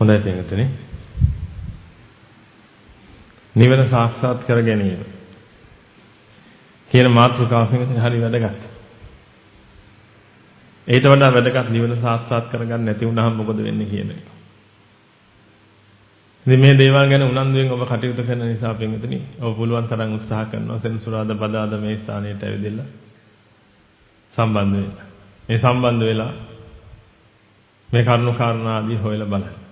හොඳයි පින්වතුනි. නිවන සාක්ෂාත් කර ගැනීම කියන මාතෘකාව පින්වතුනි හරි වැදගත්. ඊට වඩා වැදගත් නිවන සාක්ෂාත් කරගන්න නැති වුණාම මොකද වෙන්නේ කියන එක. ඉතින් මේ දේවල් ගැන උනන්දුවෙන් ඔබ කටයුතු කරන නිසා පින්වතුනි ඔබ පුළුවන් තරම් උත්සාහ කරනවා සෙන්සුරාදා බදාදා මේ ස්ථානයට ඇවිදලා සම්බන්ධ වෙන්න. මේ සම්බන්ධ වෙලා මේ කරුණු කාරණා ආදී හොයලා බලන්න.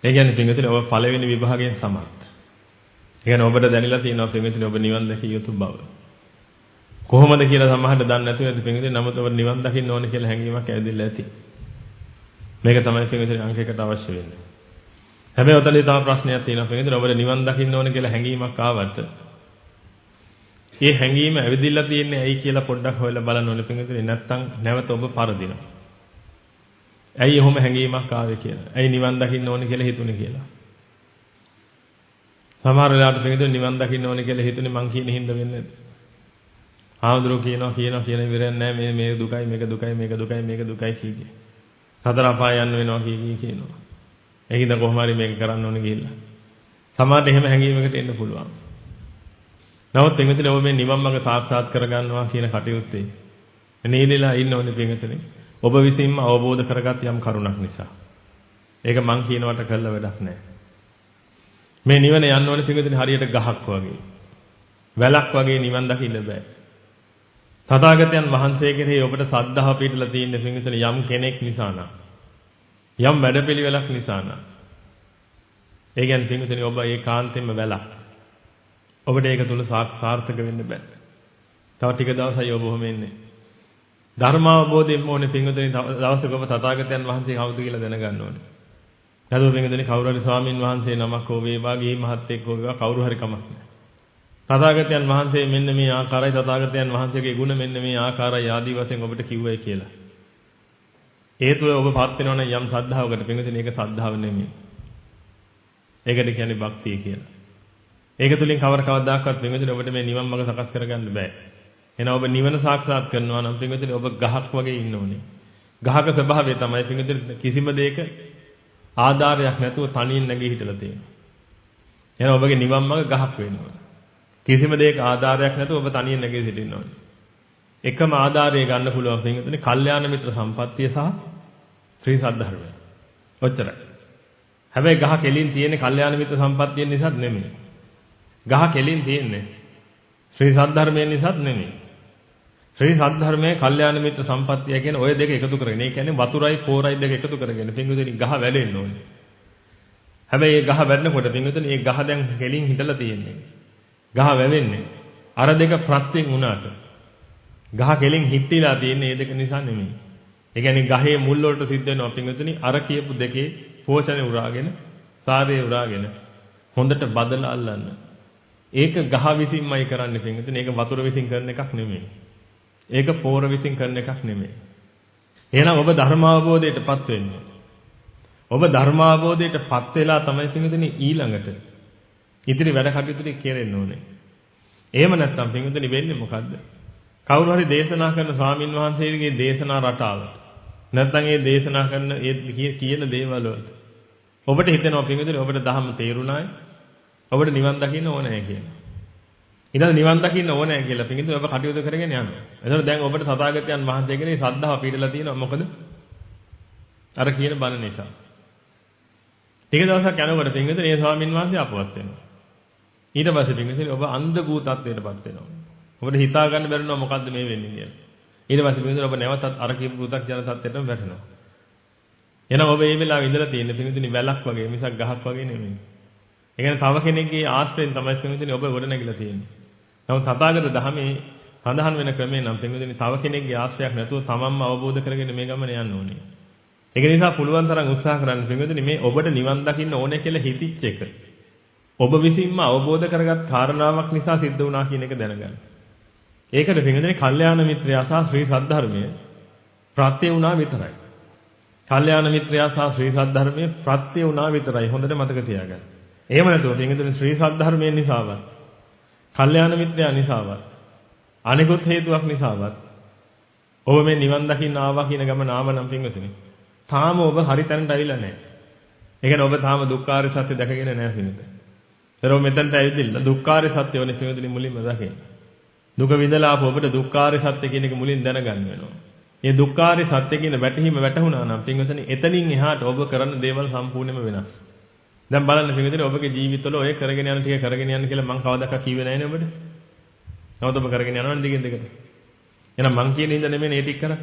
ඒ කියන්නේ පින්වතුනි ඔබ පළවෙනි විභාගයෙන් සමත්. ඒ කියන්නේ ඔබට දැනিলা තියෙනවා පින්වතුනි ඔබ නිවන් දැකිය යුතු බව. කොහොමද කියලා සමහරට දන්නේ නැතුව ඇති පින්වතුනි නමුත් ඔබ නිවන් දකින්න ඕනේ කියලා හැඟීමක් ඇවිදලා ඇති. මේක තමයි පින්වතුනි අංකයකට අවශ්‍ය වෙන්නේ. හැබැයි ඔතනදී තව ප්‍රශ්නයක් තියෙනවා පින්වතුනි ඔබට නිවන් දකින්න ඕනේ කියලා හැඟීමක් ආවට ඒ හැඟීම ඇවිදilla තියෙන්නේ ඇයි කියලා පොඩ්ඩක් හොයලා බලන්න ඕනේ පින්වතුනි නැත්තම් නැවත ඔබ පරදිනවා. ඇයි එහෙම හැඟීමක් ආවේ කියලා. ඇයි නිවන් දකින්න ඕනේ කියලා හිතුනේ කියලා. සමහර වෙලාවට පින්වතුනි නිවන් දකින්න ඕනේ කියලා හිතුනේ මං කියන හින්දා වෙන්නේ නැද්ද? ආමඳුරෝ කියනවා කියන ඉවරයක් නැහැ මේ දුකයි මේක දුකයි මේක දුකයි මේක දුකයි කීකේ. හතර අපාය යන්න වෙනවා කියනවා. ඒකින්ද කොහොම හරි මේක කරන්න ඕනේ ගිහිල්ලා. සමහරට එහෙම හැඟීමකට එන්න පුළුවන්. නමුත් පින්වතුනි ඔබ මේ නිවන් මඟ සාක්ෂාත් කරගන්නවා කියන කටයුත්තේ නීලිලා ඉන්න ඕනේ පින්වතුනි. ඔබ විසින්ම අවබෝධ කරගත් යම් කරුණක් නිසා. ඒක මං කියනවට කළ වැඩක් නැහැ. මේ නිවන යන්න ඕනේ පින්වතුනි හරියට ගහක් වගේ. වැලක් වගේ නිවන් දකින්න බෑ. තථාගතයන් වහන්සේ කෙරෙහි ඔබට සද්ධාව පිටලා තියෙන පින්වතුනි යම් කෙනෙක් නිසා නම් යම් වැඩපිළිවෙලක් නිසා නම් ඒ කියන්නේ පින්වතුනි ඔබ ඒකාන්තයෙන්ම වැලක්. ඔබට ඒක තුල සාර්ථක වෙන්න බෑ. තව ටික දවසයි ඔබ ඔහොම ඉන්නේ. ධර්මාවබෝධයෙන්ම ඕනේ පින්වතුනි දවසක ඔබ තථාගතයන් වහන්සේ කවුද කියලා දැනගන්න ඕනේ. නැතුව පින්වතුනි කවුරු හරි ස්වාමින් වහන්සේ නමක් හෝ වේවා ගිහි මහත්තයෙක් හෝ වේවා කවුරු හරි කමක් නැහැ. තථාගතයන් වහන්සේ මෙන්න මේ ආකාරයි තථාගතයන් වහන්සේගේ ගුණ මෙන්න මේ ආකාරයි ආදී වශයෙන් ඔබට කිව්වයි කියලා. ඒ තුල ඔබ පත් වෙනවා නම් යම් ශ්‍රද්ධාවකට පින්වතුනි ඒක ශ්‍රද්ධාව නෙමෙයි. ඒකට කියන්නේ භක්තිය කියලා. ඒක තුලින් කවදාකවත් පින්වතුනි ඔබට මේ නිවන් මඟ සකස් කරගන්න බෑ. එහෙනම් ඔබ නිවන සාක්ෂාත් කරනවා නම් පින්වතුනි ඔබ ගහක් වගේ ඉන්න ඕනේ. ගහක ස්වභාවය තමයි පින්වතුනි කිසිම දෙයක ආධාරයක් නැතුව තනියෙන් නැගී හිටලා තියෙනවා. එහෙනම් ඔබගේ නිවන් මඟ ගහක් වෙනවා. කිසිම දෙයක ආධාරයක් නැතුව ඔබ තනියෙන් නැගී සිටින්න ඕනේ. එකම ආධාරය ගන්න පුළුවන් පින්වතුනි කල්යාණ මිත්‍ර සම්පත්තිය සහ ශ්‍රී සද්ධර්මය. ඔච්චරයි. හැබැයි ගහ කෙලින් තියෙන්නේ කල්යාණ මිත්‍ර සම්පත්තිය නිසාත් නෙමෙයි. ගහ කෙලින් තියෙන්නේ ශ්‍රී සද්ධර්මයෙන් නිසාත් නෙමෙයි. ශ්‍රී සද්ධර්මයේ කල්යාණ මිත්‍ර සම්පත්තිය කියන ඔය දෙක එකතු කරගෙන. ඒ කියන්නේ වතුරයි පෝරයි දෙක එකතු කරගෙන පින්වතුනි ගහ වැඩෙන්න ඕනේ. හැබැයි මේ ගහ වැඩනකොට පින්වතුනි මේ ගහ දැන් කෙලින් හිටලා තියෙන්නේ. ගහ වැවෙන්නේ. අර දෙක ප්‍රත්‍යයෙන් වුණාට ගහ කෙලින් හිටීලා තියෙන්නේ මේ දෙක නිසා නෙමෙයි. ඒ කියන්නේ ගහේ මුල් වලට සිද්ධ වෙනවා පින්වතුනි අර කියපු දෙකේ පෝෂණය උරාගෙන සාරය උරාගෙන හොඳට බදලා අල්ලන්න. ඒක ගහ විසින්මයි කරන්නේ පින්වතුනි. ඒක වතුර විසින් කරන එකක් නෙමෙයි. ඒක පෝර විසින් කරන එකක් නෙමෙයි. එහෙනම් ඔබ ධර්මාවබෝධයටපත් වෙන්න. ඔබ ධර්මාවබෝධයටපත් වෙලා තමයි පින්වතුනි ඊළඟට ඉදිරි වැඩ කටයුතු ටික කෙරෙන්න ඕනේ. එහෙම නැත්නම් පින්වතුනි වෙන්නේ මොකද්ද? කවුරු හරි දේශනා කරන ස්වාමින් වහන්සේගේ දේශනා රටාව නැත්නම් ඒ දේශනා කරන ඒ කියන දේවල් වලට ඔබට හිතෙනවා පින්වතුනි ඔබට ධර්ම තේරුණායි ඔබට නිවන් දකින්න ඕනේ කියලා. ඊළඟ නිවන් දකින්න ඕනේ කියලා පින්වතුනි ඔබ කටයුතු කරගෙන යනවා. එතකොට දැන් ඔබට තථාගතයන් වහන්සේ කෙරෙහි ශ්‍රද්ධාව පිටලා තියෙනවා මොකද? අර කියන බණ නිසා. ටික දවසක් යනකොට පින්වතුනි ඒ ස්වාමින් වහන්සේ අපවත් වෙනවා. ඊට පස්සේ පින්වතුනි ඔබ අන්ධ භූ තත්ත්වයටපත් වෙනවා. ඔබට හිතා ගන්න බැරිනවා මොකද්ද මේ වෙන්නේ කියලා. ඊට පස්සේ පින්වතුනි ඔබ නැවතත් අර කියපු පු탁 ජන තත්ත්වයටම වැටෙනවා. එහෙනම් ඔබ මේ වෙලාවේ ඉඳලා තියෙන්නේ පින්වතුනි වැලක් වගේ මිසක් ගහක් වගේ නෙමෙයි. ඒ කියන්නේ තව කෙනෙක්ගේ ආශ්‍රයෙන් තමයි පින්වතුනි ඔබ ගොඩ නැගිලා තියෙන්නේ. නමුත් තථාගත ධර්මයේ සඳහන් වෙන ක්‍රමේ නම් පින්වතුනි තව කෙනෙක්ගේ ආශ්‍රයයක් නැතුව තමන්ම අවබෝධ කරගෙන මේ ගමන යන්න ඕනේ. ඒක නිසා පුළුවන් තරම් උත්සාහ කරන්න පින්වතුනි මේ ඔබට නිවන් දකින්න ඕනේ කියලා හිතිච්ච එක ඔබ විසින්ම අවබෝධ කරගත් කාරණාවක් නිසා සිද්ධ වුණා කියන එක දැනගන්න. ඒකද පින්වතුනි කල්යාණ මිත්‍රයා සහ ශ්‍රී සද්ධර්මය ප්‍රත්‍ය වුණා විතරයි. කල්යාණ මිත්‍රයා සහ ශ්‍රී සද්ධර්මයේ ප්‍රත්‍ය වුණා විතරයි. හොඳට මතක තියාගන්න. එහෙම නැතුව පින්වතුනි ශ්‍රී සද්ධර්මයෙන් නිසාවත් කල්යාණ මිත්‍රයා නිසාවත් අනිකුත් හේතුවක් නිසාවත් ඔබ මේ නිවන් දකින්න ආවා කියන ගමන ආව නම් පින්වතුනි තාම ඔබ හරි තැනට අවිලා නැහැ. ඒ කියන්නේ ඔබ තාම දුක්ඛාරය සත්‍ය දැකගෙන නැහැ පින්විතනේ. ඒරෝ මෙතනට ඇවිදින්න දුක්ඛාරය සත්‍ය වනේ පින්විතනේ මුලින්ම දකින්න. දුක විඳලා ආපු ඔබට දුක්ඛාරය සත්‍ය කියන එක මුලින් දැනගන්න වෙනවා. මේ දුක්ඛාරය සත්‍ය කියන වැටහීම වැටහුණා නම් පින්විතනේ එතනින් එහාට ඔබ කරන දේවල් සම්පූර්ණයෙන්ම වෙනස්. දැන් බලන්න පින්විතනේ ඔබගේ ජීවිතවල ඔය කරගෙන යන ටික කරගෙන යන්න කියලා මම කවදාක කිව්වේ නැහැ නේ ඔබට. නමුත් ඔබ කරගෙන යනවා නේ දිගින් දිගට. එහෙනම් මං කියන ඉඳ නෙමෙයි මේ ටික කරන්නේ.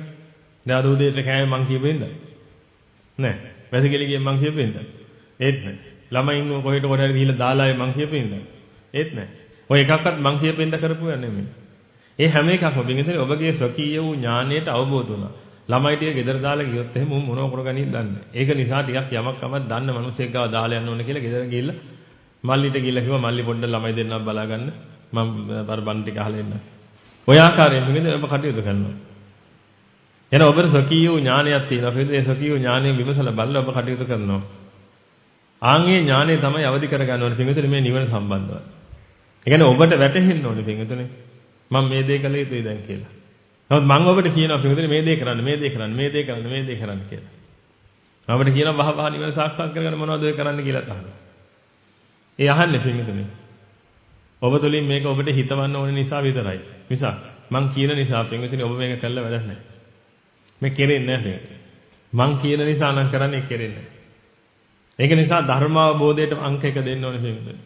දැන් අද උදේට කෑවේ මං කියපෙන්ද? නෑ. වැසිකිලි ගියේ මං කියපෙන්ද? ඒත් නෑ. ළමයින් කොහෙට කොහෙට ගිහිල්ලා දාලා ආයේ මං කියපෙන්ද? ඒත් නෑ. ඔය එකක්වත් මං කියපෙන්ද කරපුවා නෙමෙයි. ඒ හැම එකක්ම පින්විතනේ ඔබගේ ස්වකීය වූ ඥාණයට අවබෝධ වුණා. ළමයි ටික ගෙදර දාලා ගියොත් එහෙම මොනව කරගනින්ද දන්නේ. ඒක නිසා ටිකක් යමක් කමක් දන්න මිනිස්සෙක් ගාව දාලා යන්න ඕන කියලා ගෙදර ගිහිල්ලා මල්ලිට ගිහිල්ලා කිව්වා මල්ලි පොඩ්ඩක් ළමයි දෙන්නව බලාගන්න මම අර බන් ටික අහලා එන්න. ඔය ආකාරයෙන් පින්විතනේ ඔබ කටයුතු කරනවා. එහෙනම් ඔබට ස්වකීය වූ ඥානයක් තියෙනවා. ඒ ස්වකීය වූ ඥානය විමසලා බලලා ඔබ කටයුතු කරනවා. ආන්ගේ ඥානය තමයි අවදි කරගන්න ඕනේ පින්විතනේ මේ නිවන සම්බන්ධව. ඒ කියන්නේ ඔබට වැටහෙන්න ඕනේ පින්විතනේ මම මේ දේ කළ යුතුයි දැන් කියලා. නමුත් මම ඔබට කියනවා පින්විතනේ මේ දේ කරන්න, මේ දේ කරන්න, මේ දේ කරන්න, මේ දේ කරන්න කියලා. මම ඔබට කියනවා වහ වහ නිවන සාක්ෂාත් කරගන්න මොනවද ඔය කරන්න කියලා අහනවා. ඒ අහන්නේ පින්විතනේ. ඔබ තුලින් මේක ඔබට හිතවන්න ඕන නිසා විතරයි. මිසක් මං කියන නිසා පින්විතනේ ඔබ මේක කළා වැඩක් නැහැ. මේ කෙරෙන්නේ නැහැ. මං කියන නිසා නම් කරන්නේ කෙරෙන්නේ නැහැ. ඒක නිසා ධර්මාවබෝධයට අංක 1 දෙන්න ඕනේ පින්විතනේ.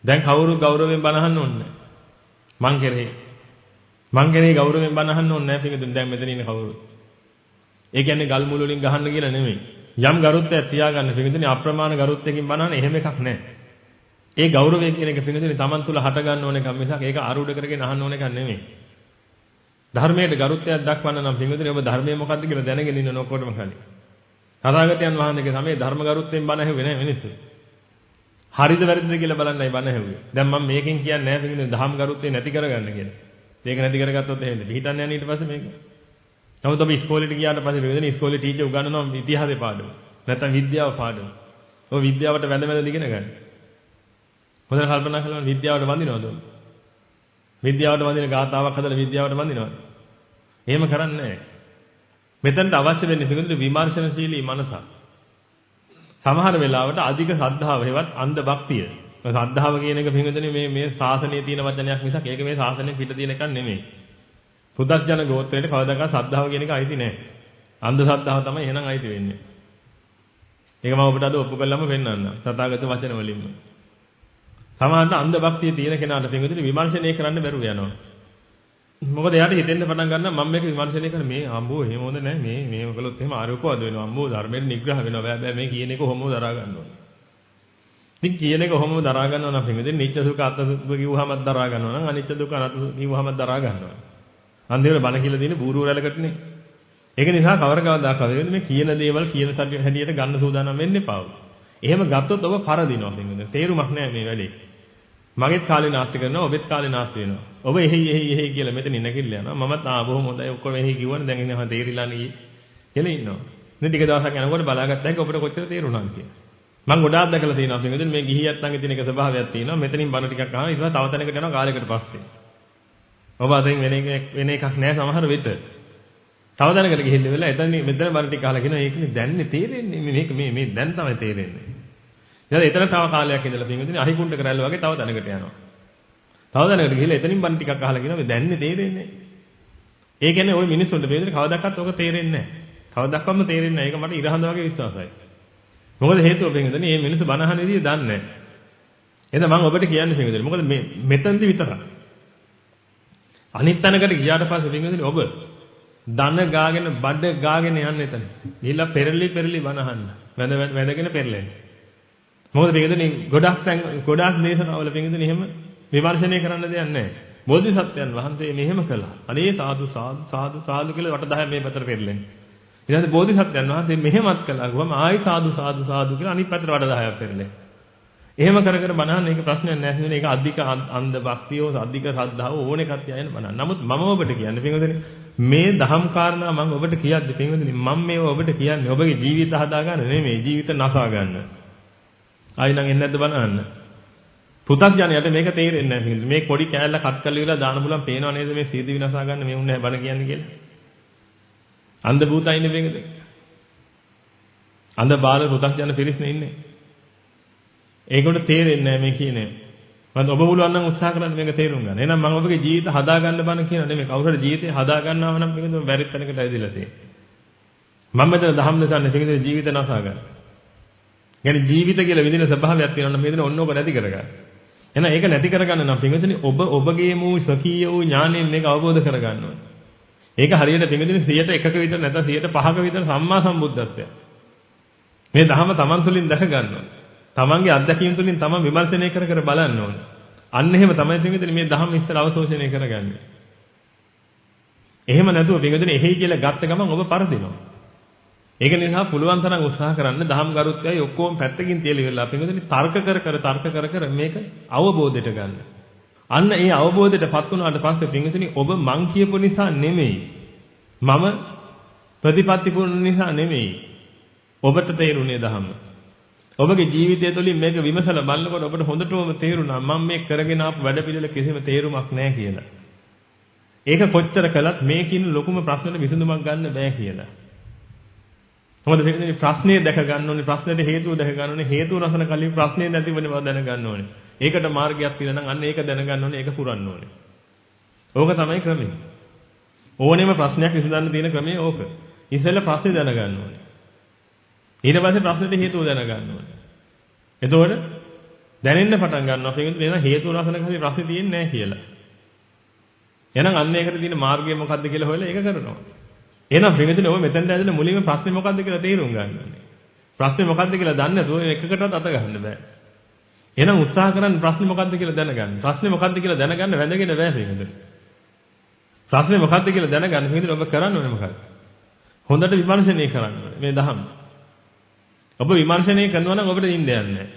දැන් කවුරු ගෞරවයෙන් බණ අහන්න ඕනේ නැහැ. මං කෙරෙහි ගෞරවයෙන් බණ අහන්න ඕනේ නැහැ පින්විතනේ. දැන් මෙතන ඉන්න කවුරු. ඒ කියන්නේ ගල් මුල් වලින් ගහන්න කියලා නෙමෙයි. යම් ගරුත්වයක් තියාගන්න පින්විතනේ අප්‍රමාණ ගරුත්වයකින් බණ අහන්න එහෙම එකක් නැහැ. ඒ ගෞරවය කියන එක පින්විතනේ Taman තුල හට ගන්න ඕන එකක් මිසක් ඒක ආරූඪ කරගෙන අහන්න ඕන එකක් නෙමෙයි. ධර්මයට ගරුත්වයක් දක්වන්න නම් පින්විතනේ ඔබ ධර්මය මොකක්ද කියලා දැනගෙන ඉන්න ඕනකොටම කලින්. තථාගතයන් වහන්සේගේ සමයේ ධර්ම ගරුත්වයෙන් බණ ඇහුවේ නැහැ මිනිස්සු. හරිද වැරදිද කියලා බලන්නයි බණ ඇහුවේ. දැන් මම මේකෙන් කියන්නේ නැහැ පින්විතනේ ධම් ගරුත්වය නැති කරගන්න කියලා. මේක නැති කරගත්තොත් එහෙමද? පිටින් යන ඊට පස්සේ මේක. නමුත් ඔබ ඉස්කෝලේට ගියාට පස්සේ පින්විතනේ ඉස්කෝලේ ටීචර් උගන්වනවා ඉතිහාසයේ පාඩම. නැත්නම් විද්‍යාව පාඩම. ඔය විද්‍යාවට වැඳ ඉගෙන ගන්න. හොඳට කල්පනා කරලා විද්‍යාවට වඳිනවද? විද්‍යාවට වඳින ගාතාවක් හදලා විද්‍යාවට වඳිනවද? එහෙම කරන්නේ නැහැ. මෙතනට අවශ්‍ය වෙන්නේ පිළිගන්න විමර්ශනශීලී මනසක්. සමහර වෙලාවට අධික ශ්‍රද්ධාව හේවත් අන්ධ භක්තිය. ශ්‍රද්ධාව කියන එක පිළිගන්නේ මේ ශාසනයේ තියෙන වචනයක් මිසක් ඒක මේ ශාසනයෙන් පිට තියෙන එකක් නෙමෙයි. පුදර්ජන ගෝත්‍රයට කවදාකවත් ශ්‍රද්ධාව කියන එක අයිති නැහැ. අන්ධ ශ්‍රද්ධාව තමයි එහෙනම් අයිති වෙන්නේ. ඒක මම ඔබට අද ඔප්පු කළාම පෙන්නන්නම්. තථාගත වචන වලින්ම. සමහරවිට අන්ධ භක්තිය තියෙන කෙනාට පින්විතනේ විමර්ශනය කරන්න බැරුව යනවා. මොකද එයාට හිතෙන්න පටන් ගන්නවා මම මේක විමර්ශනය කරන මේ අම්බෝ එහෙම හොඳ නැහැ මේව කළොත් එහෙම ආරෝපවාද වෙනවා අම්බෝ ධර්මයෙන් නිග්‍රහ වෙනවා බෑ මේ කියන එක කොහොමද දරා ගන්න ඕන. ඉතින් කියන එක කොහොමද දරා ගන්නව නම් පින්විතනේ නිච්ච සුඛ අත්ථ සුඛ කිව්වහම දරා ගන්නවා නම් අනිච්ච දුක්ඛ අනාත්ම කිව්වහම දරා ගන්නවා. අන්තිමට බණ කියලා දෙන්නේ බූරු රැලකටනේ. ඒක නිසා කවදාකවත් මේ කියන දේවල් කියන හැටියට ගන්න සූදානම් වෙන්න එපා. එහෙම ගත්තොත් ඔබ පරදිනවා පින්විතනේ. තේරුමක් නැහැ මේ වැඩේ. මගෙත් කාලේ නාස්ති කරනවා ඔබෙත් කාලේ නාස්ති වෙනවා. ඔබ එහෙයි කියලා මෙතන නැගිටලා යනවා. මමත් බොහොම හොඳයි ඔක්කොම එහෙයි කිව්වනේ දැන් ඉන්නවා තේරිලා නේ කියලා ඉන්නවා. ඉතින් ටික දවසක් යනකොට බලාගත්තා එක ඔබට කොච්චර තේරුණාද කියලා. මම ගොඩාක් දැකලා තියෙනවා පින්විතනේ මේ ගිහියත් ළඟ තියෙන එක ස්වභාවයක් තියෙනවා. මෙතනින් බණ ටිකක් අහනවා ඊට පස්සේ තව තැනකට යනවා කාලයකට පස්සේ. ඔබ අතින් වෙන එකක් නෑ සමහර විට. තව තැනකට ගිහිල්ලා වෙලා එතන මෙතන බණ ටික අහලා කියනවා ඒකනේ දැන්නේ තේරෙන්නේ මේක මේ දැන් තමයි තේරෙන්නේ. ඊට එතන තව කාලයක් ඉඳලා පින්විතනේ අහිකුණ්ඩ කරල්ල වගේ තව තැනකට යනවා. තව තැනකට ගිහිල්ලා එතනින් බණ ටිකක් අහලා කියනවා මේ දැන්නේ තේරෙන්නේ. ඒ කියන්නේ ওই මිනිස්සුන්ට පින්විතනේ කවදාවත් ඔක තේරෙන්නේ නැහැ. කවදාවත්ම තේරෙන්නේ නැහැ. ඒක මට ඉරහඳ වගේ විශ්වාසයි. මොකද හේතුව පින්විතනේ මේ මිනිස්සු බණ අහන විදිහ දන්නේ නැහැ. එහෙනම් මම ඔබට කියන්නේ පින්විතනේ මොකද මේ මෙතනදි විතරක්. අනිත් තැනකට ගියාට පස්සේ පින්විතනේ ඔබ දන ගාගෙන බඩ ගාගෙන යන්න එතන. ගිහිල්ලා පෙරලි බණ අහන්න. වැඳගෙන පෙරලෙන්න. මොකද පින්විතනේ ගොඩාක් දේශනාවල පින්විතනේ එහෙම විමර්ශනය කරන්න දෙයක් නැහැ. බෝධිසත්වයන් වහන්සේ මෙහෙම කළා. අනේ සාදු කියලා වට 10 මේ පැත්තට පෙරලෙන්නේ. ඊට පස්සේ බෝධිසත්වයන් වහන්සේ මෙහෙමත් කළා. ගොම ආයි සාදු කියලා අනිත් පැත්තට වට 10ක් පෙරලෙන්නේ. එහෙම කර බණහන්න ඒක ප්‍රශ්නයක් නැහැ. ඒක අධික අන්ධ භක්තිය අධික ශ්‍රද්ධාව ඕන එකක් තියාගෙන බණහන්න. නමුත් මම ඔබට කියන්නේ පින්වතුනි මේ දහම් කාරණා මම ඔබට කියද්දි පින්වතුනි මම මේව ඔබට කියන්නේ ඔබගේ ජීවිත හදා ගන්න නෙමෙයි ජීවිත නසා ගන්න. ආයි නම් එන්නේ නැද්ද බලන්න. පුතග්ජනයට මේක තේරෙන්නේ නැහැ. මේ පොඩි කෑල්ල කට් කරලා ඉවරලා දාන බුලන් පේනව නේද මේ සීදී විනාසා ගන්න මේ උන්නේ බණ කියන්නේ කියලා. අන්ධ භූතයිනේ මේකද. අඳ බාල පු탁ජන පිරිස්නේ ඉන්නේ. ඒකට තේරෙන්නේ නැහැ මේ කියන්නේ. මම ඔබ පුළුවන් නම් උත්සාහ කරන්න මේක තේරුම් ගන්න. එහෙනම් මම ඔබගේ ජීවිත හදා ගන්න බන කියන නෙමෙයි. කවුරු හරි ජීවිතේ හදා ගන්නව නම් මේක බැරි තැනකට ඇවිදලා තියෙන්නේ. මම මෙතන දහම් දසන්නේ මේකේ ජීවිත නසා ගන්න. يعني ජීවිත කියලා විදින ස්වභාවයක් තියෙනවා නම් මේ දින ඔන්න ඔබ නැති කරගන්න. එහෙනම් ඒක නැති කරගන්න නම් පින්විතනි ඔබගේ මූ ස්වකීය වූ ඥාණයෙන් මේක අවබෝධ කරගන්න ඕනේ. ඒක හරියට පින්විතනි 100%ක විතර නැත්නම් 105ක විතර සම්මා සම්බුද්ධත්වය. මේ ධහම තමන් තුළින් දැක ගන්න ඕනේ. තමන්ගේ අත්දැකීම් තුළින් තමන් විමර්ශනය කර කර බලන්න ඕනේ. අන්න එහෙම තමයි පින්විතනි මේ ධහම ඉස්සර අවශෝෂණය කරගන්නේ. එහෙම නැතුව පින්විතනි එහෙයි කියලා ගත්ත ගමන් ඔබ පරදිනවා. ඒක නිසා පුළුවන් තරම් උත්සාහ කරන්න දහම් ගරුත්වයයි ඔක්කොම පැත්තකින් තියලා ඉවරලා පින්විතනි තර්ක කර කර මේක අවබෝධයට ගන්න. අන්න ඒ අවබෝධයටපත් වුණාට පස්සේ පින්විතනි ඔබ මං කියපු නිසා නෙමෙයි. මම ප්‍රතිපත්ති පුරුණ නිසා නෙමෙයි. ඔබට තේරුණේ දහම. ඔබගේ ජීවිතය තුළින් මේක විමසලා බලනකොට ඔබට හොඳටම තේරුණා මම මේ කරගෙන ආපු වැඩ පිළිවෙල කිසිම තේරුමක් නැහැ කියලා. ඒක කොච්චර කළත් මේ කියන ලොකුම ප්‍රශ්නෙට විසඳුමක් ගන්න බෑ කියලා. මොකද මේ ප්‍රශ්නේ දැක ගන්න ඕනේ ප්‍රශ්නෙට හේතුව දැක ගන්න ඕනේ හේතුව රසන කලින් ප්‍රශ්නේ නැති වෙන බව දැන ගන්න ඕනේ. ඒකට මාර්ගයක් තියෙනවා නම් අන්න ඒක දැන ගන්න ඕනේ ඒක පුරන්න ඕනේ. ඕක තමයි ක්‍රමය. ඕනෙම ප්‍රශ්නයක් විසඳන්න තියෙන ක්‍රමය ඕක. ඉතින්ලා ප්‍රශ්නේ දැන ගන්න ඕනේ. ඊට පස්සේ ප්‍රශ්නෙට හේතුව දැන ගන්න ඕනේ. එතකොට දැනෙන්න පටන් ගන්නවා පිටින් එන හේතුව රසන කලින් ප්‍රශ්නේ තියෙන්නේ නැහැ කියලා. එහෙනම් අන්න ඒකට තියෙන මාර්ගය මොකද්ද කියලා හොයලා ඒක කරනවා. එහෙනම් පිටින් ඔය මෙතෙන්ට ඇදලා මුලින්ම ප්‍රශ්නේ මොකද්ද කියලා තේරුම් ගන්න ඕනේ. ප්‍රශ්නේ මොකද්ද කියලා දන්නේ නැතුව එකකටවත් අත ගන්න බෑ. එහෙනම් උත්සාහ කරන්න ප්‍රශ්නේ මොකද්ද කියලා දැනගන්න. ප්‍රශ්නේ මොකද්ද කියලා දැනගන්න වැඳගෙන බෑ පිටින්. ප්‍රශ්නේ මොකද්ද කියලා දැනගන්න පිටින් ඔබ කරන්න ඕනේ මොකක්ද? හොඳට විමර්ශනය කරන්න ඕනේ මේ දහම. ඔබ විමර්ශනය කරනවා නම් ඔබට නිින්ද යන්නේ නැහැ.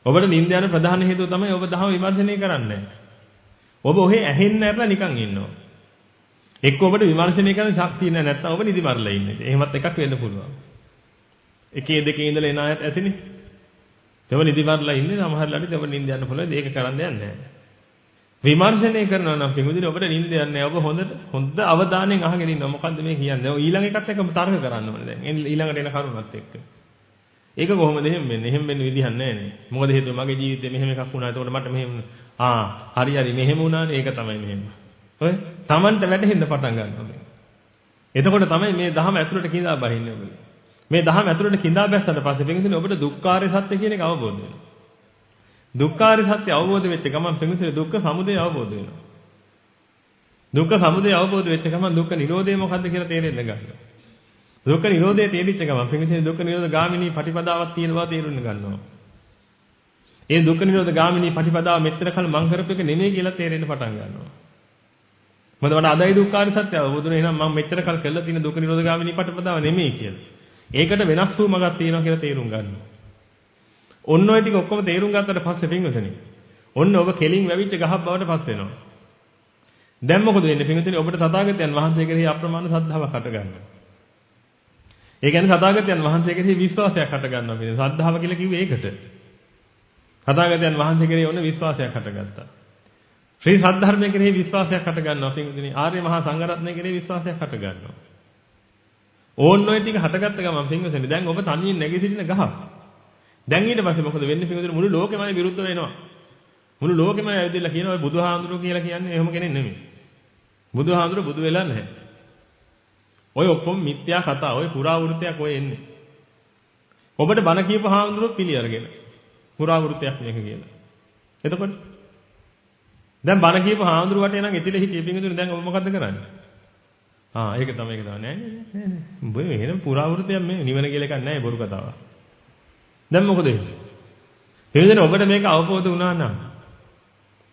ඔබට නිින්ද යන ප්‍රධාන හේතුව තමයි ඔබ දහම විමර්ශනය කරන්නේ. ඔබ ඔහේ ඇහෙන්නේ නැත්නම් නිකන් ඉන්නවා. එක්ක ඔබට විමර්ශනය කරන්න ශක්තිය නැහැ නැත්නම් ඔබ නිදි මරලා ඉන්නේ. එහෙමත් එකක් වෙන්න පුළුවන්. එකේ දෙකේ ඉඳලා එන අයත් ඇතිනේ. ඔබ නිදි මරලා ඉන්නේ සමහරලාට ඔබ නිින්ද යන්න පුළුවන්. ඒක කරන්න යන්නේ නැහැ. විමර්ශනය කරනවා නම් පිටුදින ඔබට නිින්ද යන්නේ නැහැ. ඔබ හොඳ අවධානයෙන් අහගෙන ඉන්නවා. මොකද්ද මේ කියන්නේ? ඔය ඊළඟ එකත් එක්ක තර්ක කරන්න ඕනේ දැන්. ඊළඟට එන කරුණත් එක්ක. ඒක කොහොමද එහෙම වෙන්නේ? එහෙම වෙන්න විදිහක් නැහැ නේ. මොකද හේතුව මගේ ජීවිතේ මෙහෙම එකක් වුණා. එතකොට මට මෙහෙම හරි මෙහෙම වුණානේ. ඒක තමයි මෙහෙම. ඔය Tamanට වැටහෙන්න පටන් ගන්නවා. එතකොට තමයි මේ ධහම ඇතුළට කිඳා බහින්නේ ඔබ. මේ ධහම ඇතුළට කිඳා බැස්සට පස්සේ පිටින් ඔබට දුක්ඛාරය සත්‍ය කියන එක අවබෝධ වෙනවා. දුක්ඛාරය සත්‍ය අවබෝධ වෙච්ච ගමන් පිටින් දුක්ඛ සමුදය අවබෝධ වෙනවා. දුක්ඛ සමුදය අවබෝධ වෙච්ච ගමන් දුක්ඛ නිරෝධය මොකද්ද කියලා තේරෙන්න ගන්නවා. දුක්ඛ නිරෝධය තේරිච්ච ගමන් පිටින් දුක්ඛ නිරෝධ ගාමිනී පටිපදාවක් තියෙන බව තේරුම් ගන්නවා. ඒ දුක්ඛ නිරෝධ ගාමිනී පටිපදාව මෙච්චර කල මං කරපු එක නෙමෙයි කියලා තේරෙන්න පටන් ගන්නවා. මොකද මට අදයි දුක්ඛාරය සත්‍ය අවබෝධ වෙනවා. එහෙනම් මම මෙච්චර කල් කළා තියෙන දුක්ඛ නිරෝධ ගාමිනී පටිපදාව නෙමෙයි කියලා. ඒකට වෙනස් වූ මගක් තියෙනවා කියලා තේරුම් ගන්නවා. ඔන්න ඔය ටික ඔක්කොම තේරුම් ගත්තට පස්සේ පින්වතුනි ඔන්න ඔබ කෙලින් වැවිච්ච ගහක් බවට පත් වෙනවා. දැන් මොකද වෙන්නේ පින්වතුනි ඔබට තථාගතයන් වහන්සේ කෙරෙහි අප්‍රමාණ ශ්‍රද්ධාවක් හට ගන්නවා. ඒ කියන්නේ තථාගතයන් වහන්සේ කෙරෙහි විශ්වාසයක් හට ගන්නවා කියන්නේ ශ්‍රද්ධාව කියලා කිව්වේ ඒකට. තථාගතයන් වහන්සේ කෙරෙහි ඔන්න විශ්වාසයක් හටගත්තා. ශ්‍රී සද්ධර්මයේ කෙරෙහි විශ්වාසයක් හට ගන්නවා පින්වතුනි ආර්ය මහා සංඝරත්නය කෙරෙහි විශ්වාසයක් හට ගන්නවා. ඕන්න ඔය ටික හටගත්ත ගමන් පින්වතුනි දැන් ඔබ තනියෙන් නැගී සිටින ගහක්. දැන් ඊට පස්සේ මොකද වෙන්නේ පින්වතුනි මුළු ලෝකෙමයි විරුද්ධ වෙනවා. මුළු ලෝකෙමයි ඇවිදලා කියනවා ඔය බුදුහාඳුරු කියලා කියන්නේ එහෙම කෙනෙක් නෙමෙයි. බුදුහාඳුරු බුදු වෙලා නැහැ. ඔය ඔක්කොම මිත්‍යා කතා ඔය පුරාවෘතයක් ඔය එන්නේ. ඔබට බණ කියපු හාමුදුරුවෝ පිළි අරගෙන පුරාවෘතයක් මේක කියලා. එතකොට දැන් බණ කියපු හාමුදුරුවට එනං එතිලා හිටියේ පින්වතුනි දැන් ඔබ මොකද්ද කරන්නේ? ඒක තමයි නෑ. උඹ එහෙනම් පුරාවෘතයක් මේ නිවන කියලා එකක් නෑ බොරු කතාවක්. දැන් මොකද වෙන්නේ? පින්වතුනි ඔබට මේක අවබෝධ වුණා නම්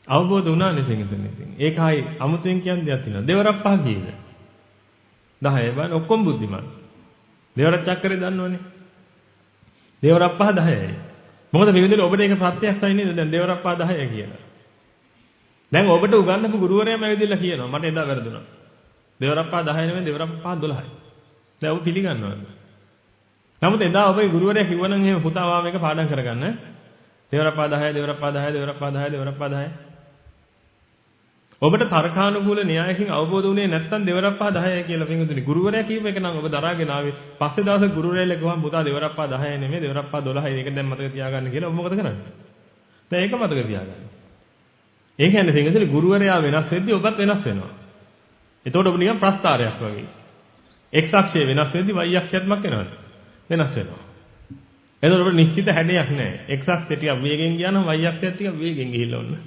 අවබෝධ වුණානේ පින්වතුනි. ඒකයි අමුතුවෙන් කියන දෙයක් තියෙනවා. දෙවරක් පහ කීයද? 10 බලන්න ඔක්කොම බුද්ධිමත්. දෙවරක් චක්කරේ දන්නවනේ. දෙවරක් පහ 10යි. මොකද පින්වතුනි ඔබට ඒක ප්‍රත්‍යක්ෂයි නේද? දැන් දෙවරක් පහ 10යි කියලා. දැන් ඔබට උගන්වපු ගුරුවරයාම ඇවිදලා කියනවා මට එදා වැරදුනා. දෙවරක් පහ 10 නෙමෙයි දෙවරක් පහ 12යි. දැන් ඔබ පිළිගන්නවා. නමුත් එදා ඔබේ ගුරුවරයා කිව්වනම් එහෙම පුතා වා මේක පාඩම් කරගන්න. දෙවරක් පහ 10යි දෙවරක් පහ 10යි දෙවරක් පහ 10යි දෙවරක් පහ 10යි. ඔබට තර්කානුකූල න්‍යායකින් අවබෝධ වුණේ නැත්නම් දෙවරප්පා 10යි කියලා පින්වතුනි. ගුරුවරයා කියප එක නම් ඔබ දරාගෙන ආවේ. පස්සේ දවසේ ගුරුවරයා ගිහුවම පුතා දෙවරප්පා 10යි නෙමෙයි දෙවරප්පා 12යි. ඒක දැන් මතක තියාගන්න කියලා ඔබ මොකද කරන්නේ? දැන් ඒක මතක තියාගන්න. ඒ කියන්නේ පින්වතුනි ගුරුවරයා වෙනස් වෙද්දී ඔබත් වෙනස් වෙනවා. එතකොට ඔබ නිකන් ප්‍රස්තාරයක් වගේ. x අක්ෂය වෙනස් වෙද්දී y අක්ෂයත් මක් වෙනවද? වෙනස් වෙනවා. එතකොට ඔබට නිශ්චිත හැඩයක් නැහැ. x අක්ෂය ටිකක් වේගෙන් ගියා නම් y අක්ෂයත් ටිකක් වේගෙන් ගිහිල්ලා ඔන්න.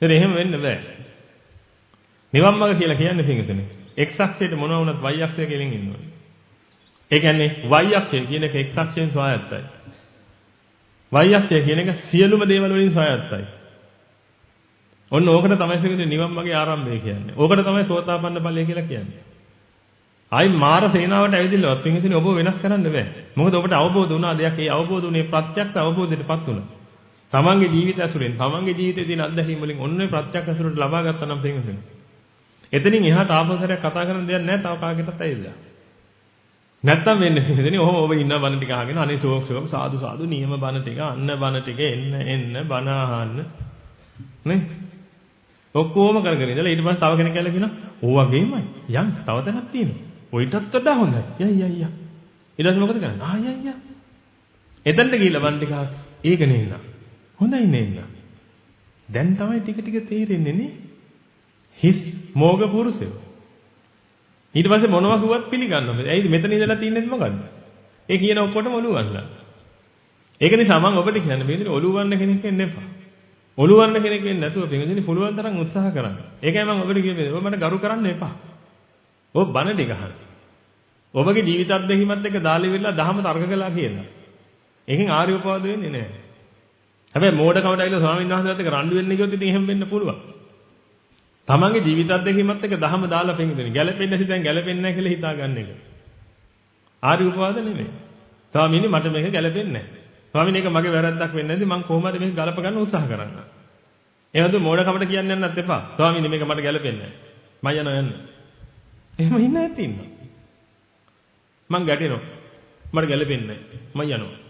ඒත් එහෙම වෙන්න බෑ. නිවන් මාර්ග කියලා කියන්නේ පින්වතුනි. x අක්ෂයට මොනවා වුණත් y අක්ෂය කෙලින් ඉන්න ඕනේ. ඒ කියන්නේ y අක්ෂය කියන එක x අක්ෂයෙන් ස්වායත්තයි. y අක්ෂය කියන එක සියලුම දේවල් වලින් ස්වායත්තයි. ඔන්න ඕකට තමයි පින්වතුනි නිවන් මාර්ගයේ ආරම්භය කියන්නේ. ඕකට තමයි සෝතාපන්න ඵලය කියලා කියන්නේ. ආයි මාර සේනාවට ඇවිදින්නවත් පින්වතුනි ඔබ වෙනස් කරන්න බෑ. මොකද ඔබට අවබෝධ වුණා දෙයක්. ඒ අවබෝධ වුණේ ප්‍රත්‍යක්ෂ අවබෝධයටපත් වුණා. තමන්ගේ ජීවිතය ඇතුළෙන් තමන්ගේ ජීවිතයේ තියෙන අත්දැකීම් වලින් ඔන්න ඔය ප්‍රත්‍යක්ෂ අසුරට ලබා ගත්තා නම් පින්වතුනි. එතනින් එහාට ආපස්සට කතා කරන දෙයක් නැහැ. තව කාගෙටත් ඇවිල්ලා. නැත්තම් වෙන්නේ පින්වතුනි ඔහොම ඔබ ඉන්න බණ ටික අහගෙන අනේ ශෝක් සාදු සාදු නියම බණ ටික අන්න බණ ටික එන්න බණ අහන්න නේ. ඔක්කොම කරගෙන ඉඳලා ඊට පස්සේ තව කෙනෙක් කියලා කියනවා "ඕ වගේමයි. යන් තව තැනක් තියෙනවා. ඔයිටත් වඩා හොඳයි. ඊට පස්සේ මොකද කරන්නේ? එතනට ගිහිල්ලා බණ ටික ඒක නෙන්න. හොඳයි නෙන්න. දැන් තමයි ටික ටික තේරෙන්නේ නේ. හිස් මෝග පුරුෂයෝ. ඊට පස්සේ මොනවා කිව්වත් පිළිගන්නවා. ඇයි මෙතන ඉඳලා තින්නේ මොකද්ද? ඒ කියන ඔක්කොටම ඔළුව ගන්නවා. ඒක නිසා මම ඔබට කියන්නේ මේ ඔළුව ගන්න කෙනෙක් වෙන්න එපා. ඔළුව ගන්න කෙනෙක් වෙන්නේ නැතුව පිටින් පුළුවන් තරම් උත්සාහ කරන්න. ඒකයි මම ඔබට කියන්නේ ඔබ මට ගරු කරන්න එපා. ඔබ බණ ටික අහන්න. ඔබගේ ජීවිත අත්දැකීමත් එක්ක දාලා ඉවරලා දහම තර්ක කළා කියලා. ඒකෙන් ආර්ය උපවාද වෙන්නේ නැහැ. හැබැයි මෝඩකමට ඇවිල්ලා ස්වාමීන් වහන්සේලාත් එක්ක රණ්ඩු වෙන්න ගියොත් ඉතින් එහෙම වෙන්න පුළුවන්. තමන්ගේ ජීවිත අත්දැකීමත් එක්ක දහම දාලා පිටින් ගැලපෙන්නේ නැති දැන් ගැලපෙන්නේ නැහැ කියලා හිතාගන්න එක. ආර්ය උපවාද නෙමෙයි. ස්වාමීනි මට මේක ගැලපෙන්නේ නැහැ. ස්වාමීනි ඒක මගේ වැරද්දක් වෙන්නේ නැති මම කොහොමද මේක ගලප ගන්න උත්සාහ කරන්නේ. එහෙමද මෝඩකමට කියන්න යන්නත් එපා. ස්වාමීනි මේක මට ගැලපෙන්නේ නැහැ. මම යනවා. එහෙම ඉන්න ඇති ඉන්නවා. මං ගැටෙනවා. මට ගැලපෙන්නේ නැහැ. මම යනවා.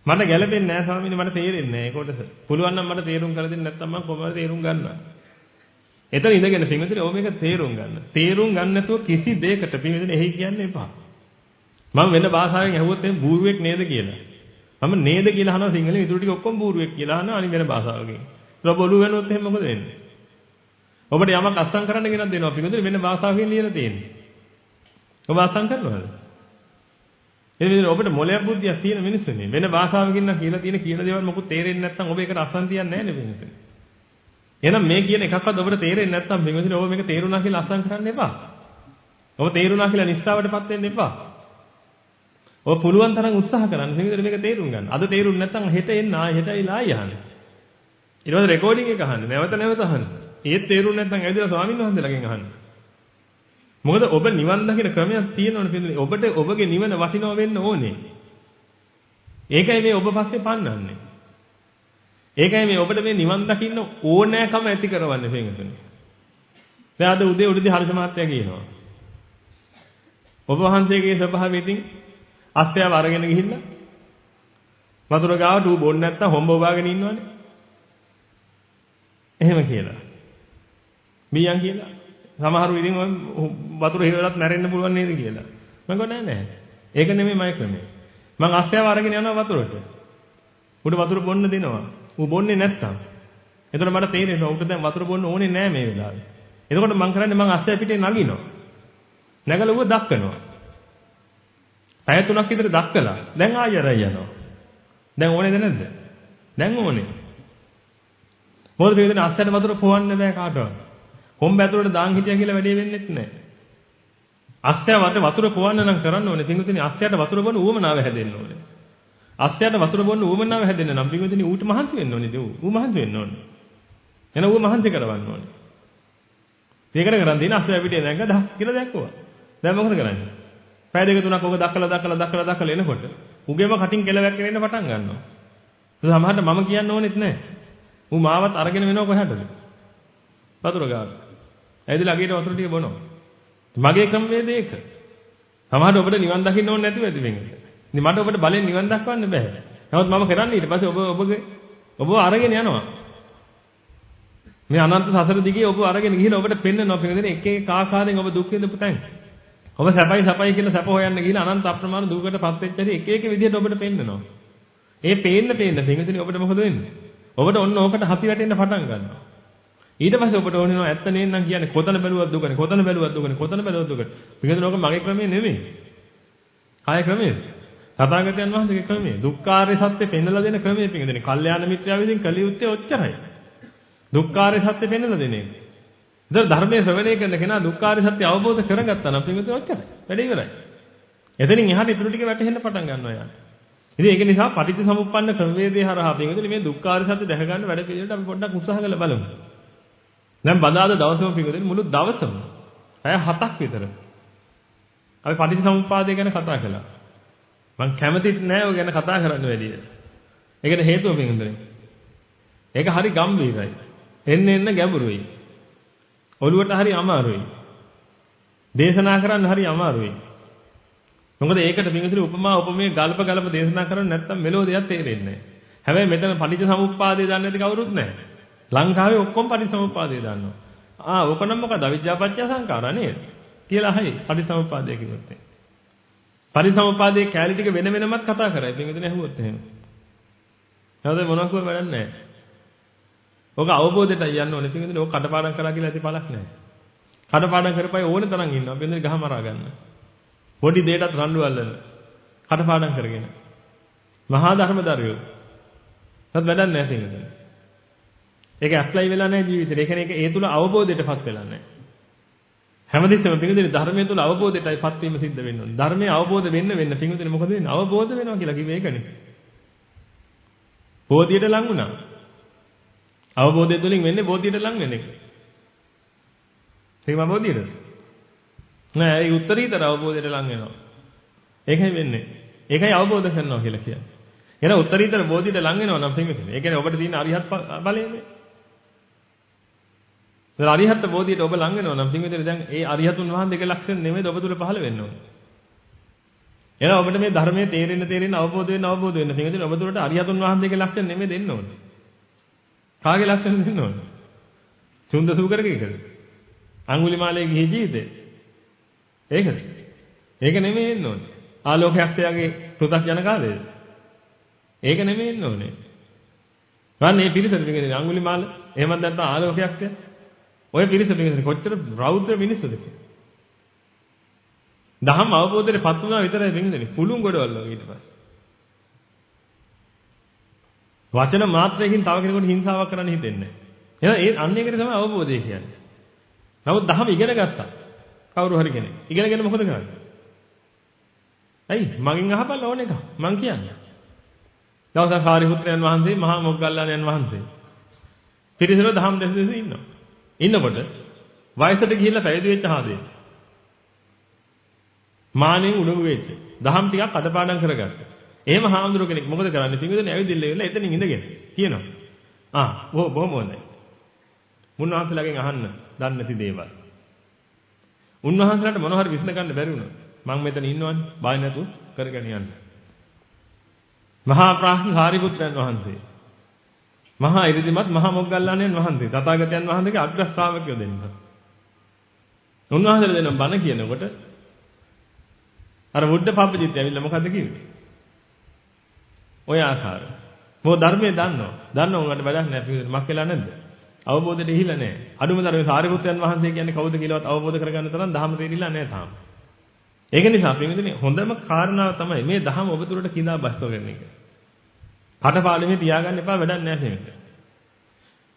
මට ගැලපෙන්නේ නැහැ ස්වාමීනි මට තේරෙන්නේ නැහැ ඒ කොටස. පුළුවන් නම් මට තේරුම් කරලා දෙන්න නැත්නම් මම කොහොමද තේරුම් ගන්නවා. එතන ඉඳගෙන පින්විතනේ ඔය මේක තේරුම් ගන්න. තේරුම් ගන්න නැතුව කිසි දෙයකට පින්විතනේ එහි කියන්න එපා. මම වෙන භාෂාවෙන් ඇහුවොත් එම් බූරුවෙක් නේද කියලා. මම නේද කියලා අහනවා සිංහලෙන් ඊටු ටික ඔක්කොම බූරුවෙක් කියලා අහනවා අනිත් වෙන භාෂාවකින්. ඒක බොළු වෙනොත් එහෙනම් මොකද වෙන්නේ? ඔබට යමක් අස්සම් කරන්න ගෙනත් දෙනවා පින්විතනේ වෙන භාෂාවකින් ලියලා තියෙන්නේ. ඔබ අස්සම් කරනවද? එනිසා ඔබට මොලයක් බුද්ධියක් තියෙන මිනිස්සුනේ වෙන භාෂාවකින් නම් කියලා තියෙන දේවල් මොකුත් තේරෙන්නේ නැත්නම් ඔබ ඒකට අස්සම් තියන්නේ නැහැ නේ මිනිස්සුනේ. එහෙනම් මේ කියන එකක්වත් ඔබට තේරෙන්නේ නැත්නම් මිනිස්සුනේ ඔබ මේක තේරුණා කියලා අස්සම් කරන්න එපා. ඔබ තේරුණා කියලා නිස්සාවටපත් වෙන්න එපා. ඔබ පුළුවන් තරම් උත්සාහ කරන්න මිනිස්සුනේ මේක තේරුම් ගන්න. අද තේරුම් නැත්නම් හෙට එන්න හෙට ඇවිල්ලා ආයෙ අහන්න. ඊට පස්සේ රෙකෝඩින් එක අහන්න. නැවත අහන්න. ඒත් තේරුම් නැත්නම් ඇවිදලා ස්වාමීන් වහන්සේලාගෙන් අහන්න. මොකද ඔබ නිවන් දකින ක්‍රමයක් තියෙනවනේ පිළිදෙල. ඔබට ඔබගේ නිවන වටිනව වෙන්න ඕනේ. ඒකයි මේ ඔබ පස්සේ පන්නන්නේ. ඒකයි මේ ඔබට මේ නිවන් දකින්න ඕනෑකම ඇති කරවන්නේ පින්වතුනි. දැන් අද උදේ උඩදී හර්ෂ මහත්තයා කියනවා. ඔබ වහන්සේගේ ස්වභාවය ඉතින් අස්සයව අරගෙන ගිහිල්ලා වතුර ගාවට ඌ බොන්නේ නැත්තම් හොම්බ ඔබාගෙන ඉන්නවනේ. එහෙම කියලා. බියන් කියලා. සමහරු ඉතින් වතුර හිරවලත් මැරෙන්න පුළුවන් නේද කියලා. මම කිව්වා නෑ. ඒක නෙමෙයි මම ක්‍රමය. මං අස්සයව අරගෙන යනවා වතුරට. උඩ වතුර බොන්න දෙනවා. ඌ බොන්නේ නැත්තම්. එතකොට මට තේරෙනවා ඌට දැන් වතුර බොන්න ඕනේ නෑ මේ වෙලාවේ. එතකොට මං කරන්නේ මං අස්සය පිටේ නගිනවා. නැගලා ඌව දක්කනවා. පැය 3ක් විතර දක්කලා දැන් ආයෙ අරයි යනවා. දැන් ඕනේද නැද්ද? දැන් ඕනේ. මොකද මේ වෙන අස්සයට වතුර පොවන්න බෑ කාටවත්. හොම්බ ඇතුළට දාන් හිටියා කියලා වැඩේ වෙන්නේත් නැහැ. අස්සයට වතුර පොවන්න නම් කරන්න ඕනේ. පින්විතනි අස්සයට වතුර බොන්න ඌමනාව හැදෙන්න ඕනේ. අස්සයට වතුර බොන්න ඌමනාව හැදෙන්න නම් පින්විතනි ඌට මහන්සි වෙන්න ඕනේ. ඌ මහන්සි වෙන්න ඕනේ. එන ඌ මහන්සි කරවන්න ඕනේ. ඒකට කරන් දෙන අස්සය පිටේ නැංග දහ කියලා දැක්කුවා. දැන් මොකද කරන්නේ? පැය දෙක තුනක් ඔක දක්කලා එනකොට උගේම කටින් කෙලවැක් කරගෙන පටන් ගන්නවා. සමහරට මම කියන්න ඕනෙත් නැහැ. ඌ මාවත් අරගෙන වෙනව කොහටද? වතුර ගාවට. ඇයිදලා අගේට වතුර ටික බොනවා. මගේ ක්‍රමවේදය ඒක. සමහරට ඔබට නිවන් දකින්න ඕනේ නැතිව ඇති වෙන්නේ. ඉතින් මට ඔබට බලෙන් නිවන් දක්වන්න බෑ. නමුත් මම කරන්නේ ඊට පස්සේ ඔබ අරගෙන යනවා. මේ අනන්ත සසර දිගේ ඔබ අරගෙන ගිහින් ඔබට පෙන්නනවා පින්වතුනි එක එක ආකාරයෙන් ඔබ දුක් විඳපු තැන්. ඔබ සැපයි කියලා සැප හොයන්න ගිහින් අනන්ත අප්‍රමාණ දුකකටපත් වෙච්ච හැටි එක එක විදිහට ඔබට පෙන්නනවා. ඒ පේන්න පින්වතුනි ඔබට මොකද වෙන්නේ? ඔබට ඔන්න ඕකට හපි වැටෙන්න පටන් ගන්නවා. ඊට පස්සේ ඔබට ඕනෙනවා ඇත්ත නේනම් කියන්නේ කොතන බැලුවත් දුකනේ, කොතන බැලුවත් දුකනේ, කොතන බැලුවත් දුකනේ. පින්වතුනි ඔක මගේ ක්‍රමය නෙමෙයි. කාය ක්‍රමය. තථාගතයන් වහන්සේගේ ක්‍රමය. දුක්ඛාරය සත්‍ය පෙන්නලා දෙන ක්‍රමය පින්වතුනි. කල්යාණ මිත්‍යා විසින් කළ යුත්තේ ඔච්චරයි. දුක්ඛාරය සත්‍ය පෙන්නලා දෙන එක. ඉතින් ධර්මයේ ශ්‍රවණය කරන කෙනා දුක්ඛාරය සත්‍ය අවබෝධ කරගත්තා නම් පින්වතුනි ඔච්චරයි. වැඩේ ඉවරයි. එතනින් එහාට ඉතුරු ටික වැටහෙන්න පටන් ගන්නවා යාට. ඉතින් ඒක නිසා පටිච්චසමුප්පන්න ක්‍රමවේදය හරහා පින්වතුනි මේ දුක්ඛාරය සත්‍ය දැක ගන්න වැඩ පිළිවෙලට අපි පොඩ්ඩක් උත්සාහ කරලා බලමු. දැන් බදාද දවසම පින්වතුනි මුළු දවසම පැය 7ක් විතර අපි පටිච්චසමුප්පාදය ගැන කතා කළා. මම කැමතිත් නෑ ඔය ගැන කතා කරන්න වැඩිය. ඒකට හේතුව පින්වතුනි. ඒක හරි ගැඹීරයි. එන්න ගැඹුරුයි. ඔළුවට හරි අමාරුයි. දේශනා කරන්න හරි අමාරුයි. මොකද ඒකට පින්වතුනි උපමා උපමේය ගල්ප දේශනා කරන්න නැත්නම් මෙලෝ දෙයක් තේරෙන්නේ නැහැ. හැබැයි මෙතන පටිච්චසමුප්පාදය දන්නේ නැති කවුරුත් නැහැ. ලංකාවේ ඔක්කොම පටිච්චසමුප්පාදය දන්නවා. ඕක නම් මොකද අවිජ්ජාපච්චය සංඛාරා නේද? කියලා අහයි පටිච්චසමුප්පාදය කිව්වොත්. පටිච්චසමුප්පාදයේ කැලී ටික වෙන වෙනමත් කතා කරයි. පින්වතුනි ඇහුවොත් එහෙම. නැවත මොනවා කිව්ව වැඩක් නැහැ. ඔක අවබෝධයටයි යන්න ඕනේ. පින්වතුනි ඔක කඩපාඩම් කරා කියලා ඇති පළක් නැහැ. කඩපාඩම් කරපයි ඕනේ තරම් ඉන්නවා. පින්වතුනි ගහ මරා ගන්න. පොඩි දෙයකටත් රණ්ඩු අල්ලන. කඩපාඩම් කරගෙන. මහා ධර්මදරයෝ. සත් වැඩක් නැහැ පින්වතුනි. ඒක ඇප්ලයි වෙලා නැහැ ජීවිතේට. ඒ කියන්නේ ඒ තුල අවබෝධයටපත් වෙලා නැහැ. හැමදෙස්සම පින්වතුනි ධර්මයේ තුල අවබෝධයටයිපත් වීම සිද්ධ වෙන්න ඕනේ. ධර්මයේ අවබෝධ වෙන්න පින්වතුනි මොකද වෙන්නේ? අවබෝධ වෙනවා කියලා කිව්වේ ඒකනේ. බෝධියට ලං වුණා. අවබෝධය තුළින් වෙන්නේ බෝධියට ලං වෙන එක. තේරුණා බෝධියට? නෑ ඒ උත්තරීතර අවබෝධයට ලං වෙනවා. ඒකයි වෙන්නේ. ඒකයි අවබෝධ කරනවා කියලා කියන්නේ. එහෙනම් උත්තරීතර බෝධියට ලං වෙනවා නම් පින්වතුනි. ඒ කියන්නේ ඔබට තියෙන අරිහත් බලයනේ. දැන් අරිහත් බෝධියට ඔබ ලං වෙනවා නම් පින්වතුනි දැන් ඒ අරිහතුන් වහන්සේගේ ලක්ෂණ නෙමෙයි ඔබ තුල පහළ වෙන්න ඕනේ. එහෙනම් ඔබට මේ ධර්මයේ තේරෙන්න අවබෝධ වෙන්න පින්වතුනි ඔබ තුලට අරිහතුන් වහන්සේගේ ලක්ෂණ නෙමෙයි දෙන්න ඕනේ. කාගේ ලක්ෂණ දෙන්න ඕනේ? චුන්ද සූකරකේකද? අඟුලිමාලේ ගිහි ජීවිතේ. ඒකද? ඒක නෙමෙයි එන්න ඕනේ. ආලෝකයක්තයාගේ පෘථග්ජන කාලයේද? ඒක නෙමෙයි එන්න ඕනේ. ගන්න මේ පිරිසද පිටින් අඟුලිමාල එහෙමත් නැත්නම් ආලෝකයක්තය. ඔය පිරිස පිටින් කොච්චර රෞද්‍ර මිනිස්සුද? දහම් අවබෝධයට පත් වුණා විතරයි වෙන්නේ. පුළුන් ගොඩවල් වගේ ඊට පස්සේ. වචන මාත්‍රයකින් තව කෙනෙකුට හිංසාවක් කරන්න හිතෙන්නේ නැහැ. එහෙනම් අන්න ඒකට තමයි අවබෝධය කියන්නේ. නමුත් දහම ඉගෙන ගත්තා. කවුරු හරි කෙනෙක්. ඉගෙනගෙන මොකද කරන්නේ? ඇයි? මගෙන් අහපල්ලා ඕන එක. මං කියන්නේ. දවසක් සාරිපුත්‍රයන් වහන්සේ මහා මොග්ගල්ලාණන් වහන්සේ පිරිසල දහම් දැසෙස ඉන්නවා. ඉන්නකොට වයසට ගිහිල්ලා පැවිදි වෙච්ච ආදේ. මානෙන් උණු වෙච්ච. දහම් ටිකක් අඩපාඩම් කරගත්තා. එහෙම හාමුදුරුව කෙනෙක් මොකද කරන්නේ? පිඟුදෙනේ ඇවිදින්න ඉවරලා එතනින් ඉඳගෙන කියනවා. බොහොම හොඳයි. මුන්වහන්සේලාගෙන් අහන්න දන්නේ නැති දේවල්. උන්වහන්සේලාට මොන හරි විශ්න ගන්න බැරි වුණා. මම මෙතන ඉන්නවනේ. බය නැතුව කරගෙන යන්න. මහා ප්‍රාඥ සාරිපුත්‍රයන් වහන්සේ. මහා ඉරිදිමත් මහා මොග්ගල්ලාණන් වහන්සේ. තථාගතයන් වහන්සේගේ අග්‍ර ශ්‍රාවකයෝ දෙන්න. උන්වහන්සේලා දෙන බණ කියනකොට අර මුඩ පබ්බජිත් ඇවිල්ලා මොකද්ද කිව්වේ? ඔය ආකාරය. මොකද ධර්මයේ දන්නවා. දන්නව උන්ට වැඩක් නැහැ පිළිදෙන මක් වෙලා නැද්ද? අවබෝධයට ඉහිලා නැහැ. අඩුම තරමේ සාරිපුත්‍රයන් වහන්සේ කියන්නේ කවුද කියලාවත් අවබෝධ කරගන්න තරම් ධර්ම තේරිලා නැහැ තාම. ඒක නිසා පිළිදෙනේ හොඳම කාරණාව තමයි මේ ධර්ම ඔබ තුරට කිඳා බස්ව ගන්න එක. කටපාඩමේ තියාගන්න එපා වැඩක් නැහැ මේක.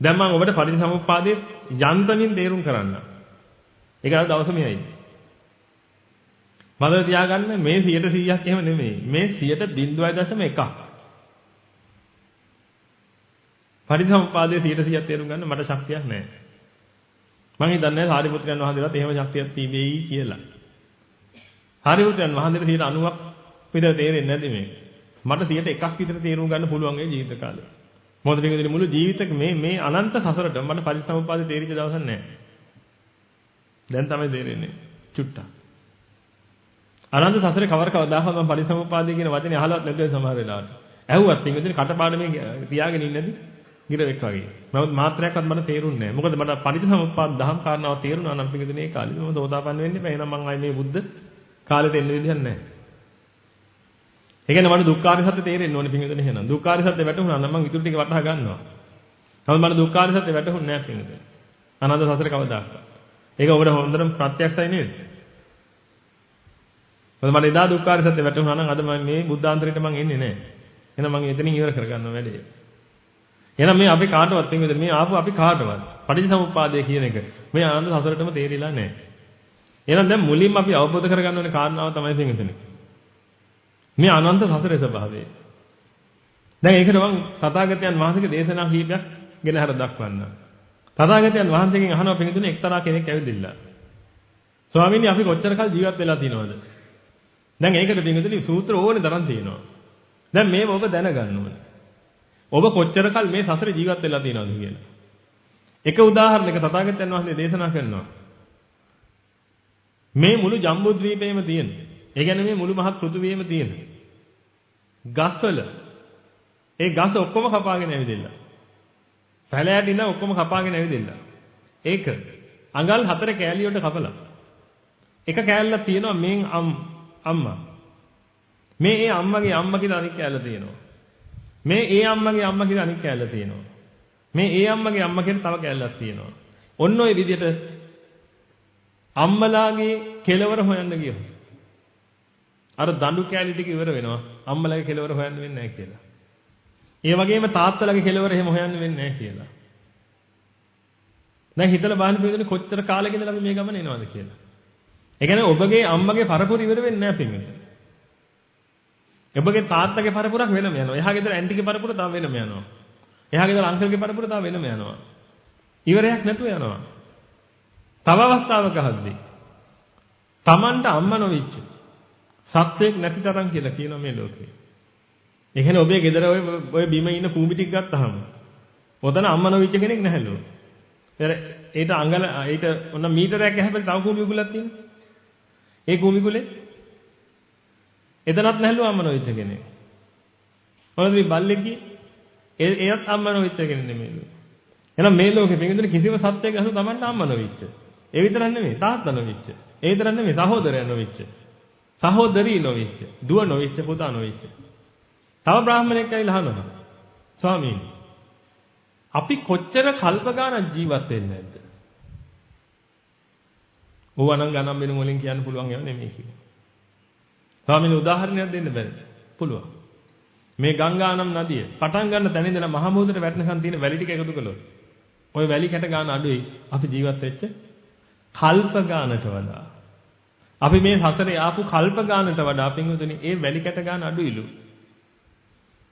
දැන් මම ඔබට පටිච්චසමුප්පාදයේ යන්තමින් තේරුම් කරන්න. ඒක අද දවසම යයි. මම තියාගන්න මේ 100%ක් එහෙම නෙමෙයි. මේ 0.1%ක්. පටිච්චසමුප්පාදයේ 100%ක් තේරුම් ගන්න මට ශක්තියක් නැහැ. මම හිතන්නේ සාරිපුත්‍රයන් වහන්සේලාට එහෙම ශක්තියක් තිබෙයි කියලා. සාරිපුත්‍රයන් වහන්සේට 90ක් විතර තේරෙන්නේ නැති මේක. මට 101ක් විතර තේරුම් ගන්න පුළුවන් ඒ ජීවිත කාලේ. මොකද මේකේ මුළු ජීවිතේක මේ අනන්ත සසරට මට පටිච්චසමුප්පාදේ තේරිච්ච දවසක් නැහැ. දැන් තමයි තේරෙන්නේ. චුට්ටක්. අනන්ත සසරේ කවදාහවත් මම පටිච්චසමුප්පාදේ කියන වචනේ අහලවත් නැද්ද සමහර වෙලාවට. ඇහුවත් ඉතින් කටපාඩමේ තියාගෙන ඉන්නේ නැති. ගිරවෙක් වගේ. නමුත් මාත්‍රයක්වත් මට තේරුන්නේ නැහැ. මොකද මට පටිච්චසමුප්පාද දහම් කාරණාව තේරුණා නම් පිටුදේ කාලේ මම සෝතාපන්න වෙන්න බෑ. එහෙනම් මං ආයේ මේ බුද්ධ කාලෙට එන්න විදිහක් නැහැ. ඒ කියන්නේ මට දුක්ඛාර සත්‍ය තේරෙන්න ඕනේ පිටුදේ එහෙනම්. දුක්ඛාර සත්‍ය වැටහුණා නම් මං ඉතුරු ටික වටහා ගන්නවා. නමුත් මට දුක්ඛාර සත්‍ය වැටහුන්නේ නැහැ පිටුදේ. අනන්ත සසරේ කවදාවත්. ඒක ඔබට හොඳටම ප්‍රත්‍යක්ෂයි නේද? මොකද මට එදා දුක්ඛාර සත්‍ය වැටහුණා නම් අද මම මේ බුද්ධාන්තරයට මං එන්නේ නැහැ. එහෙනම් මං එතනින් ඉවර කරගන්නවා වැඩේ. එහෙනම් මේ අපි කාටවත් එන්නේ මේ ආපු අපි කාටවත් පටිච්චසමුප්පාදය කියන එක මේ ආනන්ද සසරටම තේරිලා නැහැ. එහෙනම් දැන් මුලින්ම අපි අවබෝධ කරගන්න ඕනේ කාරණාව තමයි තියෙන්නේ. මේ අනන්ත සසරේ ස්වභාවය. දැන් ඒකට මම තථාගතයන් වහන්සේගේ දේශනා කීපයක් ගෙන හර දක්වන්න. තථාගතයන් වහන්සේගෙන් අහනවා පිළිතුරේ එක්තරා කෙනෙක් ඇවිදින්න. ස්වාමීනි අපි කොච්චර කල් ජීවත් වෙලා තියෙනවද? දැන් ඒකට පිළිතුරේ සූත්‍ර ඕනේ තරම් තියෙනවා. දැන් මේව ඔබ දැනගන්න ඕනේ. ඔබ කොච්චර කල් මේ සසරේ ජීවත් වෙලා තියෙනවද කියලා. එක උදාහරණයක තථාගතයන් වහන්සේ දේශනා කරනවා. මේ මුළු ජම්බුද්වීපයේම තියෙන. ඒ කියන්නේ මේ මුළු මහත් පෘථුවියේම තියෙන. ගස්වල ඒ ගස් ඔක්කොම කපාගෙන ඇවිදින්න. පැලෑට ඉඳන් ඔක්කොම කපාගෙන ඇවිදින්න. ඒක අඟල් 4 කෑලියට කපලා. එක කෑල්ලක් තියෙනවා මේ අම්මා. මේ ඒ අම්මගේ අම්මා කියලා අනිත් කෑල්ල තියෙනවා. මේ ඒ අම්මගේ අම්මා කියලා අනිත් කෑල්ල තියෙනවා. මේ ඒ අම්මගේ අම්මා කියලා තව කෑල්ලක් තියෙනවා. ඔන්න ඔය විදිහට අම්මලාගේ කෙලවර හොයන්න ගියොත් අර දඬු කෑලි ටික ඉවර වෙනවා. අම්මලාගේ කෙලවර හොයන්න වෙන්නේ නැහැ කියලා. ඒ වගේම තාත්තලාගේ කෙලවර එහෙම හොයන්න වෙන්නේ නැහැ කියලා. දැන් හිතලා බලන්න පිළිදෙන කොච්චර කාලෙක ඉඳලා අපි මේ ගමන එනවද කියලා. ඒ කියන්නේ ඔබගේ අම්මගේ පරපුර ඉවර වෙන්නේ නැහැ පින්විත. ඔබගේ තාත්තගේ පරපුරක් වෙනම යනවා. එහා ගෙදර ඇන්ටිගේ පරපුර තව වෙනම යනවා. එහා ගෙදර අංකල්ගේ පරපුර තව වෙනම යනවා. ඉවරයක් නැතුව යනවා. තව අවස්ථාවක හද්දී Tamanට අම්මා නොවිච්ච සත්‍යයක් නැති තරම් කියලා කියනවා මේ ලෝකේ. ඒ කියන්නේ ඔබේ ගෙදර ඔය බිම ඉන්න කූඹි ටික ගත්තාම ඔතන අම්මා නොවිච්ච කෙනෙක් නැහැලු. ඒට අඟල ඒට ඔන්න මීටරයක් ඇහැපෙල තව කූඹි කුලක් තියෙනවා. ඒ කූඹි කුලේ එතනත් නැහැලු අම්මා නොවිච්ච කෙනෙක්. මොනවද මේ බල්ලෙක්ගේ එයත් අම්මා නොවිච්ච කෙනෙක් නෙමෙයිලු. එහෙනම් මේ ලෝකෙ පිටින් කිසිම සත්‍යයක් අහු Tamanට අම්මා නොවිච්ච. ඒ විතරක් නෙමෙයි තාත්තා නොවිච්ච. ඒ විතරක් නෙමෙයි සහෝදරයා නොවිච්ච. සහෝදරී නොවිච්ච. දුව නොවිච්ච පුතා නොවිච්ච. තව බ්‍රාහමණයෙක් ඇවිල්ලා අහනවා. ස්වාමීනි අපි කොච්චර කල්ප ගානක් ජීවත් වෙන්නේ නැද්ද? ඕවා නම් ගණන් වෙන වලින් කියන්න පුළුවන් ඒවා නෙමෙයි කියන්නේ. ස්වාමීනි උදාහරණයක් දෙන්න බැරිද? පුළුවන්. මේ ගංගානම් නදිය පටන් ගන්න තැන ඉඳලා මහ මුහුදට වැටෙනකන් තියෙන වැලි ටික එකතු කළොත් ওই වැලි කැට ගන්න අඩුයි අපි ජීවත් වෙච්ච කල්ප ගානට වඩා. අපි මේ සසරේ ආපු කල්ප ගානට වඩා පින්වතුනි ඒ වැලි කැට ගන්න අඩුයිලු.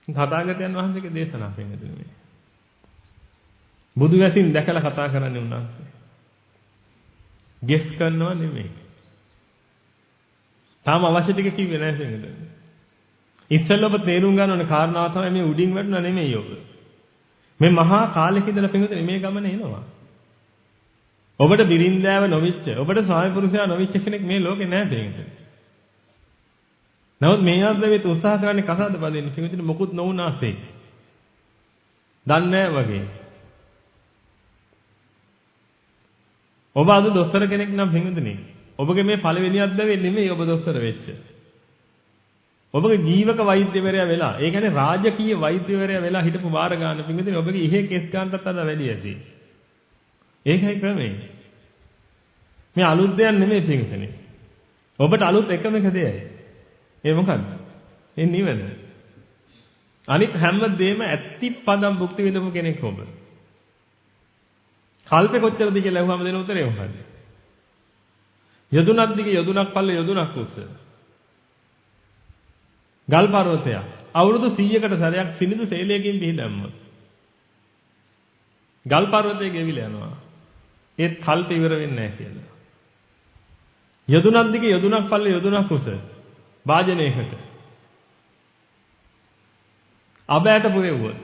තථාගතයන් වහන්සේගේ දේශනා පින්වතුනි මේ. බුදු වැසින් දැකලා කතා කරන්නේ උන්වහන්සේ. ගෙස් කරනවා නෙමෙයි. තාම අවශ්‍ය ටික කිව්වේ නැහැ පින්වතුනි. ඉස්සෙල්ලා ඔබ තේරුම් ගන්න ඕනේ කාරණාව තමයි මේ උඩින් වැටුණා නෙමෙයි ඔබ. මේ මහා කාලෙක ඉඳලා පින්වතුනි මේ ගමන එනවා. ඔබට බිරින්දෑව නොවිච්ච, ඔබට ස්වාමි පුරුෂයා නොවිච්ච කෙනෙක් මේ ලෝකේ නැහැ පින්වතුනි. නමුත් මේ ආත්මෙත් උත්සාහ කරන්නේ කසාද බඳින්න පින්වතුනි මොකුත් නොවුනාසේ. දන්නේ වගේ. ඔබ අද දොස්තර කෙනෙක් නම් පින්වතුනි ඔබගේ මේ පළවෙනි අත්දැකීම නෙමෙයි ඔබ දොස්තර වෙච්ච. ඔබගේ ජීවක වෛද්‍යවරයා වෙලා, ඒ කියන්නේ රාජකීය වෛද්‍යවරයා වෙලා හිටපු වාර ගන්න පින්වතුනි ඔබගේ ඉහේ කෙස් ගන්නටත් වඩා වැඩි ඇති. ඒකයි ක්‍රමය. මේ අලුත් දෙයක් නෙමෙයි පින්වතුනි. ඔබට අලුත් එකම එක දෙයයි. ඒ මොකද්ද? ඒ නිවන. අනිත් හැම දෙයක්ම ඇත්ති පදම් භුක්ති විඳපු කෙනෙක් ඔබ. කල්පේ කොච්චරද කියලා අහුවම දෙන උත්තරේ මොකද්ද? යදුනක් දිගේ යදුනක් පල්ලේ යදුනක් උස්ස. ගල් පර්වතය අවුරුදු 100කට සැරයක් සිනිඳු සේලයකින් පිහිටම්මොත් ගල් පර්වතය ගෙවිලා යනවා. ඒත් කල්පේ ඉවර වෙන්නේ නැහැ කියලා. යදුනක් දිගේ යදුනක් පල්ලේ යදුනක් උස්ස. වාජනයකට. අබෑට පුරෙව්වොත්.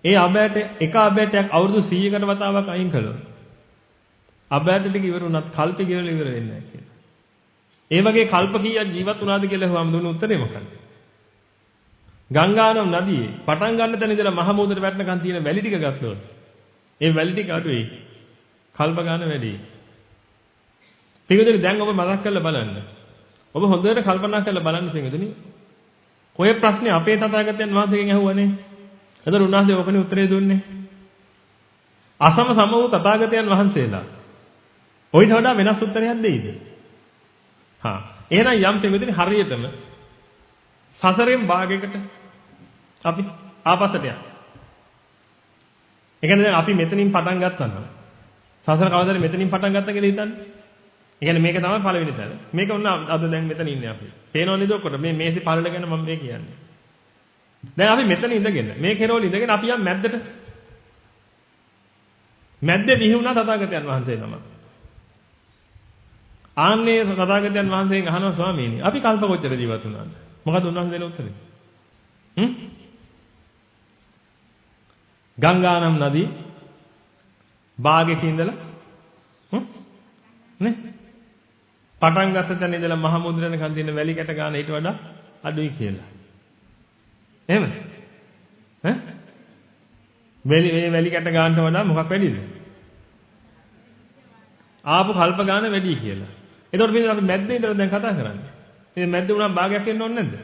ඒ අබෑට එක අබෑටයක් අවුරුදු 100කට වතාවක් අයින් කළොත් අබෑට ටික ඉවර වුණත් කල්පේ ගෙවලා ඉවර වෙන්නේ නැහැ කියලා. ඒ වගේ කල්ප කීයක් ජීවත් වුණාද කියලා අහුවම දුන්න උත්තරේ මොකක්ද? ගංගානම් නදියේ පටන් ගන්න තැන ඉඳලා මහ මුහුදට වැටෙනකන් තියෙන වැලි ටික ගත්තොත් ඒ වැලි ටික අඩුයි. කල්ප ගන්න වැඩි. පිටුදෙනි දැන් ඔබ මතක් කරලා බලන්න. ඔබ හොඳට කල්පනා කරලා බලන්න පිටුදෙනි. ඔය ප්‍රශ්නේ අපේ තථාගතයන් වහන්සේගෙන් අහුවනේ. එතකොට උන්වහන්සේ ඕකනේ උත්තරේ දුන්නේ. අසම සම වූ තථාගතයන් වහන්සේලා. ඔයිට වඩා වෙනස් උත්තරයක් දෙයිද? හා. එහෙනම් යම් පිටුදෙනි හරියටම සසරෙන් භාගයකට අපි ආපස්සට යනවා. ඒ කියන්නේ දැන් අපි මෙතනින් පටන් ගත්තා නම් සසර කවදාද මෙතනින් පටන් ගත්තා කියලා හිතන්නේ. ඒ කියන්නේ මේක තමයි පළවෙනි තැන. මේක උන්න අද දැන් මෙතන ඉන්නේ අපි. පේනව නේද ඔක්කොට මේ මේසේ පළල ගැන මම මේ කියන්නේ. දැන් අපි මෙතන ඉඳගෙන මේ කෙරවල ඉඳගෙන අපි යම් මැද්දට. මැද්දේ විහිුණා තථාගතයන් වහන්සේ නම. ආන්නේ තථාගතයන් වහන්සේගෙන් අහනවා ස්වාමීනි අපි කල්ප කොච්චර ජීවත් වුණාද? මොකද උන්වහන්සේ දෙන උත්තරේ? ගංගානම් නදී භාගයක ඉඳලා නේ පටන් ගත්ත තැන ඉඳලා මහ මුද්‍රණකන් තියෙන වැලි කැට ගන්න ඊට වඩා අඩුයි කියලා. එහෙමද? මේ වැලි කැට ගන්නට වඩා මොකක් වැඩිද? ආපු කල්ප ගන්න වැඩි කියලා. එතකොට මේ අපි මැද්දේ ඉඳලා දැන් කතා කරන්නේ. මේ මැද්දේ උනනම් භාගයක් එන්න ඕනේ නැද්ද?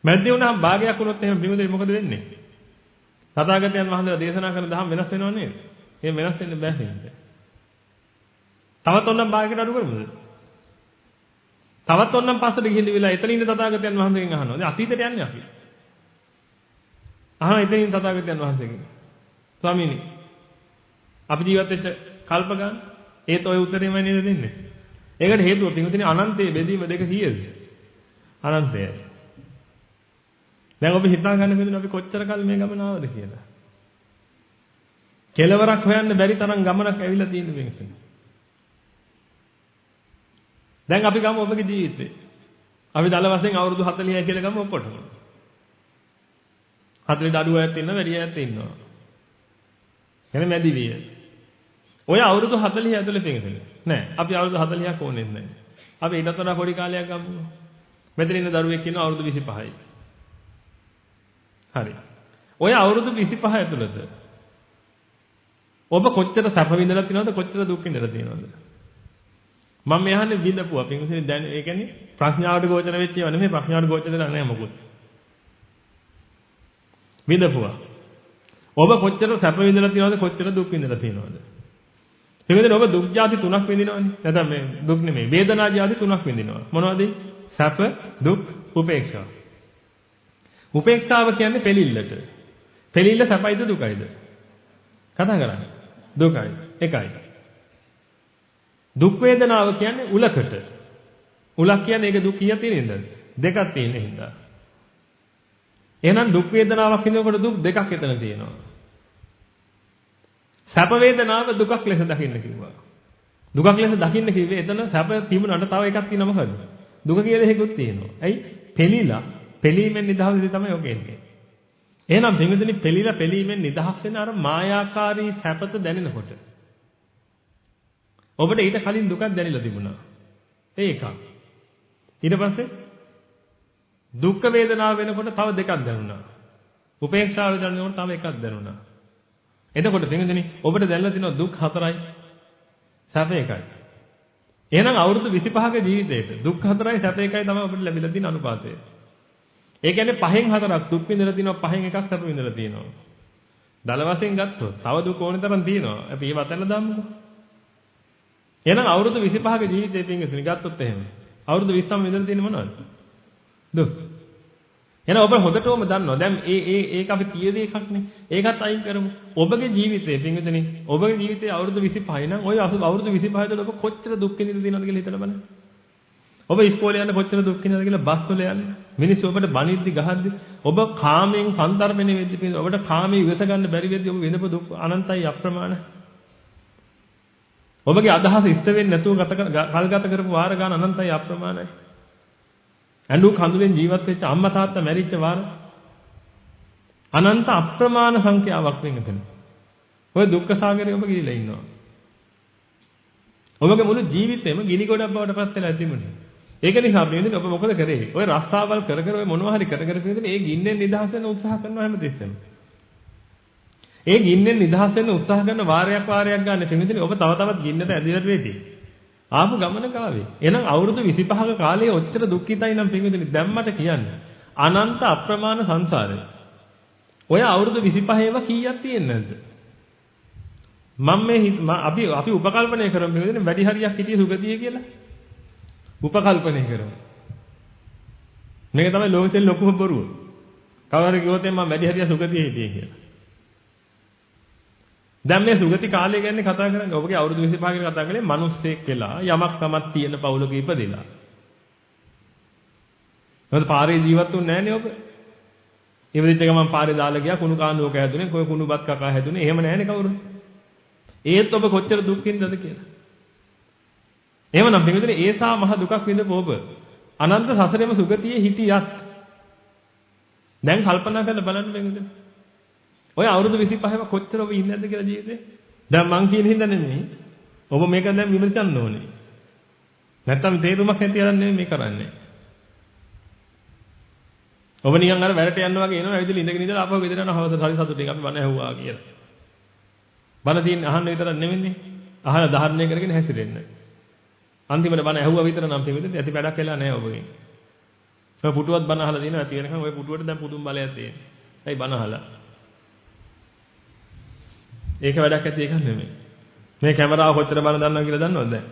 මැද්දේ උනනම් භාගයක් වුණොත් එහෙම බිමුදේ මොකද වෙන්නේ? තථාගතයන් වහන්සේලා දේශනා කරන දහම් වෙනස් වෙනව නේද? එහෙම වෙනස් වෙන්න බෑ නේද? තවත් ඔන්නම් භාගයකට අඩු කරමුද? තවත් ඔන්නම් පස්සට ගිහින් ඉවිලා එතන ඉන්න තථාගතයන් වහන්සේගෙන් අහනවා. දැන් අතීතයට යන්නේ අපි. අහන එතන ඉන්න තථාගතයන් වහන්සේගෙන්. ස්වාමීනි අපි ජීවත් වෙච්ච කල්ප ගන්න ඒත් ඔය උත්තරේමයි නේද දෙන්නේ? ඒකට හේතුව පිටුතිනේ අනන්තයේ බෙදීම දෙක කීයද? අනන්තයයි. දැන් ඔබ හිතා ගන්න බැරිද අපි කොච්චර කල් මේ ගමන ආවද කියලා. කෙලවරක් හොයන්න බැරි තරම් ගමනක් ඇවිල්ලා තියෙන මේකෙන්. දැන් අපි ගමු ඔබගේ ජීවිතේ. අපි දල වශයෙන් අවුරුදු 40යි කියලා ගමු ඔක්කොටම. 40ට අඩු අයත් ඉන්නවා වැඩි අයත් ඉන්නවා. එනේ මැදි විය. ඔය අවුරුදු 40 ඇතුලේ පිටින් නෑ. අපි අවුරුදු 40ක් ඕනෙත් නෑ. අපි ඊටත් වඩා පොඩි කාලයක් ගමු. මෙතන ඉන්න දරුවෙක් ඉන්නවා අවුරුදු 25යි. හරි. ඔය අවුරුදු 25 ඇතුළත ඔබ කොච්චර සැප විඳලා තියෙනවද කොච්චර දුක් විඳලා තියෙනවද? මම මේ අහන්නේ විඳපුවා. පින්විතනේ දැන් ඒ කියන්නේ ප්‍රඥාවට ගෝචර වෙච්ච ඒවා නෙමෙයි ප්‍රඥාවට ගෝචර දෙලා නැහැ මොකුත්. විඳපුවා. ඔබ කොච්චර සැප විඳලා තියෙනවද කොච්චර දුක් විඳලා තියෙනවද? පින්විතනේ ඔබ දුක් ಜಾති තුනක් විඳිනවනේ. නැත්නම් මේ දුක් නෙමෙයි වේදනා ಜಾති තුනක් විඳිනවා. මොනවද? සැප, දුක්, උපේක්ෂා. උපේක්ෂාව කියන්නේ පෙලිල්ලට. පෙලිල්ල සැපයිද දුකයිද? කතා කරන්නේ. දුකයි. එකයි. දුක් වේදනාව කියන්නේ උලකට. උලක් කියන්නේ ඒක දුක් කීයක් තියෙන හින්දාද? දෙකක් තියෙන හින්දා. එහෙනම් දුක් වේදනාවක් විඳිනකොට දුක් දෙකක් එතන තියෙනවා. සැප වේදනාව දුකක් ලෙස දකින්න කිව්වා. දුකක් ලෙස දකින්න කිව්වේ එතන සැප තිබුණාට තව එකක් තියෙනවා මොකද? දුක කියලා එකකුත් තියෙනවා. ඇයි? පෙලිලා පෙලීමෙන් නිදහස් වෙන්නේ තමයි ඔක එන්නේ. එහෙනම් දෙවිදෙනි පෙලිලා පෙලීමෙන් නිදහස් වෙන අර මායාකාරී සැපත දැනෙනකොට ඔබට ඊට කලින් දුකක් දැනෙලා තිබුණා. ඒකක්. ඊට පස්සේ දුක් වේදනාව වෙනකොට තව දෙකක් දැනුණා. උපේක්ෂාව දැනෙනකොට තව එකක් දැනුණා. එතකොට දෙවිදෙනි ඔබට දැනලා තියෙනවා දුක් 4යි සැප 1යි. එහෙනම් අවුරුදු 25ක ජීවිතේට දුක් 4යි සැප 1යි තමයි ඔබට ලැබිලා තියෙන අනුපාතය. ඒ කියන්නේ 5න් 4ක් දුක් විඳලා තිනවා 5න් එකක් සැප විඳලා තියෙනවා. දල වශයෙන් ගත්තොත් තව දුක ඕන තරම් තියෙනවා. අපි ඒව අතල්ලා දාමුකෝ. එහෙනම් අවුරුදු 25ක ජීවිතේ පින්ගසුනි ගත්තොත් එහෙම. අවුරුදු 20ම විඳලා තියෙන්නේ මොනවද? දුක්. එහෙනම් ඔබ හොඳටම දන්නවා. දැන් ඒක අපි කීයද එකක්නේ. ඒකත් අයින් කරමු. ඔබගේ ජීවිතේ පින්ගසුනි ඔබගේ ජීවිතේ අවුරුදු 25 නම් ওই අවුරුදු 25 තුළ ඔබ කොච්චර දුක් විඳිනවද කියලා හිතලා බලන්න. ඔබ ඉස්කෝලේ යන්න කොච්චර දුක් විඳිනවද කියලා බස් වල යන්න. මිනිස්සු ඔබට බනිද්දි ගහද්දි ඔබ කාමයෙන් සන්දර්භණය වෙද්දි පින්ද ඔබට කාමයේ ඉවස ගන්න බැරි වෙද්දි ඔබ විඳපු දුක් අනන්තයි අප්‍රමාණ. ඔබගේ අදහස ඉෂ්ට වෙන්නේ නැතුව කල්ගත කරපු වාර ගන්න අනන්තයි අප්‍රමාණයි. ඇඬු කඳුලෙන් ජීවත් වෙච්ච අම්මා තාත්තා මැරිච්ච වාර අනන්ත අප්‍රමාණ සංඛ්‍යාවක් වෙනතන. ඔය දුක්ඛ සාගරේ ඔබ ගිලිලා ඉන්නවා. ඔබගේ මුළු ජීවිතේම ගිනි ගොඩක් බවට පත් වෙලා තිබුණේ. ඒක නිසා පින්විතනි ඔබ මොකද කරේ? ඔය රස්සාවල් කර කර ඔය මොනවා හරි කර කර පින්විතනි ඒ ගින්නෙන් නිදහස් වෙන්න උත්සාහ කරනවා හැමතිස්සෙම. ඒ ගින්නෙන් නිදහස් වෙන්න උත්සාහ කරන වාරයක් ගන්න පින්විතනි ඔබ තව තවත් ගින්නට ඇදිලා වෙටි. ආපු ගමන කාවේ. එහෙනම් අවුරුදු 25ක කාලේ ඔච්චර දුක්ඛිතයි නම් පින්විතනි දැන් මට කියන්න. අනන්ත අප්‍රමාණ සංසාරේ. ඔය අවුරුදු 25 ඒවා කීයක් තියෙන්නේ නැද්ද? අපි උපකල්පනය කරමු පින්විතනි වැඩි හරියක් හිටියේ සුගතිය කියලා. උපකල්පනය කරමු. මේක තමයි ලෝකෙන් ලොකුම බොරුව. කවුරු හරි කිව්වොත් මම වැඩි හරියක් සුගතිය හිටියේ කියලා. දැන් මේ සුගති කාලය ගැන කතා කරන්නේ. ඔබගේ අවුරුදු 25 ගැන කතා කරන්නේ මිනිස්සෙක් වෙලා යමක් තමක් තියෙන පවුලක ඉපදෙලා. මොකද පාරේ ජීවත් වුනේ නැහනේ ඔබ. ඉවදිච්ච ගමන් පාරේ දාලා ගියා කුණු කාණ්ඩුවක හැදුනේ, කොයි කුණුබත් කකා හැදුනේ. එහෙම නැහනේ කවුරු. ඒත් ඔබ කොච්චර දුක් විඳද කියලා. එහෙමනම් පින්විතනේ ඒසා මහ දුකක් විඳපු ඔබ අනන්ත සසරෙම සුගතියේ හිටියත් දැන් කල්පනා කරලා බලන්න පින්විතනේ. ඔය අවුරුදු 25ම කොච්චර ඔබ ඉන්නේ නැද්ද කියලා ජීවිතේ? දැන් මං කියන හින්දා නෙමෙයි. ඔබ මේක දැන් විමසන්න ඕනේ. නැත්තම් තේරුමක් නැති අරන් නෙමෙයි මේ කරන්නේ. ඔබ නිකන් අර වැඩට යනවා වගේ එනවා ඇවිදලා ඉඳගෙන ඉඳලා ආපහු ගෙදර යනවා හවස හරි සතුටින් අපි බණ ඇහුවා කියලා. බණ තියෙන අහන්න විතරක් නෙමෙන්නේ. අහලා ධාරණය කරගෙන හැසිරෙන්න. අන්තිමට බණ ඇහුවා විතර නම් තේමෙන්නේ ඇති වැඩක් වෙලා නැහැ ඔබගෙන්. ඔය පුටුවත් බණ අහලා දිනවා ඇති වෙනකන් ඔය පුටුවට දැන් පුදුම බලයක් තියෙනවා. ඇයි බණ අහලා? ඒක වැඩක් ඇති එකක් නෙමෙයි. මේ කැමරාව කොච්චර බණ දන්නවා කියලා දන්නවද දැන්?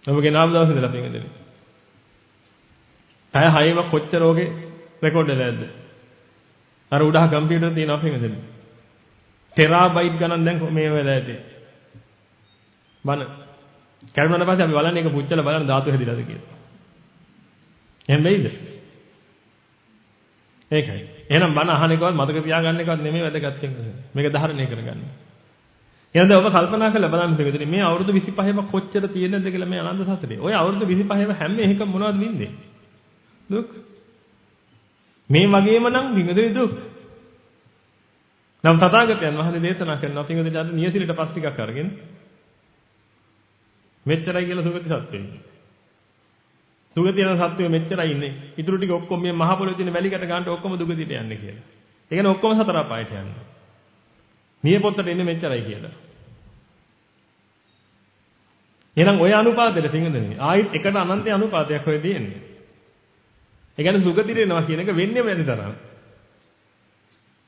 ඔබගේ නාම දවස් ඉඳලා පින්වදිනේ. පැය 6ම කොච්චර ඔගේ රෙකෝඩ් වෙලා නැද්ද? අර උඩහ කම්පියුටර් තියෙනවා පින්වදිනේ. ටෙරාබයිට් ගණන් දැන් මේ වෙලා ඇති. බණ කැඩුණාට පස්සේ අපි බලන්නේ ඒක පුච්චලා බලන්න ධාතු හැදිලාද කියලා. එහෙම වෙයිද? ඒකයි. එහෙනම් බණ අහන එකවත් මතක තියාගන්න එකවත් නෙමෙයි වැදගත් වෙන්නේ. මේක ධාරණය කරගන්න. එහෙනම් දැන් ඔබ කල්පනා කරලා බලන්න පිටුදී මේ අවුරුදු 25ම කොච්චර තියෙනවද කියලා මේ අනන්ත සසරේ. ඔය අවුරුදු 25ම හැම එකම මොනවද වින්දේ? දුක්. මේ වගේම නම් විඳින දුක්. නම් තථාගතයන් වහන්සේ දේශනා කරනවා පිටුදී අද නියසිලට පස් ටිකක් අරගෙන මෙච්චරයි කියලා සුගති සත්වෙයි. සුගතිය යන සත්වය මෙච්චරයි ඉන්නේ. ඊටු ටික ඔක්කොම මේ මහ පොළොවේ තියෙන වැලිකට ගන්නට ඔක්කොම දුගතියට යන්නේ කියලා. ඒ කියන්නේ ඔක්කොම සතර අපායට යන්නේ. නිය පොත්තට එන්නේ මෙච්චරයි කියලා. එහෙනම් ඔය අනුපාතයට පින්වදනේ ආයිත් එකට අනන්ත අනුපාතයක් ඔය තියෙන්නේ. ඒ කියන්නේ සුගතියට එනවා කියන එක වෙන්නේ වැඩි තරම්.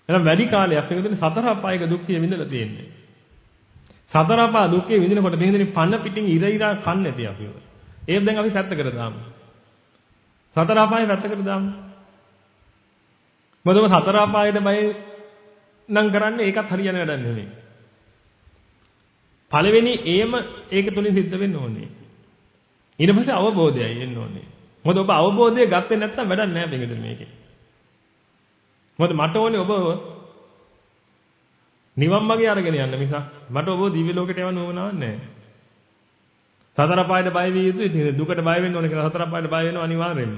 එහෙනම් වැඩි කාලයක් පින්වදනේ සතර අපායක දුක්ඛිය විඳලා තියෙන්නේ. සතර අපා දුක්ඛේ විඳිනකොට පින්වදනේ පන්න පිටින් ඉර කන්නේ නැති අපි. ඒක දැන් අපි පැත්තකට දාමු. සතර අපායේ පැත්තකට දාමු. මොකද සතර අපායේ බය නම් කරන්නේ ඒකත් හරියන වැඩක් නෙමෙයි. පළවෙනි ඒම ඒක තුලින් සිද්ධ වෙන්න ඕනේ. ඊට පස්සේ අවබෝධයයි එන්න ඕනේ. මොකද ඔබ අවබෝධය ගත්තේ නැත්නම් වැඩක් නැහැ පිටින් මේකේ. මොකද මට ඕනේ ඔබ නිවන් මාගේ අරගෙන යන්න මිසක් මට ඔබ දිව්‍ය ලෝකයට යවන්න ඕනවක් නැහැ. සතර අපායට බය විය යුතුයි. දුකට බය වෙන්න ඕනේ කියලා සතර අපායට බය වෙනවා අනිවාර්යෙන්ම.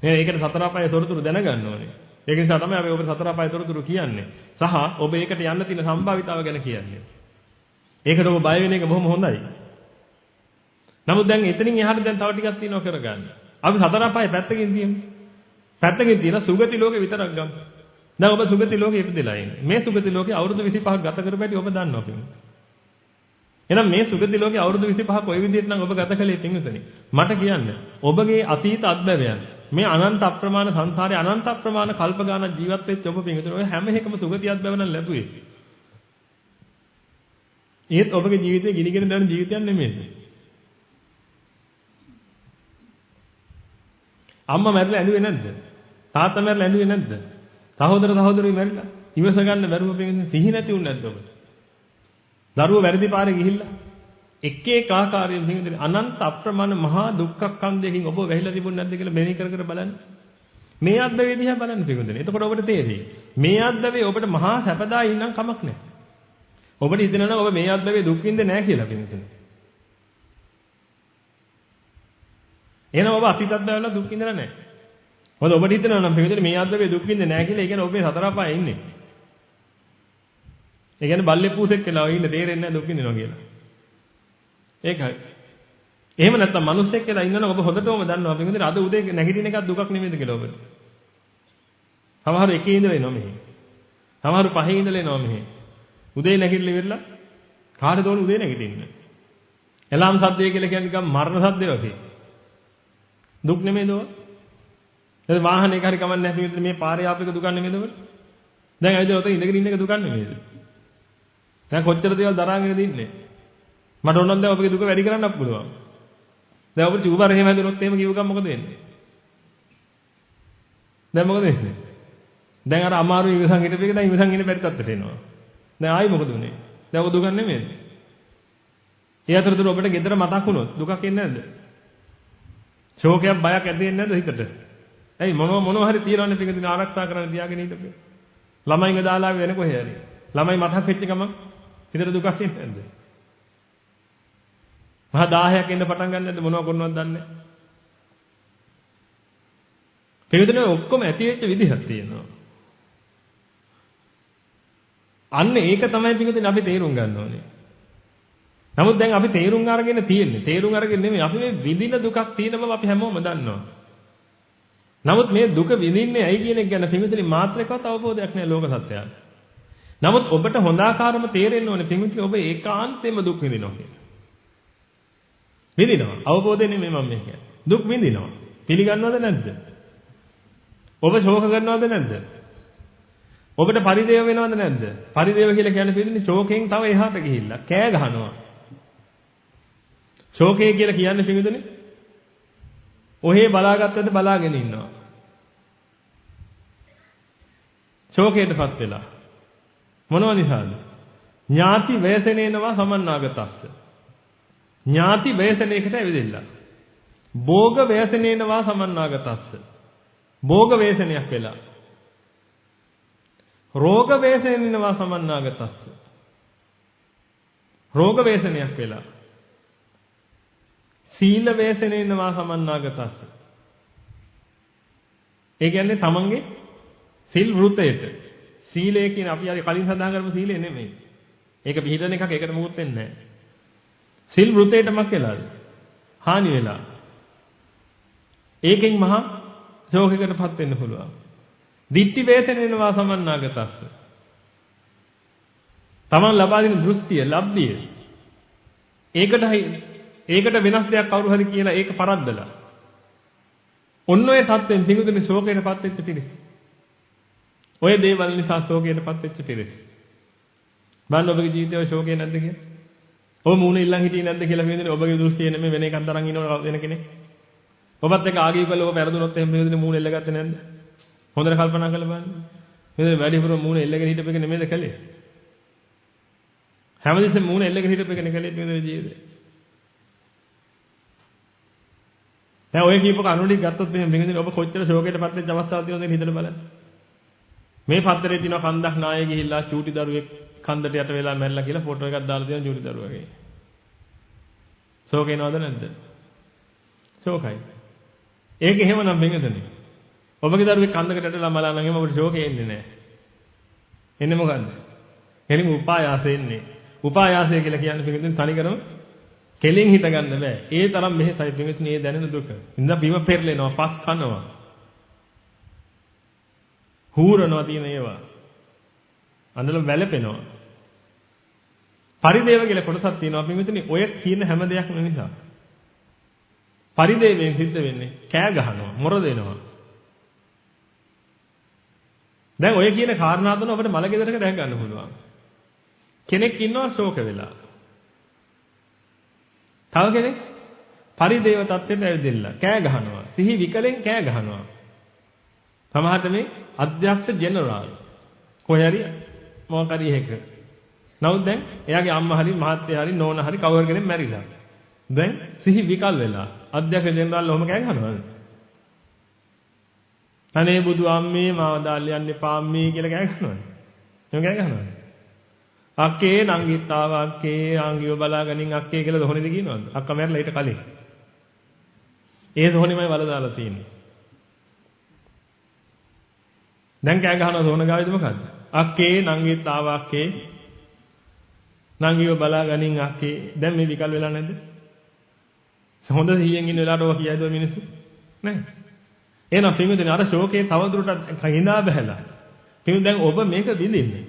ඒකට සතර අපායේ තොරතුරු දැනගන්න ඕනේ. ඒක නිසා තමයි අපි ඔබට සතර අපායේ තොරතුරු කියන්නේ. සහ ඔබ ඒකට යන්න තියෙන සම්භාවිතාව ගැන කියන්නේ. ඒකට ඔබ බය වෙන එක බොහොම හොඳයි. නමුත් දැන් එතනින් එහාට දැන් තව ටිකක් තියෙනවා කරගන්න. අපි සතර අපායේ පැත්තකින් තියමු. පැත්තකින් තියලා සුගති ලෝකේ විතරක් ගමු. දැන් ඔබ සුගති ලෝකේ ඉපදෙලා ඉන්නේ. මේ සුගති ලෝකේ අවුරුදු 25ක් ගත කරපැටි ඔබ දන්නවා පිටින්. එහෙනම් මේ සුගති ලෝකේ අවුරුදු 25ක් ඔය විදිහට නම් ඔබ ගත කළේ පින්විතනේ. මට කියන්න ඔබගේ අතීත අත්දැකයන් මේ අනන්ත අප්‍රමාණ සංසාරේ අනන්ත අප්‍රමාණ කල්ප ගානක් ජීවත් වෙච්ච ඔබ පින්විතනේ ඔය හැම එකම සුගතියක් බැවනම් ලැබුවේ. ඒත් ඔබගේ ජීවිතේ ගිනිගෙන දාන ජීවිතයක් නෙමෙයි. අම්මා මැරිලා ඇඬුවේ නැද්ද? තාත්තා මැරිලා ඇඬුවේ නැද්ද? සහෝදර සහෝදරියෝ මැරිලා ඉවස ගන්න බැරුව පින්විතනේ සිහි නැති වුනේ නැද්ද ඔබට? දරුවෝ වැරදි පාරේ ගිහිල්ලා එක එක ආකාරයෙන් පින්විතනේ අනන්ත අප්‍රමාණ මහා දුක්ඛ කන්දයකින් ඔබ වැහිලා තිබුණ නැද්ද කියලා මෙනෙහි කර කර බලන්න. මේ අද්දවේ දිහා බලන්න පින්විතනේ. එතකොට ඔබට තේරෙයි. මේ අද්දවේ ඔබට මහා සැපදායි ඉන්නම් කමක් නැහැ. ඔබට හිතෙනවා ඔබ මේ අද්දවේ දුක් විඳින්නේ නැහැ කියලා පින්විතනේ. එහෙනම් ඔබ අතීතත් බැලලා දුක් විඳලා නැහැ. මොකද ඔබට හිතෙනවා නම් පින්විතනේ මේ අද්දවේ දුක් විඳින්නේ නැහැ කියලා. ඒ කියන්නේ ඔබේ සතර අපායේ ඉන්නේ. ඒ කියන්නේ බල්ලේ පූසෙක් වෙලා ඉන්න තේරෙන්නේ නැහැ දුක් විඳිනවා කියලා. ඒකයි. එහෙම නැත්නම් මිනිස්සෙක් කියලා ඉන්නවනම් ඔබ හොඳටම දන්නවා පින්වතුනි අද උදේ නැගිටින එකක් දුකක් නෙමෙයිද කියලා ඔබට. සමහර එකේ ඉඳලා එනවා මෙහි. සමහර පහේ ඉඳලා එනවා මෙහි. උදේ නැගිටලා ඉවරලා කාටද ඕන උදේ නැගිටින්න. එලාම් සද්දය කියලා කියන්නේ නිකන් මරණ සද්දය වගේ. දුක් නෙමෙයිද ඔය? ඒ වාහනයක හරි කමන්නේ නැහැ පින්වතුනි මේ පාරේ ආපේක දුක නෙමෙයිද ඔබට? දැන් ඇයිද ඔතන ඉඳගෙන ඉන්න එක දුක නෙමෙයිද? දැන් කොච්චර දේවල් දරාගෙනද ඉන්නේ? මට ඕන නම් දැන් ඔබගේ දුක වැඩි කරන්නත් පුළුවන්. දැන් ඔබට චූබර එහෙම හැදුනොත් එහෙම කිව්ව ගමන් මොකද වෙන්නේ? දැන් මොකද වෙන්නේ? දැන් අර අමාරු ඉවසන් හිටපු එක දැන් ඉවසන් ඉන්න බැරි තත්ත්වයට එනවා. දැන් ආයි මොකද උනේ? දැන් ඔබ දුක නෙමෙයිද? ඒ අතරතුර ඔබට gedara මතක් වුණොත් දුකක් එන්නේ නැද්ද? ශෝකයක් බයක් ඇති වෙන්නේ නැද්ද හිතට? ඇයි මොනවා හරි තියනවනේ පිටින් ආරක්ෂා කරන්න තියාගෙන ඉන්නකෝ. ළමයින්ව දාලා වෙන කොහේ හරි. ළමයි මතක් වෙච්ච ගමන් හිතට දුකක් එන්නේ නැද්ද? මහා 10ක් එන්න පටන් ගන්න නැද්ද මොනව කරනවද දන්නේ නැහැ. පිටින් ඔක්කොම ඇති වෙච්ච විදිහක් තියෙනවා. අන්න ඒක තමයි පිටින් අපි තේරුම් ගන්න ඕනේ. නමුත් දැන් අපි තේරුම් අරගෙන තියෙන්නේ. තේරුම් අරගෙන නෙමෙයි අපි මේ විඳින දුකක් තියෙන බව අපි හැමෝම දන්නවා. නමුත් මේ දුක විඳින්නේ ඇයි කියන එක ගැන පිටින් මාත්‍රකවත් අවබෝධයක් නැහැ ලෝක සත්‍යයට. නමුත් ඔබට හොඳ ආකාරම තේරෙන්න ඕනේ පිටින් ඔබ ඒකාන්තයෙන්ම දුක් විඳිනවා කියලා. විඳිනවා. අවබෝධයෙන් නෙමෙයි මම මේ කියන්නේ. දුක් විඳිනවා. පිළිගන්නවද නැද්ද? ඔබ ශෝක කරනවද නැද්ද? ඔබට පරිදේව වෙනවද නැද්ද? පරිදේව කියලා කියන්නේ පිළිදෙන්නේ ශෝකයෙන් තව එහාට ගිහිල්ලා කෑ ගහනවා. ශෝකය කියලා කියන්නේ පිළිදෙන්නේ ඔහේ බලාගත්තද බලාගෙන ඉන්නවා. ශෝකයටපත් වෙලා. මොනව නිසාද? ඥාති වේසනේනවා සමන්නාගතස්ස. ඥාති වේසනයකට ඇවිදෙilla. භෝග වේසනේනවා සමන්නාගතස්ස. භෝග වේසනයක් වෙලා. රෝග වේසනේනවා සමන්නාගතස්ස. රෝග වේසනයක් වෙලා. සීල වේසනේනවා සමන්නාගතස්ස. ඒ කියන්නේ තමන්ගේ සිල් වෘතයට. සීලය කියන අපි අර කලින් සඳහන් කරපු සීලය නෙමෙයි. ඒක පිළිදෙන එකක් ඒකට මොකුත් වෙන්නේ නැහැ. සිල් වෘතයට මක් වෙලාද? හානි වෙලා. ඒකෙන් මහා ශෝකයකටපත් වෙන්න පුළුවන්. දිට්ඨි වේසනේනවා සමන්නාගතස්ස. තමන් ලබා දෙන දෘෂ්ටිය, ලබ්ධිය. ඒකට වෙනස් දෙයක් කවුරු හරි කියලා ඒක පරද්දලා. ඔන්න ඔය தත්වෙන් පිඟුතුනේ ශෝකයටපත් වෙච්ච පිරිස. ඔය දේවල් නිසා ශෝකයටපත් වෙච්ච පිරිස. බලන්න ඔබගේ ජීවිතේ ශෝකේ නැද්ද කියලා? ඔබ මූණ ඉල්ලන් හිටියේ නැද්ද කියලා පිළිදෙන්නේ ඔබගේ දෘෂ්ටිය නෙමෙයි වෙන එකක් තරම් ඉන්නව වෙන කෙනෙක්. ඔබත් එක්ක ආගිය කළා ඔබ පෙරදුනොත් එහෙම පිළිදෙන්නේ මූණ එල්ලගත්තේ නැද්ද? හොඳට කල්පනා කරලා බලන්න. මේ වැඩිපුර මූණ එල්ලගෙන හිටපු එක නෙමෙයිද කළේ? හැමදෙස්සෙම මූණ එල්ලගෙන හිටපු එක නෙකලේ පිළිදෙන ජීවිතේ. දැන් ඔය කියපු කනුඩි ගත්තොත් මෙහෙම පිළිදෙන්නේ ඔබ කොච්චර ශෝකයටපත් වෙච්ච අවස්ථාවක් තියෙනවද හිතලා බලන්න. මේ පත්තරේ තියෙන කන්දක් නායේ ගිහිල්ලා චූටි දරුවෙක් කන්දට යට වෙලා මැරිලා කියලා ෆොටෝ එකක් දාලා තියෙන චූටි දරුවගේ. ශෝකේනවද නැද්ද? ශෝකයි. ඒක එහෙමනම් බෙන්ගදනේ. ඔබගේ දරුවෙක් කන්දකට යටලා මලා නම් එහෙම ඔබට ශෝකේ එන්නේ නැහැ. එන්නේ මොකන්ද? එනිම උපායාසෙ එන්නේ. උපායාසය කියලා කියන්නේ බෙන්ගදනේ තනිකරම කෙලින් හිට ගන්න බෑ. ඒ තරම් මෙහෙසයි බෙන්ගදනේ මේ දැනෙන දුක. ඉඳන් බිම පෙරලෙනවා, පස් කනවා. හූරනවා තියෙන ඒවා. අඳල වැළපෙනවා. පරිදේව කියලා කොටසක් තියෙනවා පින්විතනේ ඔය කියන හැම දෙයක්ම නිසා. පරිදේවයෙන් සිද්ධ වෙන්නේ කෑ ගහනවා, මොර දෙනවා. දැන් ඔය කියන කාරණා තුන අපිට මල ගෙදරක දැක ගන්න පුළුවන්. කෙනෙක් ඉන්නවා ශෝක වෙලා. තව කෙනෙක් පරිදේව තත්ත්වයට ඇවිදෙilla කෑ ගහනවා. සිහි විකලෙන් කෑ ගහනවා. සමහරට මේ අධ්‍යක්ෂ ජෙනරාල් කොහේ හරි මොකක් හරි එකක. නමුත් දැන් එයාගේ අම්මා හරි මහත්තයා හරි නෝනා හරි කවුරු කෙනෙක් මැරිලා. දැන් සිහි විකල් වෙලා අධ්‍යක්ෂ ජෙනරාල් ඔහොම කෑ ගහනවාද? අනේ බුදු අම්මේ මාව දාලා යන්න එපා අම්මේ කියලා කෑ ගහනවාද? එහෙම කෑ ගහනවාද? අක්කේ නංගිත් ආවා අක්කේ ආංගිව බලාගනින් අක්කේ කියලා දොහොනේද කියනවද? අක්කා මැරලා ඊට කලින්. ඒ දොහොනේමයි වල දාලා තියෙන්නේ. දැන් කෑ ගහනවා සෝන ගාවේද මොකද්ද? අක්කේ නංගිත් ආවා අක්කේ නංගිව බලාගනින් අක්කේ දැන් මේ විකල් වෙලා නැද්ද? හොඳ සිහියෙන් ඉන්න වෙලාවට ඔය කියයිද ඔය මිනිස්සු? නෑ. එහෙනම් පින්විතනේ අර ශෝකේ තවදුරටත් හිඳා බහැලා. පින්විත දැන් ඔබ මේක විඳින්නේ.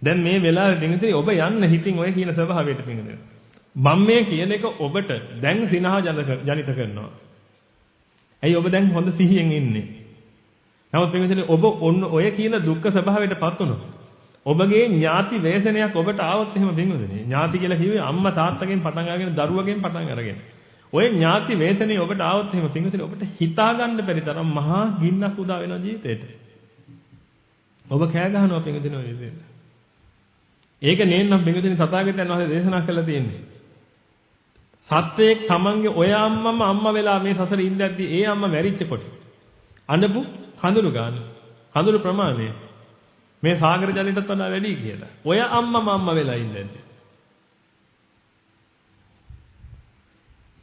දැන් මේ වෙලාවේ පින්විතනේ ඔබ යන්න හිතින් ඔය කියන ස්වභාවයට පින්විතනේ. මම මේ කියන එක ඔබට දැන් සිනහ ජනිත කරනවා. ඇයි ඔබ දැන් හොඳ සිහියෙන් ඉන්නේ? නමුත් පින්විතනේ ඔබ ඔය කියන දුක්ඛ ස්වභාවයටපත් වුණොත් ඔබගේ ඥාති වේසනයක් ඔබට ආවොත් එහෙම පින්විතනේ. ඥාති කියලා කිව්වේ අම්මා තාත්තගෙන් පටන් අරගෙන දරුවගෙන් පටන් අරගෙන. ඔය ඥාති වේසනේ ඔබට ආවොත් එහෙම පින්විතනේ ඔබට හිතා ගන්න බැරි තරම් මහා ගින්නක් උදා වෙනවා ජීවිතේට. ඔබ කෑ ගහනවා පින්විතනේ ඔය විදිහට. ඒක නේනම් පින්විතනේ සතාගතයන් වහන්සේ දේශනා කළා තියෙන්නේ. සත්වයේ තමන්ගේ ඔය අම්මා වෙලා මේ සසරේ ඉඳද්දී ඒ අම්මා මැරිච්ච කොට අඬපු කඳුළු ගන්න. කඳුළු ප්‍රමාණය මේ සාගර ජලයටත් වඩා වැඩි කියලා. ඔය අම්මා වෙලා ඉඳද්දී.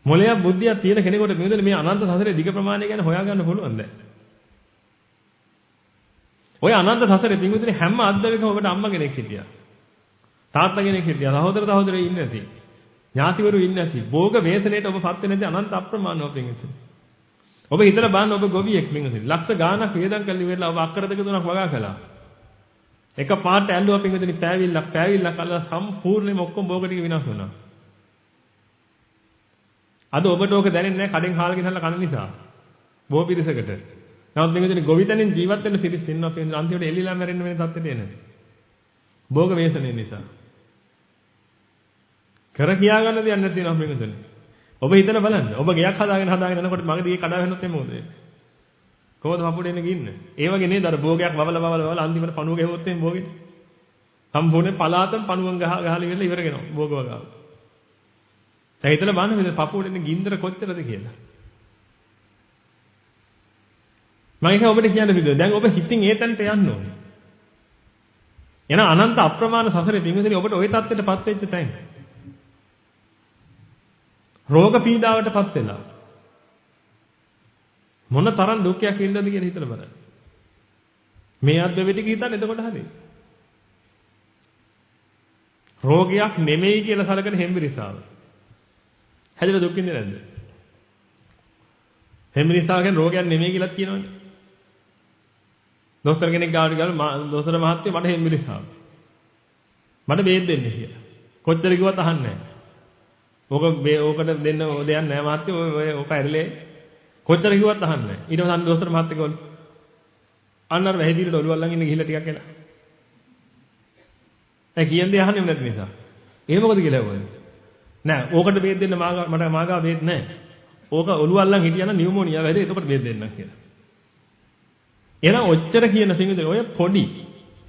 මොලයක් බුද්ධියක් තියෙන කෙනෙකුට මේ අනන්ත සසරේ දිග ප්‍රමාණය ගැන හොයාගන්න පුළුවන් දැන්. ඔය අනන්ත සසරේ පින්විතනේ හැම අද්දවකම ඔබට අම්මා කෙනෙක් හිටියා. තාත්තා කෙනෙක් හිටියා. සහෝදරයෝ ඉන්නේ නැති. ඥාතිවරු ඉන්නේ නැති. භෝග වේසනේට ඔබ පත් වෙන්නේ නැති අනන්ත අප්‍රමාණව පින්විතනේ. ඔබ හිතලා බලන්න ඔබ ගොවියෙක් පින්විතනේ. ලක්ෂ ගාණක් වේදම් කරලා ඉවරලා ඔබ අක්කර දෙක තුනක් වගා කළා. එක පාට ඇල්ලුවා පින්විතනේ පෑවිල්ලක් අල්ලලා සම්පූර්ණයෙන්ම ඔක්කොම භෝග ටික විනාශ වුණා. අද ඔබට ඕක දැනෙන්නේ නැහැ කඩෙන් හාල් ගෙනල්ලා කන නිසා. බොහෝ පිරිසකට. නමුත් පින්විතනේ ගොවිතැනින් ජීවත් වෙන්න පිරිස් ඉන්නවා පින්විතනේ අන්තිමට එල්ලිලා මැරෙන්න වෙන තත්ත්වයට එන්නේ. භෝග වේසනේ නිසා. කර කියා ගන්න දෙයක් නැති වෙනවා පින්විතනේ. ඔබ හිතලා බලන්න. ඔබ ගයක් හදාගෙන යනකොට මගදී කඩා වෙනොත් එමේ මොකද වෙන්නේ? කොහොමද හපුඩෙන්නේ ගින්න? ඒ වගේ නේද අර භෝගයක් වවල අන්තිමට පණුව ගෙවුවොත් එමේ භෝගෙට. සම්පූර්ණයෙන් පලාතම පණුවන් ගහලා ඉවරලා ඉවරගෙනවා භෝග වගාව. දැන් හිතලා බලන්න මේ පපුඩෙන්නේ ගින්දර කොච්චරද කියලා. මම ඒක ඔබට කියන්න බින්දුවා. දැන් ඔබ හිතින් ඒ තැනට යන්න ඕනේ. එන අනන්ත අප්‍රමාණ සසරේ පින්විතනේ ඔබට ওই தත්ත්වයටපත් වෙච්ච තැන. රෝග පීඩාවටපත් වෙලා මොන තරම් දුකයක් වින්දාද කියලා හිතලා බලන්න. මේ අද්දවෙ ටික හිතන්න එතකොට හරියි. රෝගයක් නෙමෙයි කියලා සලකන හෙම්බිරිසාව. හැදෙලා දුක් විඳින්නේ නැද්ද? හෙම්බිරිසාව කියන්නේ රෝගයක් නෙමෙයි කියලා කියනවනේ. දොස්තර කෙනෙක් ගාවට ගිහලා දොස්තර මහත්තයෝ මට හෙම්බිරිසාව. මට බේත් දෙන්න කියලා. කොච්චර කිව්වත් අහන්නේ නැහැ. ඕකට දෙන්න දෙයක් නැහැ මහත්තයෝ ඔය ඕක ඇරිලේ කොච්චර කිව්වත් අහන්නේ නැහැ. ඊට පස්සේ අන්න දොස්තර මහත්තයා කිව්වලු අන්න අර වැහිදීට ඔළුව අල්ලන් ඉන්න ගිහිල්ලා ටිකක් එලා. ඒ කියන්නේ අහන්නේ නැති නිසා. ඒ මොකද කියලා ඇහුවා. නෑ ඕකට බේත් දෙන්න මට මාගා බේත් නැහැ. ඕක ඔළුව අල්ලන් හිටියනම් නියුමෝනියා වැඩේ එතකොට බේත් දෙන්නම් කියලා. එහෙනම් ඔච්චර කියන සිංහලේ ඔය පොඩි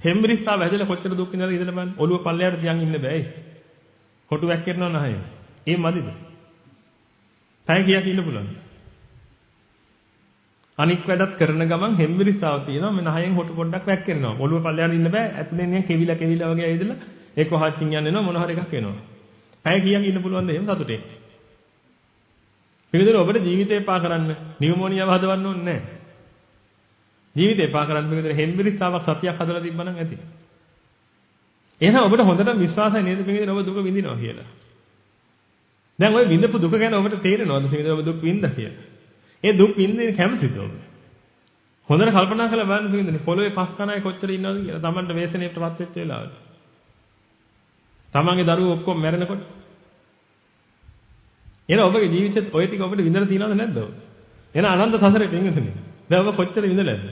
හෙම්බිරිස්සාව හැදලා කොච්චර දුක් විඳලාද ඉඳලා බලන්න. ඔළුව පල්ලයට තියන් ඉන්න බෑ. කොටු වැක්කිරනවා නැහැ. ඒ මදිද? තයි කියක් ඉන්න පුළුවන්. අනික් වැඩත් කරන ගමන් හෙම්බිරිස්සාව තියෙනවා. මේ නහයෙන් හොටු පොඩ්ඩක් වැක්කිරනවා. ඔළුව පල්ලයට ඉන්න බෑ. ඇතුලෙන් නිකන් කෙවිලා වගේ ඇවිදලා ඒක වහච්චින් යන්න එනවා මොන හරි එකක් වෙනවා. තයි කියක් ඉන්න පුළුවන්ද එහෙම සතුටේ? පිළිදෙන ඔබට ජීවිතේ පා කරන්න නියුමෝනියාව හදවන්න ඕනේ නැහැ. ජීවිතේ පා කරන්න පිළිදෙන හෙම්බිරිස්සාවක් සතියක් හදලා තිබ්බනම් ඇති. එහෙනම් ඔබට හොඳට විශ්වාසයි නේද පිළිදෙන ඔබ දුක විඳිනවා කියලා. දැන් ওই විඳපු දුක ගැන ඔබට තේරෙනවද පිළිදෙන ඔබ දුක් විඳා කියලා? ඒ දුක් විඳින්නේ කැමතිද ඔබ? හොඳට කල්පනා කරලා බලන්න පිළිදෙන පොළොවේ පස් කණයි කොච්චර ඉන්නවද කියලා. Tamanට වේසනයටපත් වෙච්ච වෙලාවට. Tamanගේ දරුවෝ ඔක්කොම මැරෙනකොට. එහෙනම් ඔබගේ ජීවිතෙත් ඔය ටික ඔබට විඳලා තියෙනවද නැද්ද ඔබ? එහෙනම් අනන්ත සසරේ පින්වතුනි. දැන් ඔබ කොච්චර විඳලාද?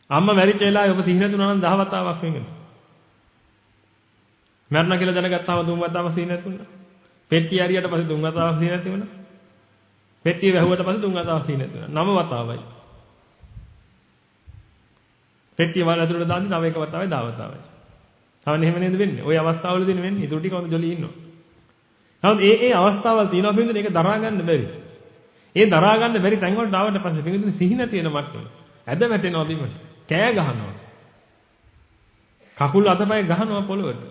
අම්මා මැරිච්ච වෙලාවේ ඔබ සිහි නැතුණා නම් 10 වතාවක් වෙන්නේ. මරණ කියලා දැනගත්තාම 3 වතාවක් සිහි නැතුණා. පෙට්ටිය ඇරියට පස්සේ 3 වතාවක් සිහි නැති වුණා. පෙට්ටිය වැහුවට පස්සේ 3 වතාවක් සිහි නැති වුණා. 9 වතාවයි. පෙට්ටිය වල ඇතුළට දාන්නේ 9 වතාවයි 10 වතාවයි. තවන්නේ එහෙම නේද වෙන්නේ? ওই අවස්ථාවවලදී වෙන්නේ. ඊටු ටික ජොලි ඉන්නවා. නමුත් ඒ අවස්ථාවල් තියෙනවා පින්දුනේ ඒක දරා ගන්න බැරි. ඒ දරා ගන්න බැරි තැන් වලට ආවට පස්සේ පින්දුනේ සිහි නැති වෙන මට්ටම. ඇද වැටෙනවා බිමට. කෑ ගහනවා. කකුල් අතපය ගහනවා පොළොවට.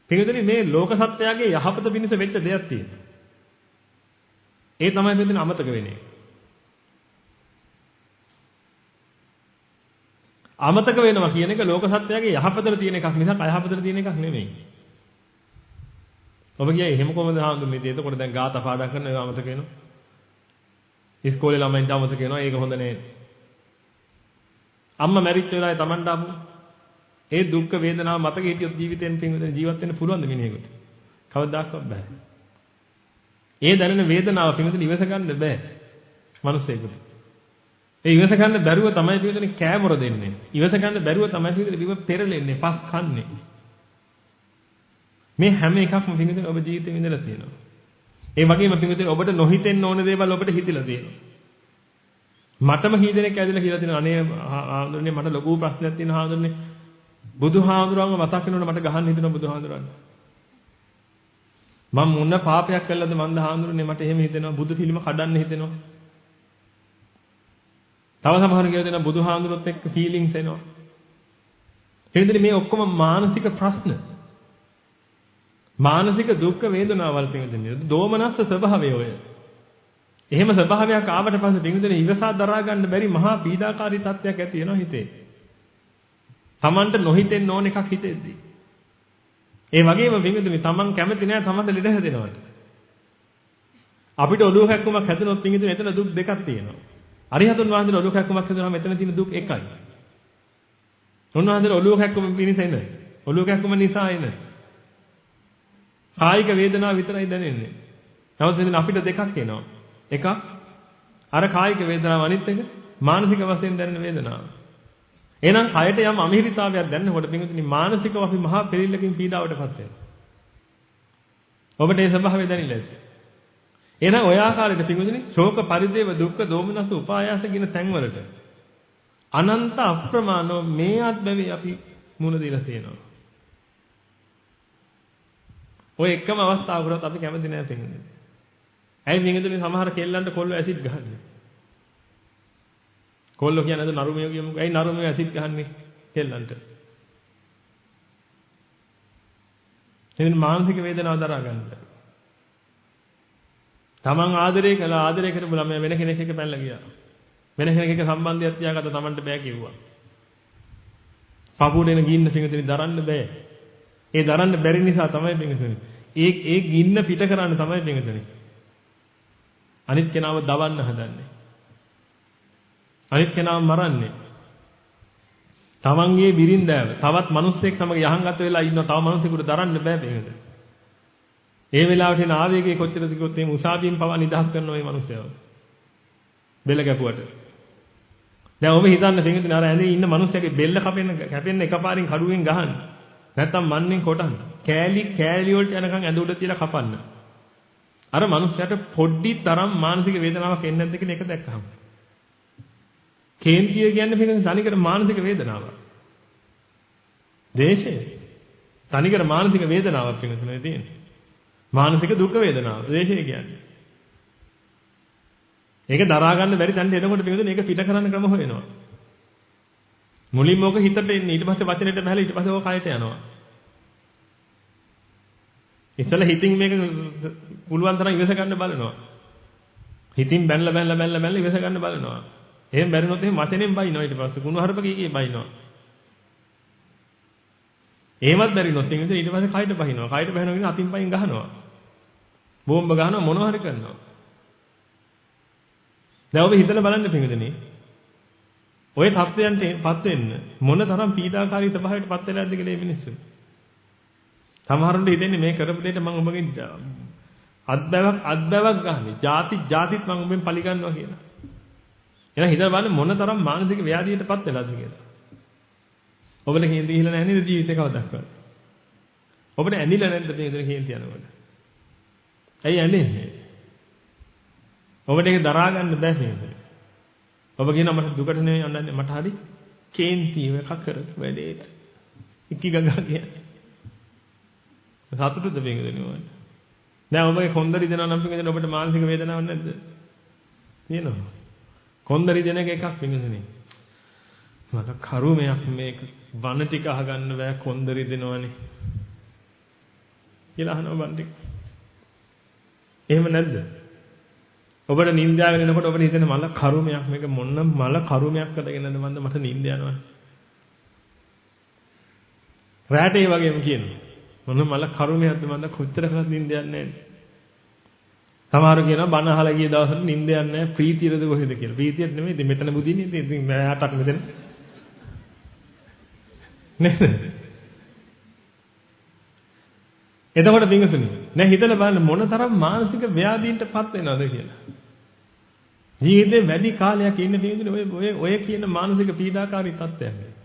පින්දුනේ මේ ලෝක සත්‍යයේ යහපත පිණිස වෙච්ච දෙයක් තියෙනවා. ඒ තමයි පින්දුනේ අමතක වෙන්නේ. අමතක වෙනවා කියන එක ලෝක සත්‍යයේ යහපතට තියෙන එකක් මිසක් අයහපතට තියෙන එකක් නෙමෙයි. ඔබ කියයි එහෙම කොහොමද හාමුදුරනේ? එතකොට දැන් ගාථා පාඩම් කරන ඒවා අමතක වෙනවා. ඉස්කෝලේ ළමයින්ට අමතක වෙනවා. ඒක හොඳ නෑ. අම්මා මැරිච්ච වෙලාවේ Tamanට ආපු ඒ දුක් වේදනාව මතක හිටියොත් ජීවිතෙන් ජීවත් වෙන්න පුළුවන්ද මිනිහෙකුට? කවදාවත් බෑ. ඒ දැනෙන වේදනාව පින්විතනේ ඉවස ගන්න බෑ. මිනිස්සෙකුට. ඒ ඉවස ගන්න බැරුව තමයි පින්විතනේ කෑමොර දෙන්නේ. ඉවස ගන්න බැරුව තමයි පින්විතනේ විව පෙරලෙන්නේ, පස් කන්නේ. මේ හැම එකක්ම පින්විතනේ ඔබ ජීවිතේ විඳලා තියෙනවා. ඒ වගේම පින්විතනේ ඔබට නොහිතෙන්න ඕන දේවල් ඔබට හිතිලා තියෙනවා. මටම කී දෙනෙක් ඇවිල්ලා කියලා තියෙනවා අනේ ආඳුරනේ මට ලොකු ප්‍රශ්නයක් තියෙනවා ආඳුරනේ බුදුහාඳුරන්ව මතක් වෙනකොට මට ගහන්න හිතෙනවා බුදුහාඳුරන්. මම මොන පාපයක් කළාද මන්ද හාඳුරන්නේ මට එහෙම හිතෙනවා බුදු පිළිම කඩන්න හිතෙනවා. තව සමහර කියලා දෙනවා බුදුහාඳුරොත් එක්ක ෆීලිංග්ස් එනවා. එහෙනම් මේ ඔක්කොම මානසික ප්‍රශ්න. මානසික දුක් වේදනාවල් පිළිබඳව දෝමනස්ස ස්වභාවය ඔය. එහෙම ස්වභාවයක් ආවට පස්සේ පිළිබඳව ඉවසා දරා ගන්න බැරි මහා පීඩාකාරී තත්ත්වයක් ඇති වෙනවා හිතේ. Tamanට නොහිතෙන්න ඕන එකක් හිතෙද්දී. ඒ වගේම පිළිබඳව Taman කැමති නෑ Tamanට ලෙඩ හැදෙනවට. අපිට ඔළුව හැක්කුමක් හැදෙනොත් පිළිබඳව එතන දුක් දෙකක් තියෙනවා. අරිහතුන් වහන්සේලා ඔළුව හැක්කුමක් හැදුනම එතන තියෙන දුක් එකයි. උන්වහන්සේලා ඔළුව හැක්කුම පිණිස එන. ඔළුව හැක්කුම නිසා එන. කායික වේදනාව විතරයි දැනෙන්නේ. නමුත් එතන අපිට දෙකක් එනවා. එකක් අර කායික වේදනාව අනිත් එක මානසික වශයෙන් දැනෙන වේදනාව. එහෙනම් කයට යම් අමිහිරිතාවයක් දැනෙනකොට පින්විතනි මානසිකව අපි මහා පෙරිල්ලකින් පීඩාවටපත් වෙනවා. ඔබට ඒ ස්වභාවය දැනෙන්නේ නැති. එහෙනම් ඔය ආකාරයට පින්විතනි ශෝක පරිදේව දුක්ඛ දෝමනස උපායාස කියන තැන්වලට අනන්ත අප්‍රමාණව මේ ආත්මවේ අපි මුණ දීලා තියෙනවා. ඔය එකම අවස්ථාවකට අපි කැමති නැහැ පින්විතනි. ඇයි පින්විතනි සමහර කෙල්ලන්ට කොල්ල ඇසිඩ් ගහන්නේ? කොල්ලෝ කියන්නේ නරුමයෝ කියමුකෝ. ඇයි නරුමයෝ ඇසිඩ් ගහන්නේ කෙල්ලන්ට? එදින මානසික වේදනාව දරා ගන්න. තමන් ආදරය කළා ආදරය කරපු ළමයා වෙන කෙනෙක් එක්ක පැනලා ගියා. වෙන කෙනෙක් එක්ක සම්බන්ධයක් තියාගත්ත තමන්ට බෑ කිව්වා. පපුවේන ගින්න පිංගුතුනි දරන්න බෑ. ඒ දරන්න බැරි නිසා තමයි පිංගුතුනි. ඒ ගින්න පිට කරන්න තමයි පිංගුතුනි. අනිත් කෙනාව දවන්න හදන්නේ. අනිත් කෙනාව මරන්නේ. තමන්ගේ බිරින්දෑව තවත් මිනිස්සෙක් සමග යහංගත වෙලා ඉන්න තව මිනිසෙකුට දරන්න බෑ පිංගුතුනි. ඒ වෙලාවට එන ආවේගයේ කොච්චරද කිව්වොත් මේ උසාවියෙන් පවා නිදහස් කරන ওই මිනිස්සයව. බෙල්ල කැපුවට. දැන් ඔබ හිතන්න පිංගුතුනි අර ඇඳේ ඉන්න මිනිස්සයාගේ බෙල්ල කැපෙන්න එකපාරින් කඩුවෙන් ගහන්න. නැත්තම් මන්නෙන් කොටන්න. කෑලි වලට යනකම් ඇඳ උඩ තියලා කපන්න. අර මිනිස්සයාට පොඩ්ඩි තරම් මානසික වේදනාවක් එන්නේ නැද්ද කියලා එක දැක්කහම. කේන්තිය කියන්නේ පිටින් තනිකර මානසික වේදනාවක්. දේශය තනිකර මානසික වේදනාවක් පිටින් තියෙන්නේ. මානසික දුක් වේදනාව දේශය කියන්නේ. ඒක දරා ගන්න බැරි තැනට එනකොට පිටින් මේක පිට කරන්න ක්‍රම හොයනවා. මුලින්ම ඔක හිතට එන්නේ ඊට පස්සේ වචනෙට බහැලා ඊට පස්සේ ඔක කයට යනවා. ඉතල හිතින් මේක පුළුවන් තරම් ඉවස ගන්න බලනවා. හිතින් බැලලා ඉවස ගන්න බලනවා. එහෙම බැරිනොත් එහෙම වචනෙන් බයිනවා ඊට පස්සේ කුණු හරප කීකේ බයිනවා. එහෙමත් බැරිනොත් ඊට පස්සේ කයට බහිනවා. කයට බහිනවා කියන අතින් පයින් ගහනවා. බෝම්බ ගහනවා මොනවා හරි කරනවා. දැන් ඔබ හිතලා බලන්න පින්විතනේ. ඔය තත්ත්වයන්ටපත් වෙන්න මොන තරම් පීඩාකාරී ස්වභාවයකටපත් වෙලා ඇද්ද කියලා මේ මිනිස්සු. සමහරුන්ට හිතෙන්නේ මේ කරපු දෙයට මම ඔබගෙන් අත්බැවක් ගන්නෙ. ಜಾතිත් මම ඔබෙන් පලි ගන්නවා කියලා. එහෙනම් හිතලා බලන්න මොන තරම් මානසික ව්‍යාධියටපත් වෙලාද කියලා. ඔබට කේන්ති ගිහිලා නැහැ නේද ජීවිතේ කවදාවත්? ඔබට ඇඳිලා නැද්ද මේ විතර කේන්ති යනකොට? ඇයි ඇඳෙන්නේ? ඔබට ඒක දරා ගන්න බෑ නේද? ඔබ කියනවා මට දුකට නෙවෙයි යන්නේ මට හරි කේන්ති එකක් කර වැඩේට. ඉක්කි ගගා කියන්නේ. සතුටුද මේක දෙනවා. දැන් ඔබගේ කොන්දරි දෙනවා නම් පිටින් ඔබට මානසික වේදනාවක් නැද්ද? තියෙනවා. කොන්දරි දෙන එකක් පිටින්නේ. මට කරුමයක් මේක වන ටික අහගන්න බෑ කොන්දරි දෙනවනේ. කියලා අහනවා බන් ටික. එහෙම නැද්ද? ඔබට නිින්ද යාගෙන එනකොට ඔබට හිතෙන මල කරුමයක් මේක මොන මල කරුමයක් කරගෙනද මට නිින්ද යනවා. රැට ඒ වගේම කියනවා. මොන මල කරුණයක්ද මන්ද කොච්චර කරත් නිින්ද යන්නේ නැහැ. සමහරව කියනවා බණ අහලා ගිය දවසට නිින්ද යන්නේ නැහැ ප්‍රීතියද කොහෙද කියලා. ප්‍රීතියක් නෙමෙයි ඉතින් මෙතන බුදින්නේ ඉතින් මෑටක් මෙතන. නේද? එතකොට පිංගුතුනි දැන් හිතලා බලන්න මොනතරම් මානසික ව්‍යාධීන්ටපත් වෙනවද කියලා. ජීවිතේ වැඩි කාලයක් ඉන්න පිංගුතුනි ඔය කියන මානසික පීඩාකාරී තත්ත්වයක්.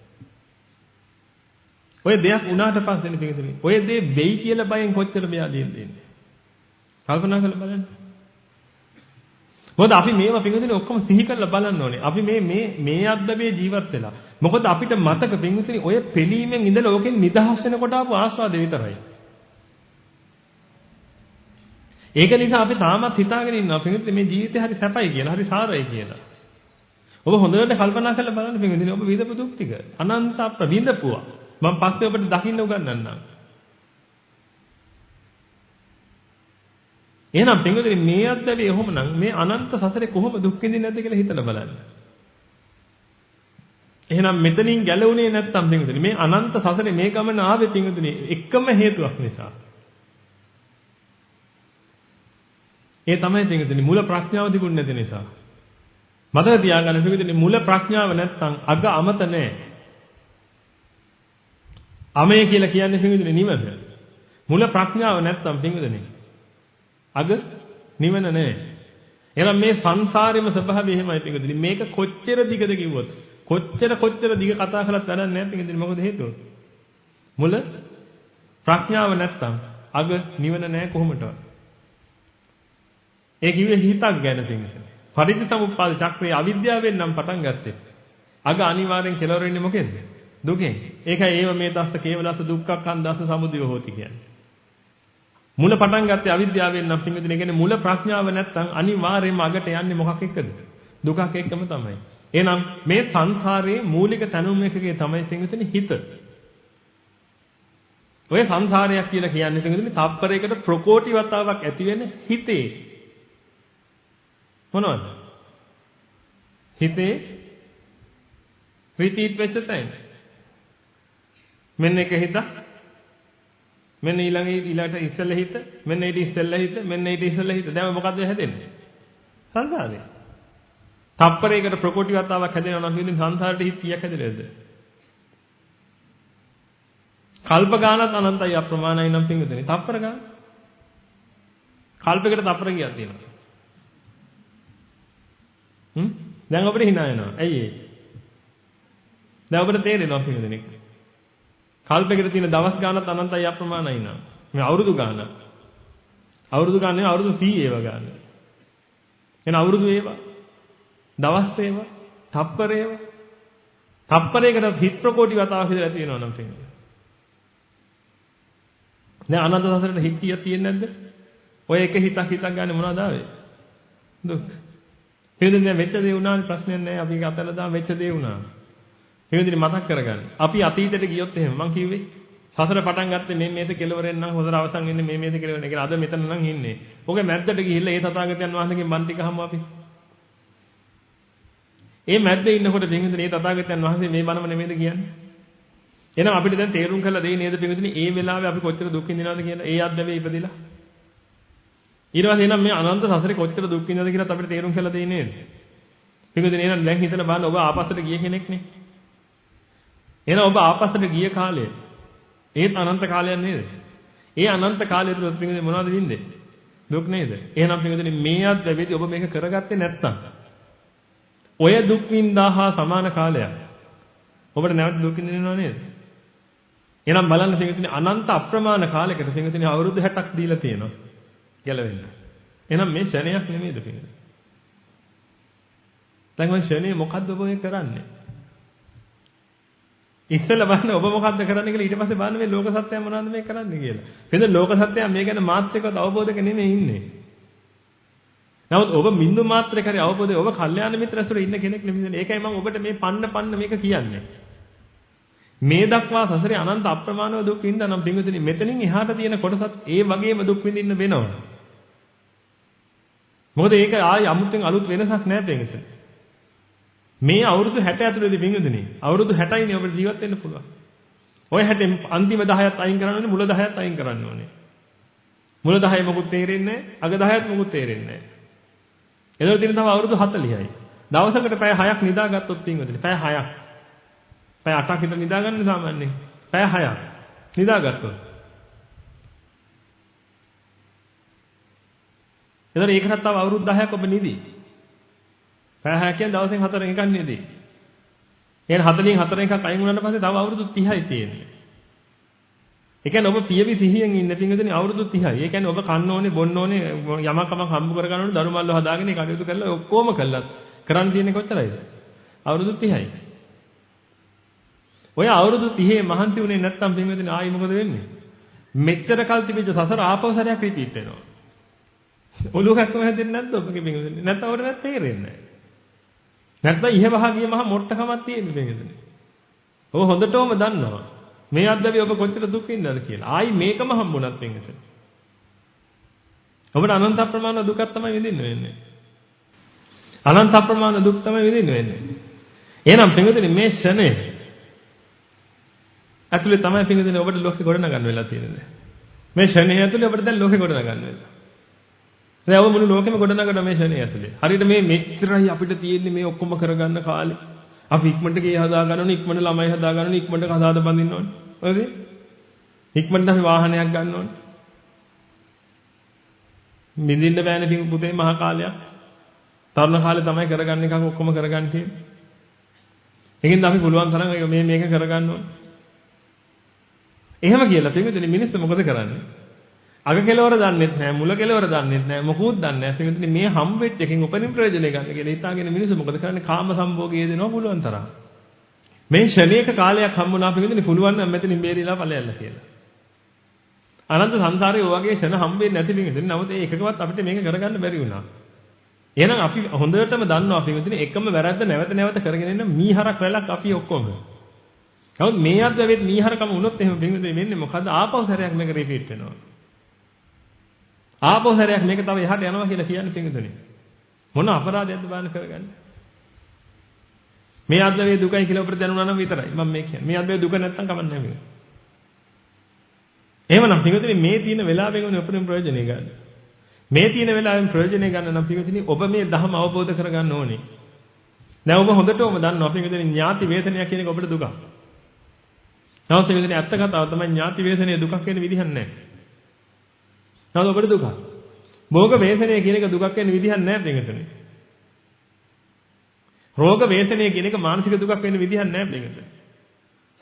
ඔය දෙයක් උනාට පස්සේ පිංගුතුනි ඔය දේ වෙයි කියලා බයෙන් කොච්චර ව්‍යාධීන් දෙන්නේ. කල්පනා කරලා බලන්න. මොකද අපි මේවා පිංගුතුනි ඔක්කොම සිහි කරලා බලන්න ඕනේ. අපි මේ අද්දවේ ජීවත් වෙලා. මොකද අපිට මතක පිංගුතුනි ඔය පිළීමෙන් ඉඳලා ඕකෙන් නිදහස් වෙනකොට ආපු ආස්වාදේ විතරයි. ඒක නිසා අපි තාමත් හිතාගෙන ඉන්නවා පිංගුතුනි මේ ජීවිතේ හරි සැපයි කියලා, හරි සාරයි කියලා. ඔබ හොඳට කල්පනා කරලා බලන්න පිංගුතුනි ඔබ විඳපු දුක් ටික අනන්ත ප්‍රවිඳපුවා. මම පස්සේ ඔබට දකින්න උගන්වන්නම්. එහෙනම් පින්වතුනි මේ අද්දවේ එහෙමනම් මේ අනන්ත සසරේ කොහොම දුක් විඳින්නේ නැද්ද කියලා හිතලා බලන්න. එහෙනම් මෙතනින් ගැලවුණේ නැත්තම් පින්වතුනි මේ අනන්ත සසරේ මේ ගමන ආවේ පින්වතුනි එකම හේතුවක් නිසා. ඒ තමයි පින්වතුනි මුල ප්‍රඥාව තිබුණ නැති නිසා. මතක තියාගන්න පින්වතුනි මුල ප්‍රඥාව නැත්තම් අග අමත නැහැ. අමය කියලා කියන්නේ පින්වතුනි නිවන. මුල ප්‍රඥාව නැත්තම් පින්වතුනි අග නිවන නැහැ. එහෙනම් මේ සංසාරෙම ස්වභාවය එහෙමයි පිටුදින. මේක කොච්චර දිගද කිව්වොත් කොච්චර දිග කතා කළත් වැඩක් නැහැ පිටුදින. මොකද හේතුව? මුල ප්‍රඥාව නැත්තම් අග නිවන නැහැ කොහොමදවත්. ඒ කිව්වේ හිතක් ගැන පිටුදින. පටිච්චසමුප්පාද චක්‍රයේ අවිද්‍යාවෙන් නම් පටන් ගත්තේ. අග අනිවාර්යෙන් කෙලවර වෙන්නේ මොකෙන්ද? දුකෙන්. ඒකයි ඒව මේ දස්ස කේවලස්ස දුක්ඛක්ඛන් දස්ස සමුදය හොති කියන්නේ. මුල පටන් ගත්තේ අවිද්‍යාවෙන් නම් පින්විතනේ කියන්නේ මුල ප්‍රඥාව නැත්තම් අනිවාර්යයෙන්ම අගට යන්නේ මොකක් එක්කද? දුකක් එක්කම තමයි. එහෙනම් මේ සංසාරයේ මූලික තනුම් එකකේ තමයි පින්විතනේ හිත. ඔය සංසාරයක් කියලා කියන්නේ පින්විතනේ තප්පරයකට ප්‍රකෝටි වතාවක් ඇති වෙන හිතේ. මොනවද? හිතේ රිපීට් වෙච්ච තැන. මෙන්න එක හිත මෙන්න ඊළඟට ඉස්සෙල්ලා හිත මෙන්න ඊට ඉස්සෙල්ලා හිත මෙන්න ඊට ඉස්සෙල්ලා හිත දැන් මොකද්ද හැදෙන්නේ සංසාරේ තප්පරයකට ප්‍රකෝටි වතාවක් හැදෙනවා නම් ඉතින් සංසාරේ හිත කීයක් හැදෙලද කල්ප ගානක් අනන්තයි අප්‍රමාණයි නම් පින්විතනේ තප්පර ගාන කල්පයකට තප්පර කීයක් තියෙනවා දැන් අපිට hina යනවා ඇයි ඒ දැන් අපිට තේරෙනවා පින්විතනේ කල්පයකට තියෙන දවස් ගානත් අනන්තයි අප්‍රමාණයි නා. මේ අවුරුදු ගාන. අවුරුදු ගාන නෙවෙයි අවුරුදු 100 ඒවා ගාන. එන අවුරුදු ඒවා. දවස් ඒවා. තප්පර ඒවා. තප්පරයකට හිත ප්‍රකෝටි වතාවක් විතර ඇති වෙනවා නම් තේරෙනවා. දැන් අනන්ත සසරේ හිත කීයක් තියෙන්නේ නැද්ද? ඔය එක හිතක් ගන්න මොනවද ආවේ? දුක්. හේතුන් දැන් වෙච්ච දේ වුණානේ ප්‍රශ්නයක් නැහැ. අපි ඒක අතල දාම වෙච්ච දේ වුණා. මේ විදිහට මතක් කරගන්න. අපි අතීතයට ගියොත් එහෙම මං කිව්වේ සසර පටන් ගත්තේ මේ මේත කෙලවරෙන් නම් හොඳට අවසන් වෙන්නේ මේ මේත කෙලවරෙන්. ඒ කියන්නේ අද මෙතන නම් ඉන්නේ. ඔගේ මැද්දට ගිහිල්ලා ඒ තථාගතයන් වහන්සේගෙන් බණ ටික අහමු අපි. ඒ මැද්දේ ඉන්නකොට පින්විතනේ මේ තථාගතයන් වහන්සේ මේ බණම නෙමෙයිද කියන්නේ? එහෙනම් අපිට දැන් තේරුම් කරලා දෙයි නේද පින්විතනේ මේ වෙලාවේ අපි කොච්චර දුක් විඳිනවද කියලා ඒ අද්දවේ ඉපදිලා. ඊට පස්සේ එහෙනම් මේ අනන්ත සසරේ කොච්චර දුක් විඳිනවද කියලා අපිට තේරුම් කරලා දෙයි නේද? පින්විතනේ එහෙනම් දැන් හිතලා බලන්න ඔබ ආපස්සට ගිය කෙනෙක් නේ. එහෙනම් ඔබ ආපස්සට ගිය කාලය ඒත් අනන්ත කාලයක් නේද? ඒ අනන්ත කාලය තුළ පින්විතනේ මොනවද වින්දේ? දුක් නේද? එහෙනම් පින්විතනේ මේ අද්දවේදී ඔබ මේක කරගත්තේ නැත්තම් ඔය දුක් විඳා හා සමාන කාලයක් ඔබට නැවත දුක් විඳිනව නේද? එහෙනම් බලන්න පින්විතනේ අනන්ත අප්‍රමාණ කාලයකට පින්විතනේ අවුරුදු 60ක් දීලා තියෙනවා ගැලවෙන්න. එහෙනම් මේ ශරණයක් නෙමෙයිද පින්විතනේ? දැන් මේ ශරණේ මොකද්ද ඔබ මේ කරන්නේ? ඉස්සෙල්ලා බලන්න ඔබ මොකද්ද කරන්නේ කියලා ඊට පස්සේ බලන්න මේ ලෝක සත්‍යය මොනවද මේ කරන්නේ කියලා. එතන ලෝක සත්‍යය මේ ගැන මාත්‍රිකව අවබෝධක නෙමෙයි ඉන්නේ. නමුත් ඔබ බින්දු මාත්‍රේ කරේ අවබෝධය ඔබ කල්යාණ මිත්‍ර ඇසුරේ ඉන්න කෙනෙක් නෙමෙයි. ඒකයි මම ඔබට මේ පන්න මේක කියන්නේ. මේ දක්වා සසරේ අනන්ත අප්‍රමාණව දුක් විඳා නම් පින්විතනි මෙතනින් එහාට තියෙන කොටසත් ඒ වගේම දුක් විඳින්න වෙනවා. මොකද ඒක ආයි අමුතෙන් අලුත් වෙනසක් නැහැ පින්විතනි. මේ අවුරුදු 60 ඇතුළතදී පින්විතනි අවුරුදු 60යිනේ ඔබට ජීවත් වෙන්න පුළුවන්. ඔය හැටෙන් අන්තිම 10ත් අයින් කරන්න ඕනේ, මුල 10ත් අයින් කරන්න ඕනේ. මුල 10 මොකුත් තේරෙන්නේ නැහැ, අග 10ත් මොකුත් තේරෙන්නේ නැහැ. එතකොට තියෙන තව අවුරුදු 40යි. දවසකට පැය 6ක් නිදාගත්තොත් පින්වතුනි, පැය 6ක්. පැය 8ක් විතර නිදාගන්න සාමාන්‍යයෙන්. පැය 6ක් නිදාගත්තොත්. එතකොට ඒකටත් තව අවුරුදු 10ක් ඔබ නිදි. පැය 6 කියන්නේ දවසෙන් 4 එකක් නිදි. එහෙනම් 40න් 4 එකක් අයින් වුණාට පස්සේ තව අවුරුදු 30යි තියෙන්නේ. ඒ කියන්නේ ඔබ පියවි සිහියෙන් ඉන්න පින්වතුනි අවුරුදු 30යි. ඒ කියන්නේ ඔබ කන්න ඕනේ, බොන්න ඕනේ, යමක් කමක් හම්බ කර ගන්න ඕනේ, දරුමල්ල හදාගෙන ඒ කටයුතු කරලා ඔක්කොම කළා. කරන්න තියෙන්නේ කොච්චරයිද? අවුරුදු 30යි. ඔය අවුරුදු 30 මහන්සි උනේ නැත්තම් පින්වතුනි ආයි මොකද වෙන්නේ? මෙච්චර කල් තිබිච්ච සසර ආපහු සැරයක් රිපීට් වෙනවා. ඔලුව කැක්කම හැදෙන්නේ නැද්ද ඔබගේ පින්වතුනි? නැත්නම් ඔබට නැත් තේරෙන්නේ නැහැ. නැත්නම් ඉහවහ ගිය මහා මොට්ටකමක් තියෙන්නේ පින්වතුනි. ඔබ හොඳටම දන්නවා. මේ අද්දවේ ඔබ කොච්චර දුක් විඳලාද කියලා. ආයි මේකම හම්බුණත් පින්වතුනි. ඔබට අනන්ත ප්‍රමාණ දුකක් තමයි විඳින්න වෙන්නේ. අනන්ත ප්‍රමාණ දුක් තමයි විඳින්න වෙන්නේ. එහෙනම් පින්වතුනි මේ ෂණය ඇතුලේ තමයි පින්වතුනි ඔබට ලෝකේ ගොඩනගන්න වෙලා තියෙන්නේ. මේ ෂණය ඇතුලේ ඔබට දැන් ලෝකේ ගොඩනගන්න වෙලා. දැන් ඔබ මුළු ලෝකෙම ගොඩනගන මේ ෂණය ඇතුලේ. හරියට මේ මෙච්චරයි අපිට තියෙන්නේ මේ ඔක්කොම කරගන්න කාලේ. අපි ඉක්මනට ගේ හදා ගන්න ඕනේ, ඉක්මනට ළමයි හදා ගන්න ඕනේ, ඉක්මනට කසාද බඳින්න ඕනේ. හරිද? ඉක්මනට අපි වාහනයක් ගන්න ඕනේ. මිදින්න බෑනේ පින් පුතේ මහා කාලයක්. තරුණ කාලේ තමයි කරගන්න එකක් ඔක්කොම කරගන්න තියෙන්නේ. ඒකෙන්ද අපි පුළුවන් තරම් මේක කරගන්න ඕනේ. එහෙම කියලා පින්විතනේ මිනිස්සු මොකද කරන්නේ? අග කෙලවර දන්නෙත් නැහැ, මුල කෙලවර දන්නෙත් නැහැ, මොකුත් දන්නේ නැහැ. පින්විතනේ මේ හම්බ වෙච්ච එකෙන් උපරිම ප්‍රයෝජනය ගන්න කියලා හිතාගෙන මිනිස්සු මොකද කරන්නේ? කාම සම්භෝගයේ දෙනවා පුළුවන් තරම්. මේ ශරීරයක කාලයක් හම්බුණා පින්විතනේ පුළුවන් නම් මෙතනින් බේරිලා ඵලයල්ල කියලා. අනන්ත සංසාරේ ඔය වගේ ෂණ හම්බෙන්නේ නැති පින්විතනේ. නමුත් ඒ එකකවත් අපිට මේක කරගන්න බැරි වුණා. එහෙනම් අපි හොඳටම දන්නවා පින්විතනේ එකම වැරද්ද නැවත නැවත කරගෙන ඉන්න මීහරක් රැලක් අපි ඔක්කොම. නමුත් මේ අද්දවෙත් මීහරකම වුණොත් එහෙම පින්විතනේ වෙන්නේ මොකද්ද? ආපහු සැරයක් මේක රිපීට් වෙනවා. ආපහු සැරයක් මේක තව එහාට යනවා කියලා කියන්නේ පින්විතනේ. මොන අපරාධයක්ද බලන්න කරගන්නේ? මේ අද්දවේ දුකයි කියලා අපිට දැනුණා නම් විතරයි මම මේ කියන්නේ. මේ අද්දවේ දුක නැත්තම් කමක් නැහැ මේක. එහෙමනම් පින්විතනේ මේ තියෙන වෙලාවෙන් උනේ අපිට ප්‍රයෝජනෙ ගන්න. මේ තියෙන වෙලාවෙන් ප්‍රයෝජනෙ ගන්න නම් පින්විතනේ ඔබ මේ ධර්ම අවබෝධ කරගන්න ඕනේ. දැන් ඔබ හොඳටම දන්නවා පින්විතනේ ඥාති වේදනය කියන එක ඔබට දුකක්. නමුත් පින්විතනේ ඇත්ත කතාව තමයි ඥාති වේදනය දුකක් වෙන විදිහක් නැහැ. නමුත් ඔබට දුකක්. භෝග වේදනය කියන එක දුකක් වෙන විදිහක් නැහැ පින්විතනේ. රෝග වේදනය කියන එක මානසික දුකක් වෙන විදිහක් නැහැ පින්විතනේ.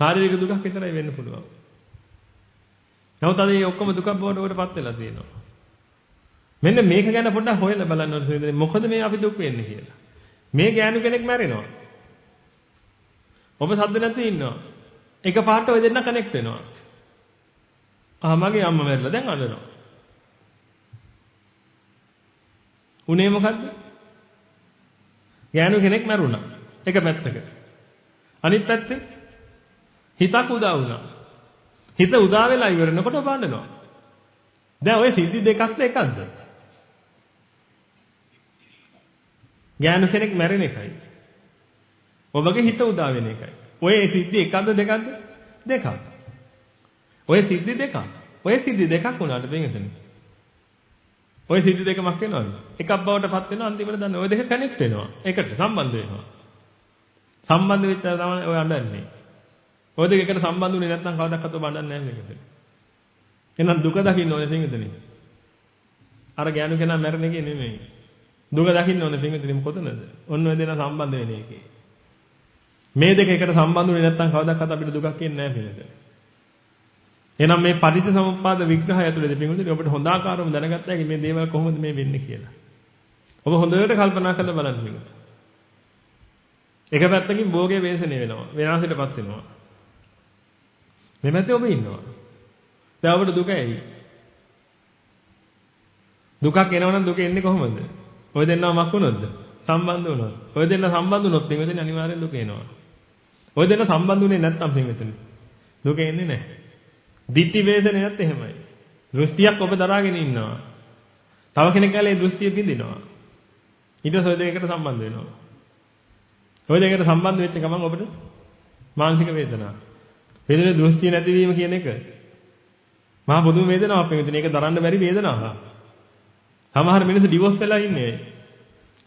ශාරීරික දුකක් විතරයි වෙන්න පුළුවන්. නමුත් අද මේ ඔක්කොම දුකක් බවට ඔබටපත් වෙලා තියෙනවා. මෙන්න මේක ගැන පොඩ්ඩක් හොයලා බලන්න ඕනේ. මොකද මේ අපි දුක් වෙන්නේ කියලා. මේ ගෑනු කෙනෙක් මැරෙනවා. ඔබ සද්ද නැතුව ඉන්නවා. එක පාට ඔය දෙන්න කනෙක්ට් වෙනවා. මගේ අම්මා මැරිලා දැන් අඬනවා. උනේ මොකද්ද? ගෑනු කෙනෙක් මැරුණා. එක පැත්තක. අනිත් පැත්තේ හිතක් උදා වුණා. හිත උදා වෙලා ඉවරනකොට ඔබ අඬනවා. දැන් ඔය සිද්ධි දෙකක්ද එකක්ද? ගෑනු කෙනෙක් මැරෙන එකයි. ඔබගේ හිත උදා වෙන එකයි. ඔය සිද්ධි එකක්ද දෙකක්ද? දෙකක්. ඔය සිද්ධි දෙකක්. ඔය සිද්ධි දෙකක් වුණාට වෙනසනේ. ඔය සිද්ධි දෙකමක් වෙනවද? එකක් බවට පත් වෙනවා අන්තිමට දන්න ඔය දෙක කනෙක්ට් වෙනවා. එකට සම්බන්ධ වෙනවා. සම්බන්ධ වෙච්ච තමයි ඔය අඬන්නේ. ඔය දෙක එකට සම්බන්ධුනේ නැත්නම් කවදාවත් ඔබ අඬන්නේ නැහැ මේකට. එහෙනම් දුක දකින්න ඕනේ පින්විතනේ. අර ගෑනු කෙනා මැරෙන එකේ නෙමෙයි. දුක දකින්න ඕනේ පින්විතනේ කොතනද? ඔන්න ඔය දෙන සම්බන්ධ වෙන එකේ. මේ දෙක එකට සම්බන්ධුනේ නැත්නම් කවදාවත් අපිට දුකක් එන්නේ නැහැ පින්විතනේ. එහෙනම් මේ පටිච්චසමුප්පාද විග්‍රහය ඇතුළේදී පින්විතනේ ඔබට හොඳ ආකාරව දැනගත්තා මේ දේවල් කොහොමද මේ වෙන්නේ කියලා. ඔබ හොඳට කල්පනා කරලා බලන්න පින්විතනේ. එක පැත්තකින් භෝගයේ වේසනේ වෙනවා. විනාශයටපත් වෙනවා. මේ පැත්තේ ඔබ ඉන්නවා. දැන් ඔබට දුක ඇයි? දුකක් එනවනම් දුක එන්නේ කොහොමද? ඔය දෙන්නව මක් වුණොත්ද? සම්බන්ධ වුණොත්. ඔය දෙන්න සම්බන්ධ වුණොත් පින්විතනේ අනිවාර්යෙන් දුක එනවා. ඔය දෙන්න සම්බන්ධ වුණේ නැත්නම් පින්විතනේ දුක එන්නේ නැහැ. ditthi වේදනයත් එහෙමයි. දෘෂ්ටියක් ඔබ දරාගෙන ඉන්නවා. තව කෙනෙක් ඇලේ දෘෂ්ටිය බින්දිනවා. ඊට පස්සේ ඔය දෙකට සම්බන්ධ වෙනවා. ඔය දෙකට සම්බන්ධ වෙච්ච ගමන් ඔබට මානසික වේදනාවක්. වේදනේ දෘෂ්ටි නැතිවීම කියන එක මහා පුදුම වේදනාවක් වෙන. මේක දරන්න බැරි වේදනාවක්. සමහර මිනිස්සු ඩිවෝස් වෙලා ඉන්නේ.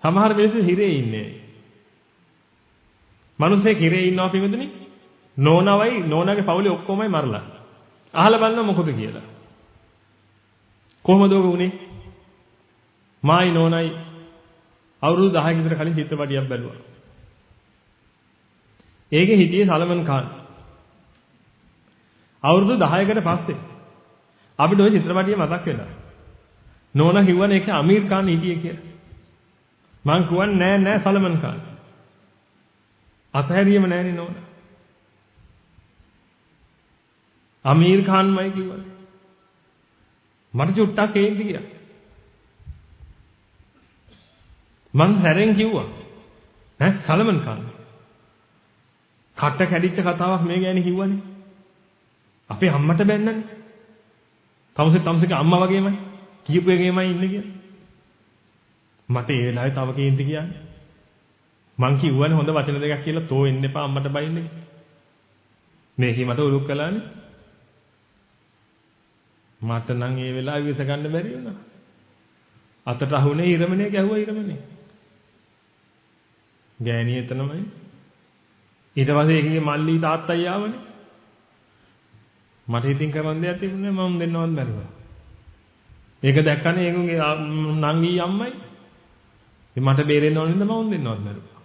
සමහර මිනිස්සු හිරේ ඉන්නේ. මිනිස්සේ හිරේ ඉන්නවා පිටුදෙනි. නෝනවයි නෝනාගේ පවුලේ ඔක්කොමයි මරලා. අහලා බලන්න මොකද කියලා. කොහොමද ඔබ උනේ? මායි නෝනයි අවුරුදු 10ක විතර කලින් චිත්‍රපටියක් බැලුවා. ඒකේ හිටියේ සල්මන් ඛාන්. අවුරුදු 10කට පස්සේ අපිට ওই චිත්‍රපටිය මතක් වෙලා. නෝනා කිව්වනේ ඒකේ අමීර් ඛාන් හිටියේ කියලා. මං කියන්නේ නෑ සල්මන් ඛාන්. අතහැරියම නෑනේ නෝනා. අමීර් ඛාන්මයි කිව්වනේ. මට චුට්ටක් කේන්ති ගියා. මං සැරෙන් කිව්වා නෑ සල්මන් ඛාන්. කට කැඩිච්ච කතාවක් මේ ගෑණි කිව්වනේ. අපේ අම්මට බැන්නනේ. තමසේගේ අම්මා වගේමයි කියපු එකේමයි ඉන්නේ කියලා. මට ඒ වෙලාවේ තව කේන්ති කියන්නේ. මං කිව්වනේ හොඳ වචන දෙකක් කියලා තෝ එන්න එපා අම්මට බයින්න කියලා. මේකේ මට උරුක් කළානේ. මට නම් ඒ වෙලාවේ විස ගන්න බැරි වුණා. අතට අහුනේ ඉරමනේ ගැහුවා ඉරමනේ. ගෑණිය එතනමයි. ඊට පස්සේ ඒකේ මල්ලි තාත්තයි ආවනේ. මට ඉතින් කරන්න දෙයක් තිබුණේ මම දෙන්නවත් බැරුවා. ඒක දැක්කනේ ඒගොල්ලේ නංගි අම්මයි. ඉතින් මට බේරෙන්න ඕන නිසා මම දෙන්නවත් බැරුවා.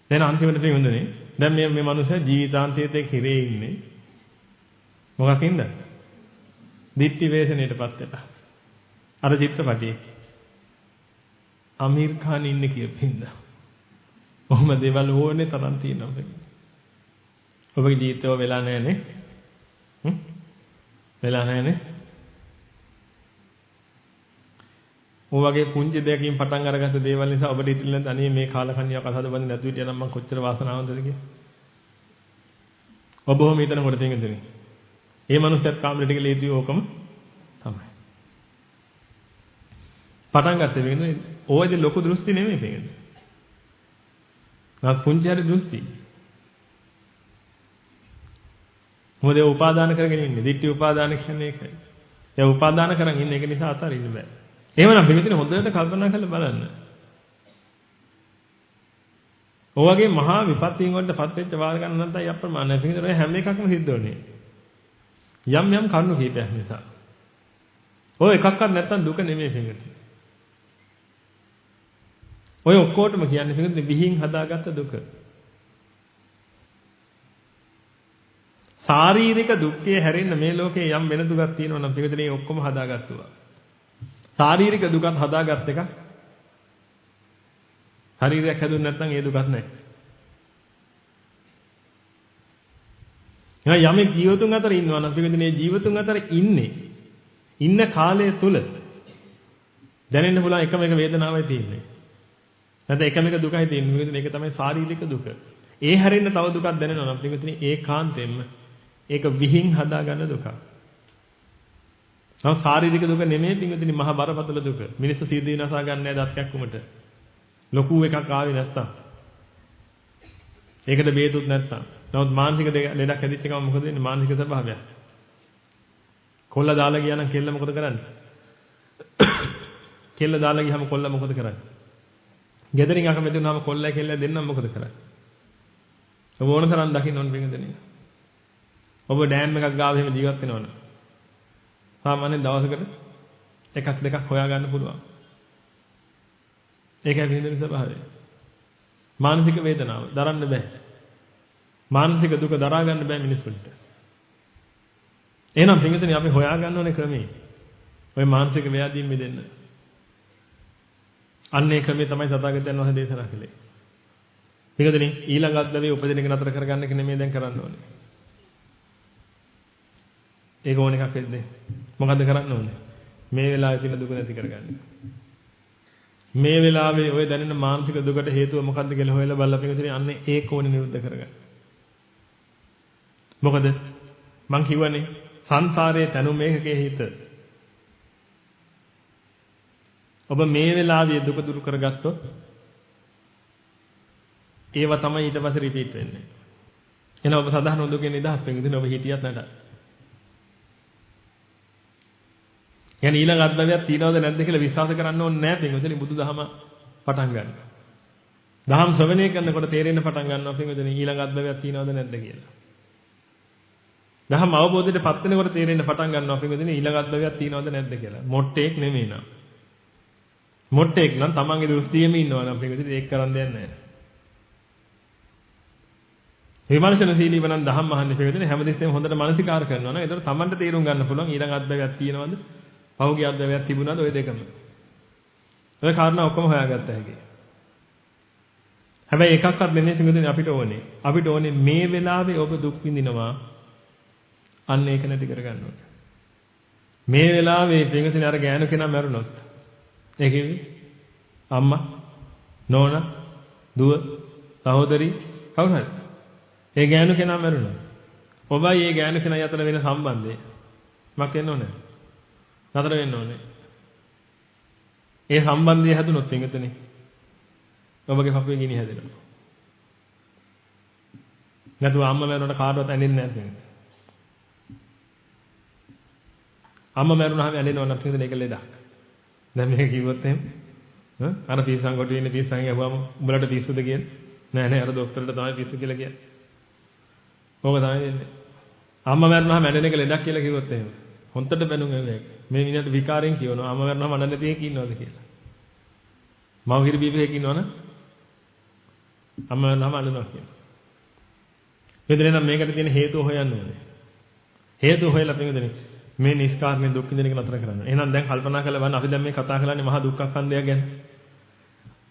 දැන් අන්තිමට පින්වන්දනේ දැන් මේ මනුස්සයා ජීවිතාන්තයේත් එක්ක හිරේ ඉන්නේ. මොකකින්ද? දිට්ඨි වේසණයටපත් වෙලා. අර චිත්‍රපටියේ අමීර් ඛාන් ඉන්නේ කියපින්දා. ඔහොම දේවල් ඕනේ තරම් තියෙනවා. ඔබගේ ජීවිතේ වෙලා නැහැනේ. වෙලා නැහැනේ. ඔයගේ පුංචි දෙයකින් පටන් අරගත්ත දේවල් නිසා ඔබට ඉතිරිලා නැත් අනේ මේ කාලකන්ණියක් අසහද බඳින්න නැතුව හිටියනම් මං කොච්චර වාසනාවන්තද කියලා. ඔබ ඔහොම හිතනකොට තේරෙන්නේ. ඒ මනුස්සයත් කාමරේට ගිහලා ඉතිවි ඕකම තමයි. පටන් ගත්තේ වෙන්නේ ඕවයිද ලොකු දෘෂ්ටි නෙමෙයි වෙන්නේ. නත් පුංචි හරි දෘෂ්ටි. මොකද ඒ උපාදාන කරගෙන ඉන්නේ. දිට්ඨි උපාදාන කියන්නේ ඒකයි. ඒ උපාදාන කරන් ඉන්නේ ඒක නිසා අතරින්න බෑ. එහෙමනම් පිළිතුරේ හොඳට කල්පනා කරලා බලන්න. ඔයගේ මහා විපත්තින් වලටපත් වෙච්ච වාර ගන්න නැත්නම් අප්‍රමාණයි. පිළිතුරේ හැම එකක්ම සිද්ධ වෙන්නේ. යම් කරුණු කීපයක් නිසා. ඔය එකක්වත් නැත්තම් දුක නෙමෙයි පිළිතුරේ. ඔය ඔක්කොටම කියන්නේ පිළිතුරේ විහිං හදාගත්ත දුක. ශාරීරික දුක්ඛය හැරෙන්න මේ ලෝකේ යම් වෙන දුකක් තියෙනවා නම් පිළිතුරේ ඔක්කොම හදාගත්තුවා. ශාරීරික දුකත් හදාගත් එක. ශරීරයක් හැදුන්නේ නැත්නම් ඒ දුකක් නැහැ. යමෙක් ජීවතුන් අතර ඉන්නවා නම් පිළිගන්නේ ජීවතුන් අතර ඉන්න කාලය තුල දැනෙන්න පුළුවන් එකම එක වේදනාවයි තියෙන්නේ. නැත්නම් එකම එක දුකයි තියෙන්නේ. පිළිගන්නේ ඒක තමයි ශාරීරික දුක. ඒ හැරෙන්න තව දුකක් දැනෙනවා නම් පිළිගන්නේ ඒකාන්තයෙන්ම ඒක විහිං හදාගන්න දුකක්. නම ශාරීරික දුක නෙමෙයි පිළිගන්නේ මහා බරපතල දුක. මිනිස්සු සීදී විනාසා ගන්න නැහැ දත් කැක්කුමට. ලොකු එකක් ආවේ නැත්තම්. ඒකට බේතුත් නැත්තම්. නමුත් මානසික ලෙඩක් හැදිච්ච එකම මොකද වෙන්නේ? මානසික ස්වභාවයක්. කොල්ල දාලා ගියා නම් කෙල්ල මොකද කරන්නේ? කෙල්ල දාලා ගියාම කොල්ල මොකද කරන්නේ? ගෙදරින් අකමැති වුණාම කොල්ලයි කෙල්ලයි දෙන්නම මොකද කරන්නේ? ඔබ ඕන තරම් දකින්න ඕන පිටින්. ඔබ ඩෑම් එකක් ගාව එහෙම ජීවත් වෙනවනේ. සාමාන්‍යයෙන් දවසකට එකක් දෙකක් හොයා ගන්න පුළුවන්. ඒකයි විඳින ස්වභාවය. මානසික වේදනාව දරන්න බෑ. මානසික දුක දරා ගන්න බෑ මිනිස්සුන්ට. එහෙනම් පිටින් අපි හොයා ගන්න ඕනේ ක්‍රමේ. ඔය මානසික ව්‍යාධීන් මිදෙන්න. අන්න ඒ ක්‍රමේ තමයි සතාගතයන් වහන්සේ දේශනා කළේ. පිටින් ඊළඟ අද්දවේ උපදින එක නතර කරගන්න එක නෙමෙයි දැන් කරන්න ඕනේ. ඒක ඕන එකක් වෙද්දී මොකද්ද කරන්න ඕනේ? මේ වෙලාවේ තියෙන දුක නැති කරගන්න. මේ වෙලාවේ ඔය දැනෙන මානසික දුකට හේතුව මොකද්ද කියලා හොයලා බලලා පිටින් අන්නේ ඒක ඕනේ නිරුද්ධ කරගන්න. මොකද මං කියවනේ සංසාරයේ තනු මේකකේ හිත. ඔබ මේ වෙලාවේ දුක දුරු කරගත්තොත් ඒව තමයි ඊට පස්සේ රිපීට් වෙන්නේ. එහෙනම් ඔබ සදාහන දුකෙන් නිදහස් වෙන්නේ ඔබ හිතියත් නැට. يعني ඊළඟ අත්දැකීමක් තියනවද නැද්ද කියලා විශ්වාස කරන්න ඕනේ නැහැ පින්වතුනි බුදුදහම පටන් ගන්න. දහම් ශ්‍රවණය කරනකොට තේරෙන්න පටන් ගන්නවා පින්වතුනි ඊළඟ අත්දැකීමක් තියනවද නැද්ද කියලා. දහම් අවබෝධයටපත් වෙනකොට තේරෙන්න පටන් ගන්නවා පින්වතුනි ඊළඟ අත්දැකීමක් තියනවද නැද්ද කියලා. මොට්ටේක් නෙමෙයි නං. මොට්ටේක් නම් තමන්ගේ දෘෂ්ටියෙම ඉන්නවා නම් පින්වතුනි ඒක කරන්න දෙයක් නැහැ. විමර්ශනශීලීව නම් දහම් අහන්නේ පින්වතුනි හැමදෙස්සෙම හොඳට මානසිකාර කරනවා නම් ඒතර තමන්ට තේරුම් ගන්න පුළුවන් ඊළඟ අත්දැකීමක් තියනවද? පහුගිය අත්දැකීමක් තිබුණාද ඔය දෙකම. ඔය කාරණා ඔක්කොම හොයාගත්ත හැකියි. හැබැයි එකක්වත් නෙමෙයි පින්වතුනි අපිට ඕනේ. අපිට ඕනේ මේ වෙලාවේ ඔබ දුක් විඳිනවා අන්න ඒක නැති කරගන්න ඕනේ. මේ වෙලාවේ පින්වතුනි අර ගෑනු කෙනා මැරුණොත් ඒ කිව්වේ අම්මා නෝනා දුව සහෝදරි කවුරු හරි ඒ ගෑනු කෙනා මැරුණා. ඔබයි ඒ ගෑනු කෙනා අතර වෙන සම්බන්ධය මක් වෙන්න ඕනේ? නතර වෙන්න ඕනේ. ඒ සම්බන්ධය හැදුනොත් පින්වතුනි ඔබගේ පපුවේ ගිනි හැදෙනවා. නැතුව අම්මා මැරුණාට කාටවත් ඇඬෙන්නේ නැහැ පින්වතුනි. අම්මා මැරුණාම ඇඬෙනවා නම් පින්වතුනි ඒක ලෙඩක්. දැන් මේක කිව්වොත් එහෙම අර පිස්සන් කොටුවේ ඉන්න පිස්සන් යවුවම උඹලට පිස්සුද කියන්නේ? නෑ නෑ අර දොස්තරට තමයි පිස්සු කියලා කියන්නේ. ඕක තමයි වෙන්නේ. අම්මා මැරුණාම ඇඬෙන එක ලෙඩක් කියලා කිව්වොත් එහෙම. හොන්තට බැනුම් මේක. මේ මිනිහට විකාරයෙන් කියනවා අම්මා මැරුණාම අඬන්න නැති එකක් ඉන්නවද කියලා. මව හිරි බීපෙක් ඉන්නවනේ. අම්මා මැරුණාම අඬනවා කියනවා. මෙතන නම් මේකට තියෙන හේතුව හොයන්න ඕනේ. හේතුව හොයලා පින්වතුනි මේ නිස්කාරණේ දුක් විඳින එක නතර කරන්න. එහෙනම් දැන් කල්පනා කරලා බලන්න අපි දැන් මේ කතා කරන්නේ මහා දුක්ඛ ස්කන්ධය ගැන.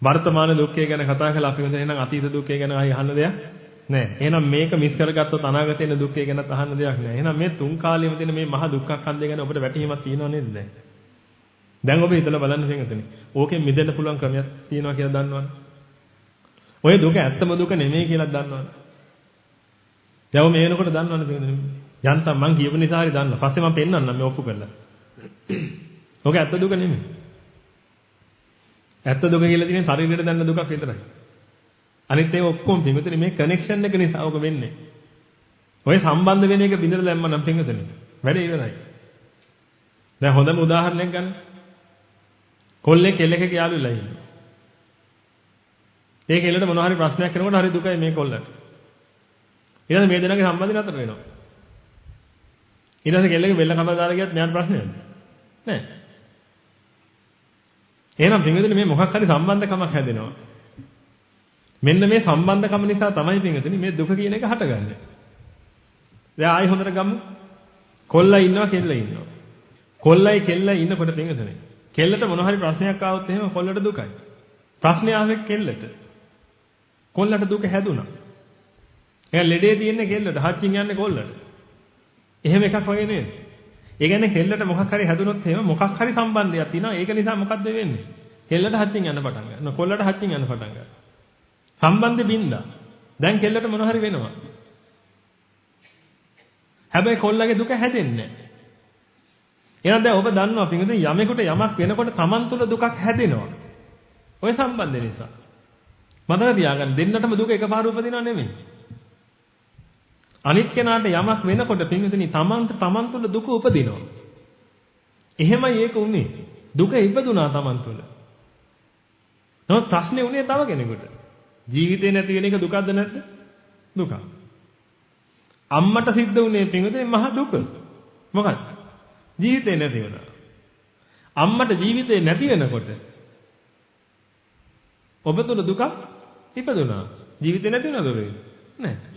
වර්තමාන දුක්ඛය ගැන කතා කරලා අපි මෙතන එහෙනම් අතීත දුක්ඛය ගැන ආයි අහන්න දෙයක් නැහැ. එහෙනම් මේක මිස් කරගත්තොත් අනාගතේ ඉන්න දුක්ඛය ගැනත් අහන්න දෙයක් නැහැ. එහෙනම් මේ තුන් කාලෙම තියෙන මේ මහා දුක්ඛ ස්කන්ධය ගැන ඔබට වැටහීමක් තියෙනව නේද දැන්? දැන් ඔබ හිතලා බලන්න පින්වතුනි. ඕකෙන් මිදෙන්න පුළුවන් ක්‍රමයක් තියෙනවා කියලා දන්නවනේ. ඔය දුක ඇත්තම දුක නෙමෙයි කියලා දන්නවනේ. දැන් ඔබ මේ වෙනකොට දන්නවනේ පින්වතුනි. යන්තම් මං කියපු නිසා හරි දන්නවා. පස්සේ මම පෙන්නන්නම් මේ ඔප්පු කරලා. ඔක ඇත්ත දුක නෙමෙයි. ඇත්ත දුක කියලා තියෙන ශරීරයට දැනෙන දුකක් විතරයි. අනිත් ඒවා ඔක්කොම පින්වතුනි මේ කනෙක්ෂන් එක නිසා ඔක වෙන්නේ. ඔය සම්බන්ධ වෙන එක බින්දලා දැම්ම නම් පින්වතුනි වැඩේ ඉවරයි. දැන් හොඳම උදාහරණයක් ගන්න. කොල්ලෙක් කෙල්ලෙක්ගේ යාළුවෙලා ඉන්නවා. ඒ කෙල්ලට මොනවා හරි ප්‍රශ්නයක් කරනකොට හරි දුකයි මේ කොල්ලට. ඊළඟ මේ දෙනාගේ සම්බන්ධය නතර වෙනවා. ඊළඟ කෙල්ලගේ බෙල්ල කපලා දාලා ගියත් මෙයාට ප්‍රශ්නයක් නෑ. එහෙනම් පින්වතුනි මේ මොකක් හරි සම්බන්ධකමක් හැදෙනවා. මෙන්න මේ සම්බන්ධකම නිසා තමයි පින්වතුනි මේ දුක කියන එක හටගන්නේ. දැන් ආයි හොඳට ගමු. කොල්ලා ඉන්නවා කෙල්ලා ඉන්නවා. කොල්ලයි කෙල්ලයි ඉන්නකොට පින්වතුනි කෙල්ලට මොන හරි ප්‍රශ්නයක් ආවොත් එහෙම කොල්ලට දුකයි. ප්‍රශ්නේ ආවේ කෙල්ලට. කොල්ලට දුක හැදුනා. එහෙනම් ලෙඩේ තියෙන්නේ කෙල්ලට, හච්චින් යන්නේ කොල්ලට. එහෙම එකක් වගේ නේද? ඒ කියන්නේ කෙල්ලට මොකක් හරි හැදුනොත් එහෙම මොකක් හරි සම්බන්ධයක් තියෙනවා. ඒක නිසා මොකද්ද වෙන්නේ? කෙල්ලට හච්චින් යන්න පටන් ගන්නවා. කොල්ලට හච්චින් යන්න පටන් ගන්නවා. සම්බන්ධෙ බින්දා. දැන් කෙල්ලට මොන හරි වෙනවා. හැබැයි කොල්ලගේ දුක හැදෙන්නේ නැහැ. එහෙනම් දැන් ඔබ දන්නවා පින්වතුනි යමෙකුට යමක් වෙනකොට Taman තුල දුකක් හැදෙනවා. ඔය සම්බන්ධය නිසා. මතක තියාගන්න දෙන්නටම දුක එකපාර උපදිනව නෙමෙයි. අනිත් කෙනාට යමක් වෙනකොට පින්වතුනි Taman තුල දුක උපදිනවා. එහෙමයි ඒක උනේ. දුක ඉපදුනා Taman තුල. නමුත් ප්‍රශ්නේ උනේ තව කෙනෙකුට. ජීවිතේ නැති වෙන එක දුකක්ද නැද්ද? දුකක්. අම්මට සිද්ධ වුණේ පින්වතුනි මහ දුක. මොකක්ද? ජීවිතේ නැති වුණා. අම්මට ජීවිතේ නැති වෙනකොට ඔබ තුල දුකක් ඉපදුනා. ජීවිතේ නැති වෙනවද ඔබේ? නැහැ.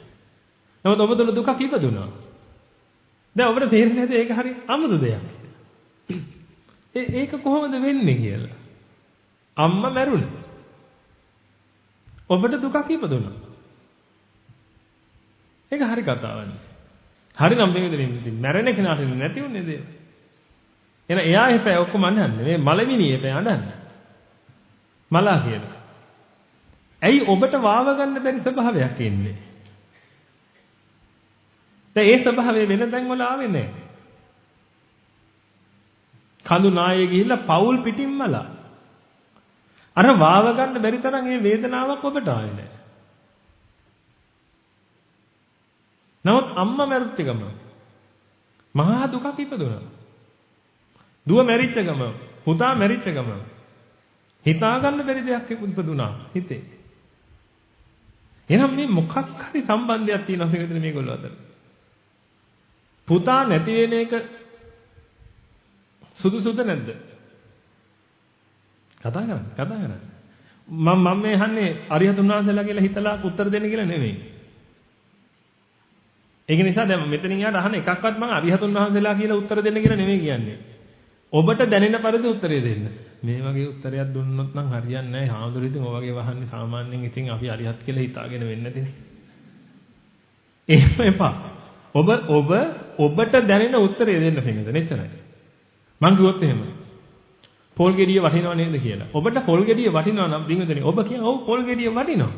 නමුත් ඔබ තුල දුකක් ඉපදුනා. දැන් ඔබට තේරෙන්නේ නැද්ද ඒක හරි අමුතු දෙයක්. ඒක කොහොමද වෙන්නේ කියලා. අම්මා මැරුණා. ඔබට දුකක් ඉපදුනා. ඒක හරි කතාවක්. හරිනම් මේ විදිහට මැරෙන කෙනාට නැති උන්නේ නේද? එහෙනම් එයා එපෑ ඔක්කොම අඬන්නේ. මේ මලමිනිය එපෑ අඬන්නේ. මලා කියලා. ඇයි ඔබට වාව ගන්න බැරි ස්වභාවයක් එන්නේ? දැන් ඒ ස්වභාවය වෙන තැන් වල ආවේ නැහැ. කඳු නායේ ගිහිල්ලා පවුල් පිටින් මලා. අර වාව ගන්න බැරි තරම් මේ වේදනාවක් ඔබට ආවේ නැහැ. නමුත් අම්මා මැරුච්ච ගම මහා දුකක් ඉපදුනා. දුව මැරිච්ච ගම, පුතා මැරිච්ච ගම හිතා ගන්න බැරි දෙයක් ඉපදුනා හිතේ. එහෙනම් මේ මොකක් හරි සම්බන්ධයක් තියෙනවා මේකද මේගොල්ලෝ අතර. පුතා නැති වෙන එක සුදුසුද නැද්ද? කතා කරන්න. මම මේ අහන්නේ අරිහතුන් වහන්සේලා කියලා හිතලා උත්තර දෙන්න කියලා නෙමෙයි. ඒක නිසා දැන් මෙතනින් යාට අහන එකක්වත් මම අරිහතුන් වහන්සේලා කියලා උත්තර දෙන්න කියලා නෙමෙයි කියන්නේ. ඔබට දැනෙන පරිදි උත්තරය දෙන්න. මේ වගේ උත්තරයක් දුන්නොත් නම් හරියන්නේ නැහැ. හාමුදුරුවෝ ඉතින් ඔය වගේ වහන්නේ සාමාන්‍යයෙන් ඉතින් අපි අරිහත් කියලා හිතාගෙන වෙන්නේ නැතිනේ. එහෙම එපා. ඔබට දැනෙන උත්තරය දෙන්න පිටින්ද එච්චරයි. මං කිව්වොත් එහෙම. පොල් ගෙඩිය වටිනව නේද කියලා. ඔබට පොල් ගෙඩිය වටිනවා නම් පිටින්දනේ ඔබ කියන ඔව් පොල් ගෙඩිය වටිනවා.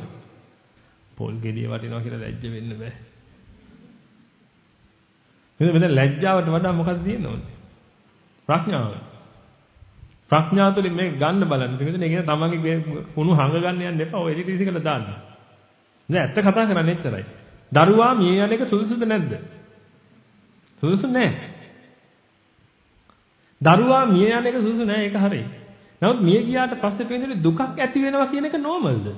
පොල් ගෙඩිය වටිනවා කියලා ලැජ්ජ වෙන්න බෑ. මෙතන ලැජ්ජාවට වඩා මොකක්ද තියෙන්නේ? ප්‍රඥාව. ප්‍රඥාව තුළින් මේක ගන්න බලන්න. පිටින්ද ඒක තමන්ගේ කුණු හංග ගන්න යන්න එපා. ඔය එඩිට් කරලා දාන්න. දැන් ඇත්ත කතා කරන්නේ එච්චරයි. දරුවා මිය යන එක සුදුසුද නැද්ද? සුදුසු නැහැ. දරුවා මිය යන එක සුදුසු නැහැ ඒක හරියි. නමුත් මිය ගියාට පස්සේ පේන්නේ දුකක් ඇති වෙනවා කියන එක නෝමල්ද?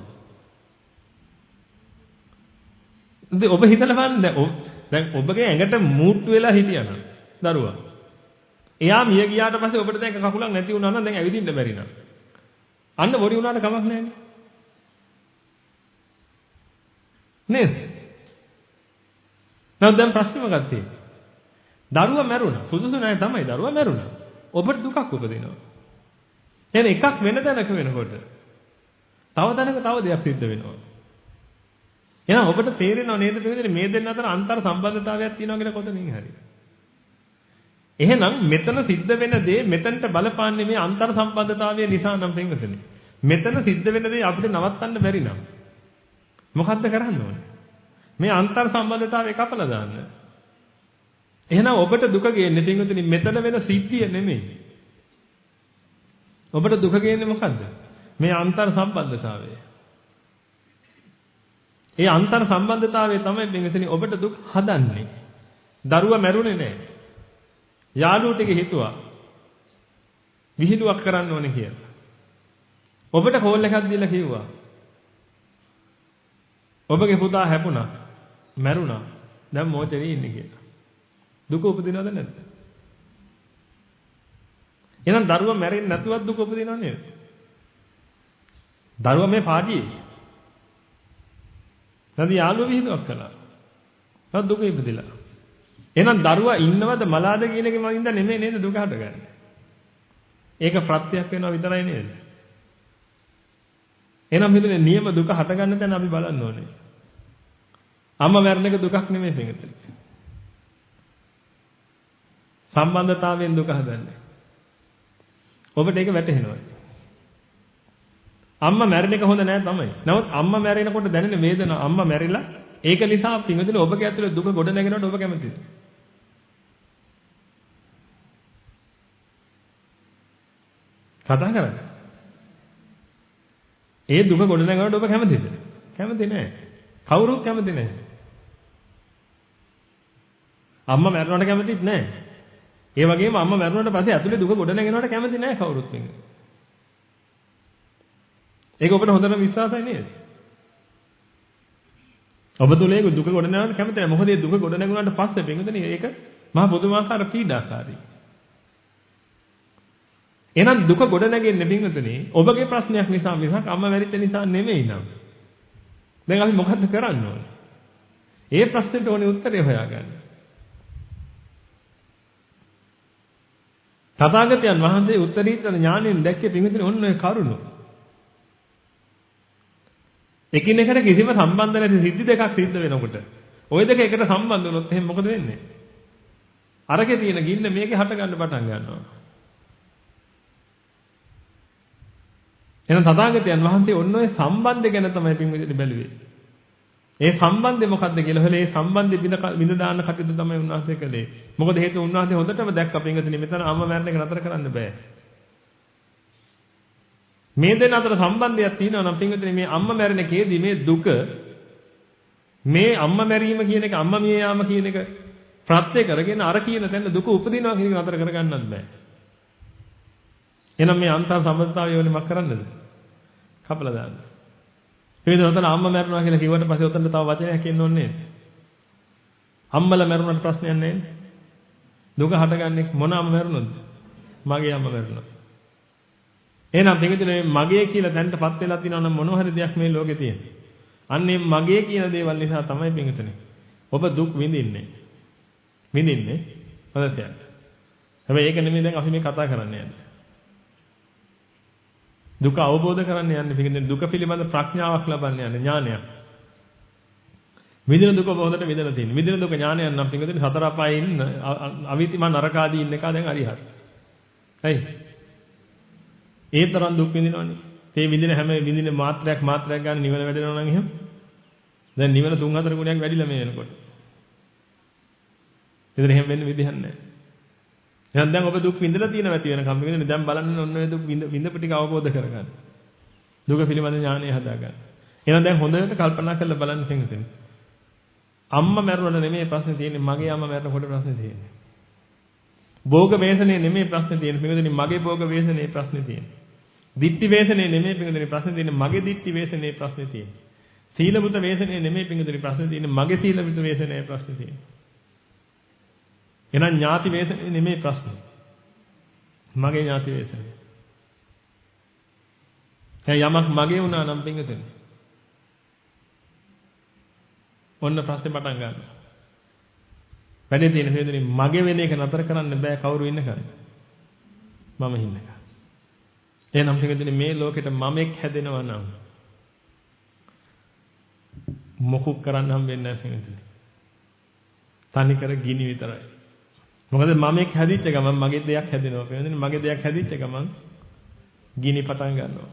ඉතින් ඔබ හිතලා බලන්න දැන් ඔබගේ ඇඟට මූට්ටු වෙලා හිටියනම් දරුවා. එයා මිය ගියාට පස්සේ ඔබට දැන් කකුලක් නැති වුණා නම් දැන් ඇවිදින්න බැරි නම්. අන්න බොරි වුණාට කමක් නැහැ නේද? නේද? දැන් ප්‍රශ්නේ මොකක්ද තියෙන්නේ? දරුවා මැරුණා. සුදුසු නැහැ තමයි දරුවා මැරුණා. ඔබට දුකක් උපදිනවා. එහෙනම් එකක් වෙන තැනක වෙනකොට තව තැනක තව දෙයක් සිද්ධ වෙනවා. එහෙනම් ඔබට තේරෙනව නේද මේ දෙන්න අතර අන්තර් සම්බන්ධතාවයක් තියෙනවා කියලා කොතනින් හරි. එහෙනම් මෙතන සිද්ධ වෙන දේ මෙතනට බලපාන්නේ මේ අන්තර් සම්බන්ධතාවය නිසා නම් පින්වතුනි. මෙතන සිද්ධ වෙන දේ අපිට නවත්තන්න බැරි නම් මොකද්ද කරන්න ඕනේ? මේ අන්තර් සම්බන්ධතාවය කපලා දාන්න. එහෙනම් ඔබට දුක ගේන්නේ පින්වතුනි මෙතන වෙන සිද්ධිය නෙමෙයි. ඔබට දුක ගේන්නේ මොකද්ද? මේ අන්තර් සම්බන්ධතාවය. ඒ අන්තර් සම්බන්ධතාවය තමයි පින්වතුනි ඔබට දුක හදන්නේ. දරුවා මැරුණේ නැහැ. යාළුවෝ ටික හිතුවා විහිළුවක් කරන්න ඕනේ කියලා. ඔබට කෝල් එකක් දීලා කිව්වා. ඔබගේ පුතා හැපුණා, මැරුණා. දැන් මොචරේ ඉන්නේ කියලා. දුක උපදිනවද නැද්ද? එහෙනම් දරුවා මැරෙන්නේ නැතුවත් දුක උපදිනව නේද? දරුවා මේ පාටියේ. නැත්නම් යාළුවෝ විහිළුවක් කළා. නැත්නම් දුක ඉපදිලා. එහෙනම් දරුවා ඉන්නවද මලාද කියන එකෙන් මම ඉඳන් නෙමෙයි නේද දුක හටගන්නේ. ඒක ප්‍රත්‍යක් වෙනවා විතරයි නේද? එහෙනම් මෙතන නියම දුක හටගන්න තැන අපි බලන්න ඕනේ. අම්මා මැරෙන එක දුකක් නෙමෙයි පිටින්. සම්බන්ධතාවයෙන් දුක හදන්නේ. ඔබට ඒක වැටහෙනවා. අම්මා මැරෙන එක හොඳ නෑ තමයි. නමුත් අම්මා මැරෙනකොට දැනෙන වේදනාව අම්මා මැරිලා ඒක නිසා පින්වතුනි ඔබගේ ඇතුලේ දුක ගොඩ නැගෙනවට ඔබ කැමතිද? කතා කරන්නේ. ඒ දුක ගොඩ නැගෙනවට ඔබ කැමතිද? කැමති නෑ. කවුරුත් කැමති නෑ. අම්මා මැරුණාට කැමතිත් නෑ. ඒ වගේම අම්මා මැරුණාට පස්සේ ඇතුලේ දුක ගොඩ නැගෙනවට කැමති නෑ කවුරුත් මේක. ඒක ඔබට හොඳට විශ්වාසයි නේද? ඔබ තුල ඒක දුක ගොඩ නැගෙනවට කැමති නෑ. මොකද මේ දුක ගොඩ නැගුණාට පස්සේ පින්වතුනි ඒක මහා පුදුමාකාර පීඩාකාරී. එහෙනම් දුක ගොඩ නැගෙන්නේ පින්වතුනි ඔබගේ ප්‍රශ්නයක් නිසා මිසක් අම්මා මැරිච්ච නිසා නෙමෙයි නම. දැන් අපි මොකද්ද කරන්න ඕනේ? ඒ ප්‍රශ්නෙට ඕනේ උත්තරය හොයාගන්න. තථාගතයන් වහන්සේ උත්තරීතර ඥාණයෙන් දැක්කේ පින්විතනේ ඔන්න ඔය කරුණ. එකිනෙකට කිසිම සම්බන්ධ නැති සිද්ධි දෙකක් සිද්ධ වෙනකොට ওই දෙක එකට සම්බන්ධ වුණොත් එහෙනම් මොකද වෙන්නේ? අරකේ තියෙන ගින්න මේකේ හට ගන්න පටන් ගන්නවා. එහෙනම් තථාගතයන් වහන්සේ ඔන්න ඔය සම්බන්ධය ගැන තමයි පින්විතනේ බැලුවේ. ඒ සම්බන්ධය මොකක්ද කියලා හොයලා ඒ සම්බන්ධය බිඳ දාන්න කටයුතු තමයි උන්වහන්සේ කළේ. මොකද හේතුව උන්වහන්සේ හොඳටම දැක්කා පින්වතුනි මෙතන අම්මා මැරෙන එක නතර කරන්න බෑ. මේ දෙන්න අතර සම්බන්ධයක් තියෙනවා නම් පින්වතුනි මේ අම්මා මැරෙන කේදී මේ දුක මේ අම්මා මැරීම කියන එක අම්මා මිය යාම කියන එක ප්‍රත්‍ය කරගෙන අර කියන තැන දුක උපදිනවා කියන එක නතර කරගන්නත් බෑ. එහෙනම් මේ අන්තර් සම්බන්ධතාවය වෙන්නේ මක් කරන්නද? කපලා දාන්න. මේ උතන අම්මා මැරුණා කියලා කිව්වට පස්සේ උතන තව වචනයක් එන්න ඕනේ නේද? අම්මලා මැරුණාට ප්‍රශ්නයක් නැහැ නේ. දුක හටගන්නේ මොන අම්මා මැරුණොත්ද? මගේ අම්මා මැරුණා. එහෙනම් පිටින් මගේ කියලා දැනටපත් වෙලා තියෙනවා නම් මොන හරි දෙයක් මේ ලෝකේ තියෙනවා. අන්නේ මගේ කියන දේවල් නිසා තමයි පිටින් ඔබ දුක් විඳින්නේ. හොඳට කියන්න. හැබැයි ඒක නෙමෙයි දැන් අපි මේ කතා කරන්න යන්නේ. දුක අවබෝධ කරන්න යන්නේ පිටින් දුක පිළිබඳ ප්‍රඥාවක් ලබන්න යන්නේ ඥානයක්. විඳින දුක හොඳට විඳලා තියෙනවා. විඳින දුක ඥානයක් නම් පිටින් සතර අපායේ ඉන්න අවිතිමා නරකාදී ඉන්න එක දැන් හරි හරි. හරි. ඒ තරම් දුක් විඳිනවනේ. මේ විඳින හැම විඳින මාත්‍රයක් ගන්න නිවන වැඩෙනවා නම් එහෙම. දැන් නිවන 3-4 ගුණයක් වැඩිලා මේ වෙනකොට. ඉතින් එහෙම වෙන්න විදිහක් නැහැ. එහෙනම් දැන් ඔබ දුක් විඳලා තියෙනවා ඇති වෙනකම් විඳින දැන් බලන්න ඔන්න ඔය දුක් විඳපු ටික අවබෝධ කරගන්න. දුක පිළිබඳ ඥානය හදාගන්න. එහෙනම් දැන් හොඳට කල්පනා කරලා බලන්න තියෙනවා. අම්මා මැරුණාට නෙමෙයි ප්‍රශ්නේ තියෙන්නේ මගේ අම්මා මැරෙනකොට ප්‍රශ්නේ තියෙන්නේ. භෝග වේසනේ නෙමෙයි ප්‍රශ්නේ තියෙන්නේ. පිටුදින මගේ භෝග වේසනේ ප්‍රශ්නේ තියෙන්නේ. දිට්ඨි වේසනේ නෙමෙයි පිටුදින ප්‍රශ්නේ තියෙන්නේ මගේ දිට්ඨි වේසනේ ප්‍රශ්නේ තියෙන්නේ. සීලබුත වේසනේ නෙමෙයි පිටුදින ප්‍රශ්නේ තියෙන්නේ මගේ සීලබුත වේසනේ ප්‍රශ්නේ තියෙන්නේ. එහෙනම් ඥාති වේසනේ නෙමෙයි ප්‍රශ්නේ. මගේ ඥාති වේසනේ. යමක් මගේ වුණා නම් පිටුදින. ඔන්න ප්‍රශ්නේ පටන් ගන්නවා. වැඩේ තියෙන හේතුනේ මගේ වෙන එක නතර කරන්න බෑ කවුරු ඉන්නකන්. මම ඉන්නකන්. එහෙනම් පිටුදින මේ ලෝකෙට මමෙක් හැදෙනවා නම් මොකුත් කරන්න හම්බෙන්නේ නැහැ පිටුදින. තනි කර ගිනි විතරයි. මොකද මමෙක් හැදිච්ච ගමන් මගේ දෙයක් හැදෙනවා. පිටුදින මගේ දෙයක් හැදිච්ච ගමන් ගිනි පටන් ගන්නවා.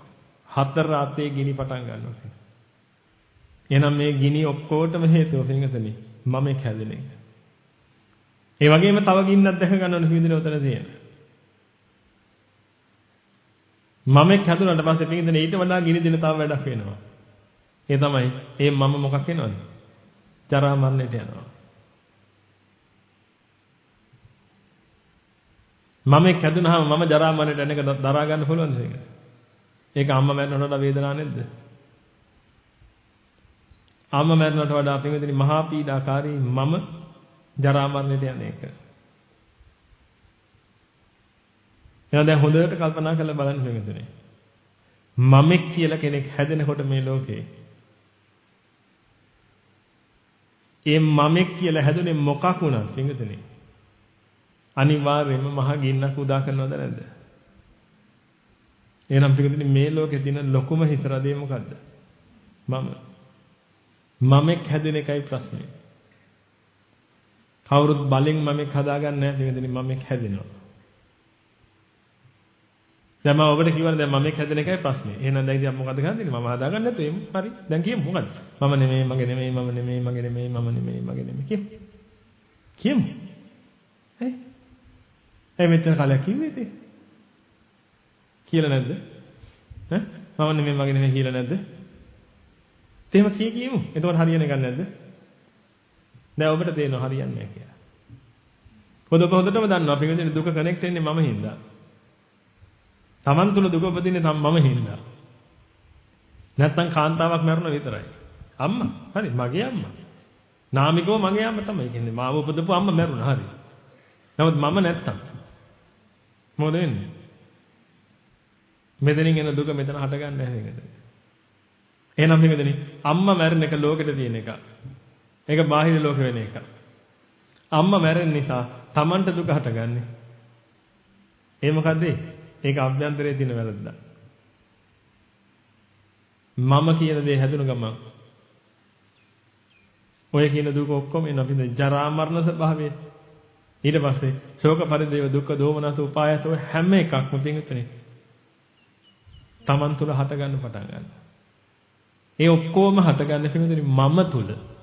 හතර රාත්‍රියේ ගිනි පටන් ගන්නවා. එහෙනම් මේ ගිනි ඔක්කොටම හේතුව පිටුදින මමෙක් හැදෙන එක. ඒ වගේම තව ගින්නක් දැක ගන්න ඕන පිළිදින උතන තියෙන. මමෙක් හැදුනට පස්සේ පිළිදින ඊට වඩා ගිනි දෙන තව වැඩක් වෙනවා. ඒ තමයි ඒ මම මොකක් වෙනවද? ජරා මරණයට යනවා. මමෙක් හැදුනහම මම ජරා මරණයට යන එක දරා ගන්න පුළුවන්ද ඒක? ඒක අම්මා මැරෙනවට වඩා වේදනාවක් නැද්ද? අම්මා මැරෙනවට වඩා පිළිදින මහා පීඩාකාරී මම ජරා මරණයට යන එක. එහෙනම් දැන් හොඳට කල්පනා කරලා බලන්න පිටුනේ. මමෙක් කියලා කෙනෙක් හැදෙනකොට මේ ලෝකේ. ඒ මමෙක් කියලා හැදුනේ මොකක් වුණත් පිටුනේ. අනිවාර්යයෙන්ම මහ ගින්නක් උදා කරනවද නැද්ද? එහෙනම් පිටුනේ මේ ලෝකේ තියෙන ලොකුම හිතරදේ මොකද්ද? මමෙක් හැදෙන එකයි ප්‍රශ්නේ. කවුරුත් බලෙන් මමෙක් හදාගන්නේ නැහැ පිටුදින මමෙක් හැදෙනවා. දැන් මම ඔබට කියවනේ දැන් මමෙක් හැදෙන එකයි ප්‍රශ්නේ. එහෙනම් දැන් ඉතින් මොකද කරන්නේ? මම හදාගන්න නැත්නම් එමු. හරි. දැන් කියමු මොකද? මම නෙමෙයි මගේ නෙමෙයි මම නෙමෙයි මගේ නෙමෙයි මම නෙමෙයි මගේ නෙමෙයි කියමු. මෙතන කාලයක් කිව්වේ ඉතින්. කියලා නැද්ද? මම නෙමෙයි මගේ නෙමෙයි කියලා නැද්ද? එහෙම කියමු. එතකොට හරියන එකක් නැද්ද? දැන් ඔබට තේරෙනවා හරියන්නේ නැහැ කියලා. ඔබ හොඳටම දන්නවා අපි කියන්නේ දුක කනෙක්ට් වෙන්නේ මම හින්දා. Taman තුල දුක උපදින්නේ මම හින්දා. නැත්තම් කාන්තාවක් මැරුණා විතරයි. අම්මා. හරි මගේ අම්මා. නාමිකව මගේ අම්මා තමයි කියන්නේ. මාව උපදපු අම්මා මැරුණා හරි. නමුත් මම නැත්තම් මොකද වෙන්නේ? මෙතනින් එන දුක මෙතන හටගන්නේ නැහැ නේද? එහෙනම් මේකදනේ අම්මා මැරෙන එක ලෝකෙට තියෙන එක. ඒක බාහිර ලෝක වෙන එක. අම්මා මැරෙන නිසා Tamanට දුක හටගන්නේ. ඒ මොකද්ද? ඒක අභ්‍යන්තරයේ තියෙන වැරද්ද. මම කියන දේ හැදුණු ගමන් ඔය කියන දුක ඔක්කොම එන අපිට ජරා මරණ ස්වභාවය. ඊට පස්සේ ශෝක පරිදේව දුක්ඛ දෝමනස උපායස ඔය හැම එකක්ම පිටින් Taman තුල හට ගන්න පටන් ගන්නවා. ඒ ඔක්කොම හටගන්නේ පිටින් මම තුල.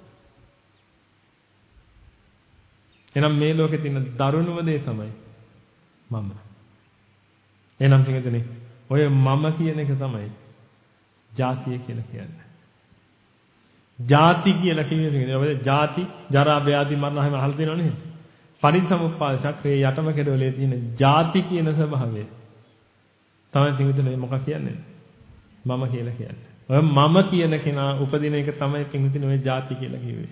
එහෙනම් මේ ලෝකේ තියෙන දරුණුම දේ තමයි මම. එහෙනම් පිටින් ඔය මම කියන එක තමයි ජාතිය කියලා කියන්නේ. ජාති කියලා කියන්නේ ඔබ ජාති, ජරා, ව්‍යාධි, මරණ හැම අහලා තියෙනව නේද? පරිසමුප්පාද චක්‍රයේ යටම කෙරවලේ තියෙන ජාති කියන ස්වභාවය. තමයි පින්විතනේ මොකක් කියන්නේ? මම කියලා කියන්නේ. ඔය මම කියන කෙනා උපදින එක තමයි පින්විතනේ ඔය ජාති කියලා කිව්වේ.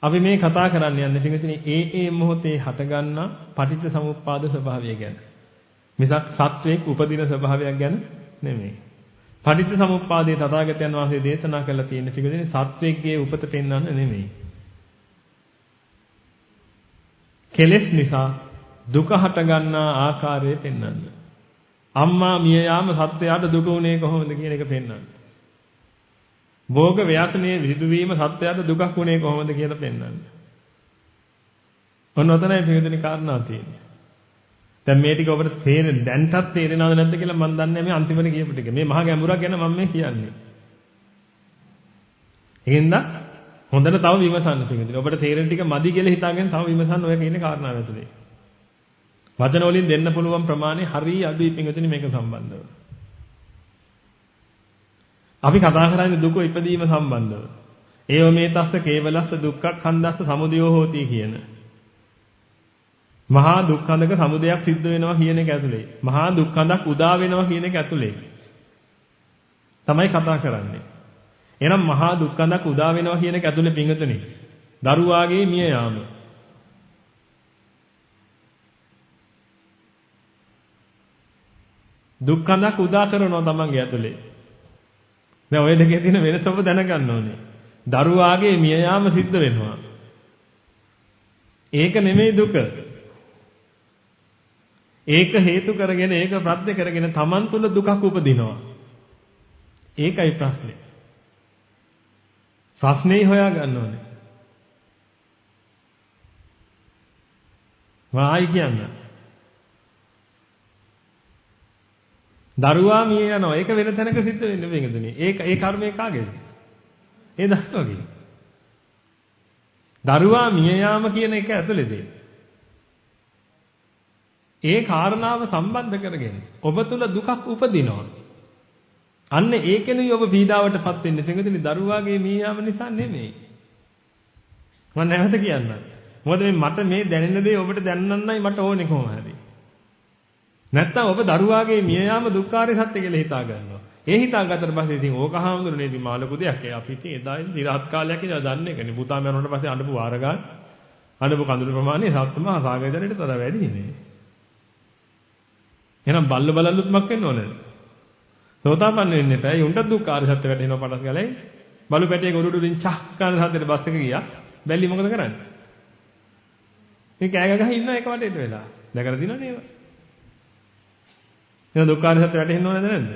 අපි මේ කතා කරන්න යන්නේ පින්විතනේ ඒ මොහොතේ හටගන්නා පටිච්ච සමුප්පාද ස්වභාවය ගැන. මිසක් සත්වයක් උපදින ස්වභාවයක් ගැන නෙමෙයි. පටිච්ච සමුප්පාදයේ තථාගතයන් වහන්සේ දේශනා කළා තියෙන පින්විතනේ සත්වයේගේ උපත පෙන්වන්න නෙමෙයි. කෙලෙස් නිසා දුක හටගන්නා ආකාරය පෙන්වන්න. අම්මා මිය යාම සත්වයාට දුක උනේ කොහොමද කියන එක පෙන්වන්න. භෝග ව්‍යාසනයේ විදුවීම සත්‍යයට දුකක් වුණේ කොහොමද කියලා පෙන්වන්න. ඔන්න ඔතනයි පිළිදෙන කාරණා තියෙන්නේ. දැන් මේ ටික ඔබට දැන්ටත් තේරෙනවද නැද්ද කියලා මම දන්නේ මේ අන්තිමට කියපු ටික. මේ මහා ගැඹුරක් ගැන මම මේ කියන්නේ. එහෙනම් හොඳට තව විමසන්න පිළිදෙන. ඔබට තේරෙන ටික මදි කියලා හිතාගෙන තව විමසන්න ඔය කියන කාරණාව ඇතුලේ. වචන වලින් දෙන්න පුළුවන් ප්‍රමාණය හරිය අඩුයි පිළිදෙන මේක සම්බන්ධව. අපි කතා කරන්නේ දුක ඉපදීම සම්බන්ධව. ඒව මේ තස්ස කේවලස්ස දුක්ඛ ඛණ්ඩස්ස සමුදයෝ හෝති කියන. මහා දුක්ඛඳක සමුදයක් සිද්ධ වෙනවා කියන එක ඇතුලේ. මහා දුක්ඛඳක් උදා වෙනවා කියන එක ඇතුලේ. තමයි කතා කරන්නේ. එහෙනම් මහා දුක්ඛඳක් උදා වෙනවා කියන එක ඇතුලේ පිංගුතුනි. දරුවාගේ මිය යාම. දුක්ඛඳක් උදා කරනවා තමන්ගේ ඇතුලේ. දැන් ඔය දෙකේ තියෙන වෙනස ඔබ දැනගන්න ඕනේ. දරුවාගේ මිය යාම සිද්ධ වෙනවා. ඒක නෙමෙයි දුක. ඒක හේතු කරගෙන ඒක ප්‍රත්‍ය කරගෙන Taman තුල දුකක් උපදිනවා. ඒකයි ප්‍රශ්නේ. ප්‍රශ්නේ හොයා ගන්න ඕනේ. වායි කියන්නේ. දරුවා මිය යනවා. ඒක වෙන තැනක සිද්ධ වෙන්නේ මේකදනේ. ඒ කර්මය කාගේද? ඒ දරුවාගේ. දරුවා මිය යාම කියන එක ඇතුළේදී. ඒ කාරණාව සම්බන්ධ කරගෙන ඔබ තුල දුකක් උපදිනවා. අන්න ඒකෙනුයි ඔබ පීඩාවටපත් වෙන්නේ. තේකෙන්නේ දරුවාගේ මිය යාම නිසා නෙමෙයි. මම නැවත කියන්නම්. මොකද මට මේ දැනෙන දේ ඔබට දැනන්නයි මට ඕනේ කොහොම හරි. නැත්තම් ඔබ දරුවාගේ මිය යාම දුක්ඛාරය සත්‍ය කියලා හිතා ගන්නවා. ඒ හිතාගත්තට පස්සේ ඉතින් ඕක හාමුදුරනේ ඉතින් මාළු කුදයක්. අපි ඉතින් එදා ඉතින් ඉරහත් කාලයක් ඉඳලා දන්නේ නැහැ. පුතා මරනකොට පස්සේ අඬපු වාර ගන්න. අඬපු කඳුළු ප්‍රමාණය සත්තුමා සාගරයට තර වැඩි නේ. එහෙනම් බල්ල බලල්ලුත් මක් වෙන්න ඕනද? සෝතාපන්න වෙන්න එපා. උන්ට දුක්ඛාරය සත්‍ය වැටෙනවා පටස් ගලයි. බලු පැටියක උඩුඩුලින් චක් කාන සද්දෙට බස් එක ගියා. බැල්ලි මොකද කරන්නේ? මේ කෑ ගහ ඉන්න එක වටේට වෙලා. දැකලා දිනවනේ ඒවා. එහෙනම් දුක්ඛාරය සත්‍ය වැටෙන්න ඕනද නැද්ද?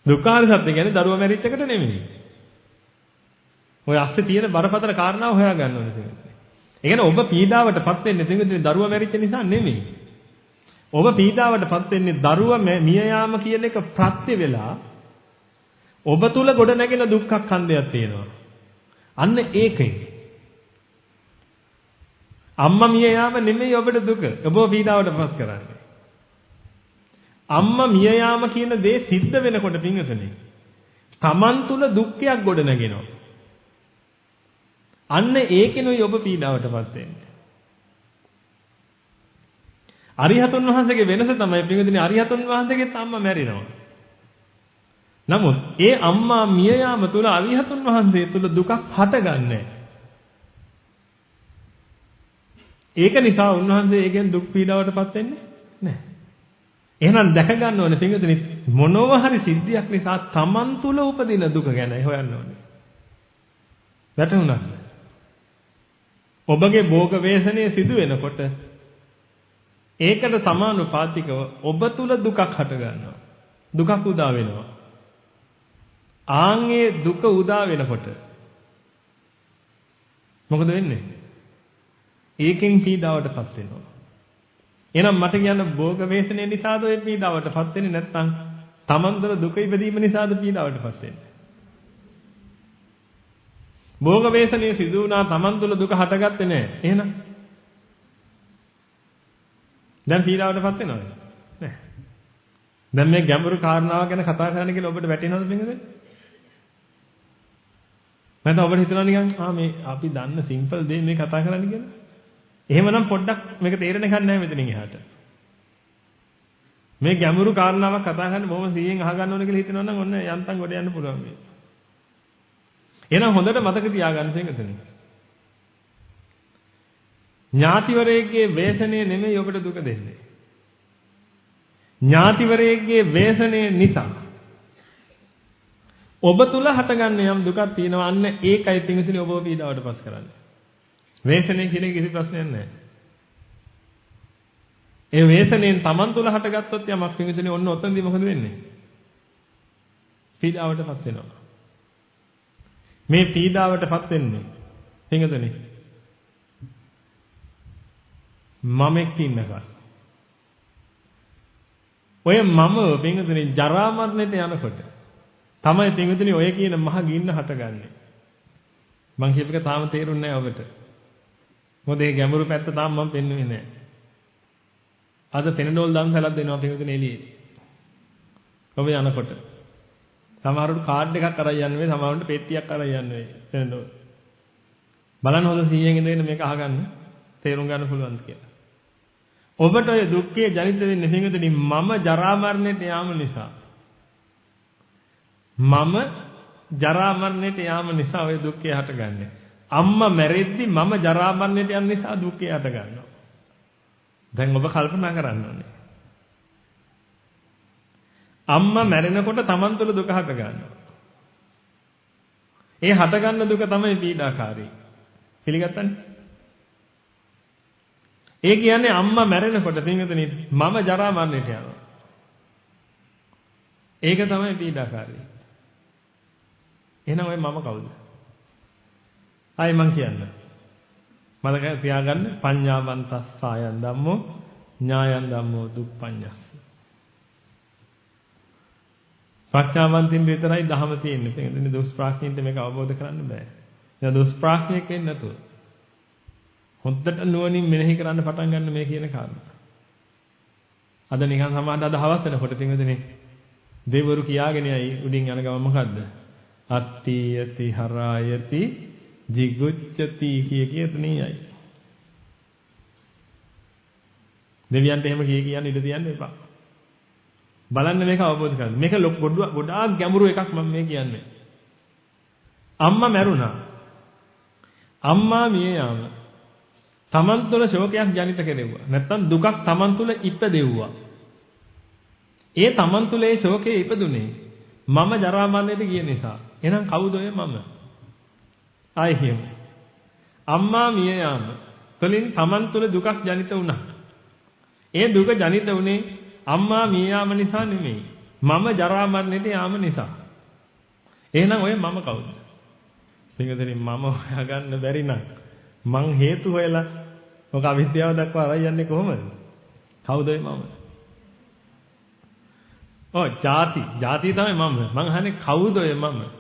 දුක්ඛාරය සත්‍ය කියන්නේ දරුවා මැරිච්ච එකට නෙමෙයි. ඔය ASCII තියෙන බරපතල කාරණාව හොයා ගන්න ඕනේ තියෙන්නේ. ඒ කියන්නේ ඔබ පීඩාවටපත් වෙන්නේ තියෙන්නේ දරුවා මැරිච්ච නිසා නෙමෙයි. ඔබ පීඩාවටපත් වෙන්නේ දරුවා මිය යාම කියන එක ප්‍රත්‍ය වෙලා ඔබ තුල ගොඩ නැගෙන දුක්ඛ ඛණ්ඩයක් තියෙනවා. අන්න ඒකයි. අම්මා මිය යාම නෙමෙයි ඔබට දුක. ඔබ පීඩාවටපත් කරන්නේ. අම්මා මිය යාම කියන දේ සිද්ධ වෙනකොට පින්වතුනි Taman තුල දුක්ඛයක් ගොඩ නැගෙනවා. අන්න ඒකිනුයි ඔබ පීඩාවටපත් වෙන්නේ. අරිහතුන් වහන්සේගේ වෙනස තමයි පින්වතුනි අරිහතුන් වහන්සේගෙත් අම්මා මැරිනවා. නමුත් ඒ අම්මා මිය යාම තුල අරිහතුන් වහන්සේ තුල දුකක් හටගන්නේ. ඒක නිසා උන්වහන්සේ ඒකෙන් දුක් පීඩාවටපත් වෙන්නේ නැහැ. එහෙනම් දැක ගන්න ඕනේ පින්වතුනි මොනව හරි සිද්ධියක් නිසා Taman තුල උපදින දුක ගැන හොයන්න ඕනේ. වැටුණාද? ඔබගේ භෝග වේසනයේ සිදු වෙනකොට ඒකට සමානුපාතිකව ඔබ තුල දුකක් හට ගන්නවා. දුකක් උදා වෙනවා. ආන්ගේ දුක උදා වෙනකොට මොකද වෙන්නේ? ඒකෙන් පීඩාවටපත් වෙනවා. එහෙනම් මට කියන්න භෝග වේසනය නිසාද ඔය පීඩාවටපත් වෙන්නේ නැත්නම් Taman තුළ දුක ඉපදීම නිසාද පීඩාවටපත් වෙන්නේ? භෝග වේසනය සිදු වුණා Taman තුළ දුක හටගත්තේ නැහැ. එහෙනම් දැන් පීඩාවටපත් වෙනවද? නැහැ. දැන් මේ ගැඹුරු කාරණාව ගැන කතා කරන්න කියලා ඔබට වැටෙනවද මෙන්නද? නැත්නම් ඔබට හිතනවා නිකන් මේ අපි දන්න සිම්පල් දේ මේ කතා කරන්නේ කියලා. එහෙමනම් පොඩ්ඩක් මේක තේරෙන්න ගන්න නැහැ මෙතනින් එහාට. මේ ගැඹුරු කාරණාවක් කතා කරන්න බොහොම සිහියෙන් අහගන්න ඕන කියලා හිතනවා නම් ඔන්න යන්තම් ගොඩ යන්න පුළුවන් මේ. එහෙනම් හොඳට මතක තියාගන්න තියෙන්නේ. ඥාතිවරයෙක්ගේ වේසනේ නෙමෙයි ඔබට දුක දෙන්නේ. ඥාතිවරයෙක්ගේ වේසනේ නිසා ඔබ තුල හටගන්න යම් දුකක් තියෙනවා. අන්න ඒකයි පිංගුසිනේ ඔබව පීඩාවට පස් කරන්නේ. වේසනේ කියන කිසි ප්‍රශ්නයක් නැහැ. ඒ වේසනෙන් Taman තුල හටගත්තොත් යමක් පිංගුසිනේ ඔන්න ඔතනදී මොකද වෙන්නේ? පීඩාවට පස් වෙනවා. මේ පීඩාවට පත් වෙන්නේ පිංගුසිනේ මමෙක් ඉන්නකල්. ඔය මම පිංගුසිනේ ජරා මරණයට යනකොට තමයි පිංගුතුනි ඔය කියන මහ ගින්න හටගන්නේ. මං කියප එක තාම තේරුන්නේ නැහැ ඔබට. මොකද ඒ ගැඹුරු පැත්ත තාම මම පෙන්වන්නේ නැහැ. අද ෆෙනඩෝල් දන්සලක් දෙනවා පිංගුතුනි එළියේ. ඔබ යනකොට. සමහරවිට කාඩ් එකක් අරන් යන්න වෙයි, සමහරවිට පෙට්ටියක් අරන් යන්න වෙයි ෆෙනඩෝල්. බලන්න හොඳ 100න් ඉඳගෙන මේක අහගන්න තේරුම් ගන්න පුළුවන්ද කියලා. ඔබට ඔය දුක්ඛයේ ජනිත වෙන්නේ පිංගුතුනි මම ජරා මරණයට යාම නිසා. මම ජරා මරණයට යාම නිසා ඔය දුක්ඛය හටගන්නේ. අම්මා මැරෙද්දි මම ජරා මරණයට යන නිසා දුක්ඛය හටගන්නවා. දැන් ඔබ කල්පනා කරන්න ඕනේ. අම්මා මැරෙනකොට Taman තුල දුක හටගන්නවා. ඒ හටගන්න දුක තමයි පීඩාකාරී. පිළිගත්තනේ? ඒ කියන්නේ අම්මා මැරෙනකොට පින්වතුනි මම ජරා මරණයට යනවා. ඒක තමයි පීඩාකාරී. එහෙනම් ඔය මම කවුද? ආයි මං කියන්න. මතක තියාගන්න පඤ්ඤාවන්තස්සායන් ධම්මෝ ඥායන් ධම්මෝ දුප්පඤ්ඤස්ස. ප්‍රඥාවන්තින් විතරයි ධහම තියෙන්නේ. ඒ කියන්නේ දුෂ්ප්‍රඥයින්ට මේක අවබෝධ කරන්න බෑ. එයා දුෂ්ප්‍රඥයෙක් වෙන්නේ නැතුව. හොද්දට නුවණින් මෙනෙහි කරන්න පටන් ගන්න මේ කියන කාරණා. අද නිකන් සමාහට අද හවස වෙනකොට තින්වදනේ දෙවරු කියාගෙන යයි උඩින් යන ගම මොකද්ද? අත්ති යති හරායති jigucchati කිය එතනියයි. දෙවියන්ට එහෙම කියන්නේ ඉඳ තියන්න එපා. බලන්න මේක අවබෝධ කරගන්න. මේක ගොඩාක් ගැඹුරු එකක් මම මේ කියන්නේ. අම්මා මැරුණා. අම්මා මිය යාම තමන් තුළ ශෝකයක් ජනිත කෙරෙව්වා. නැත්තම් දුකක් තමන් තුළ ඉපදෙව්වා. ඒ තමන් තුළ ඒ ශෝකේ ඉපදුනේ මම ජරා මරණයට ගිය නිසා. එහෙනම් කවුද ඔය මම? ආයෙ කියමු. අම්මා මිය යාම තුළින් තමන් තුළ දුකක් ජනිත වුණා. ඒ දුක ජනිත වුණේ අම්මා මිය යාම නිසා නෙමෙයි. මම ජරා මරණයට යාම නිසා. එහෙනම් ඔය මම කවුද? පිටුදෙනි මම හොයාගන්න බැරි නම් මං හේතු හොයලා ඔක අවිද්‍යාව දක්වා ආවයි යන්නේ කොහොමද? කවුද ඔය මම? ಜಾති තමයි මම. මං අහන්නේ කවුද ඔය මම?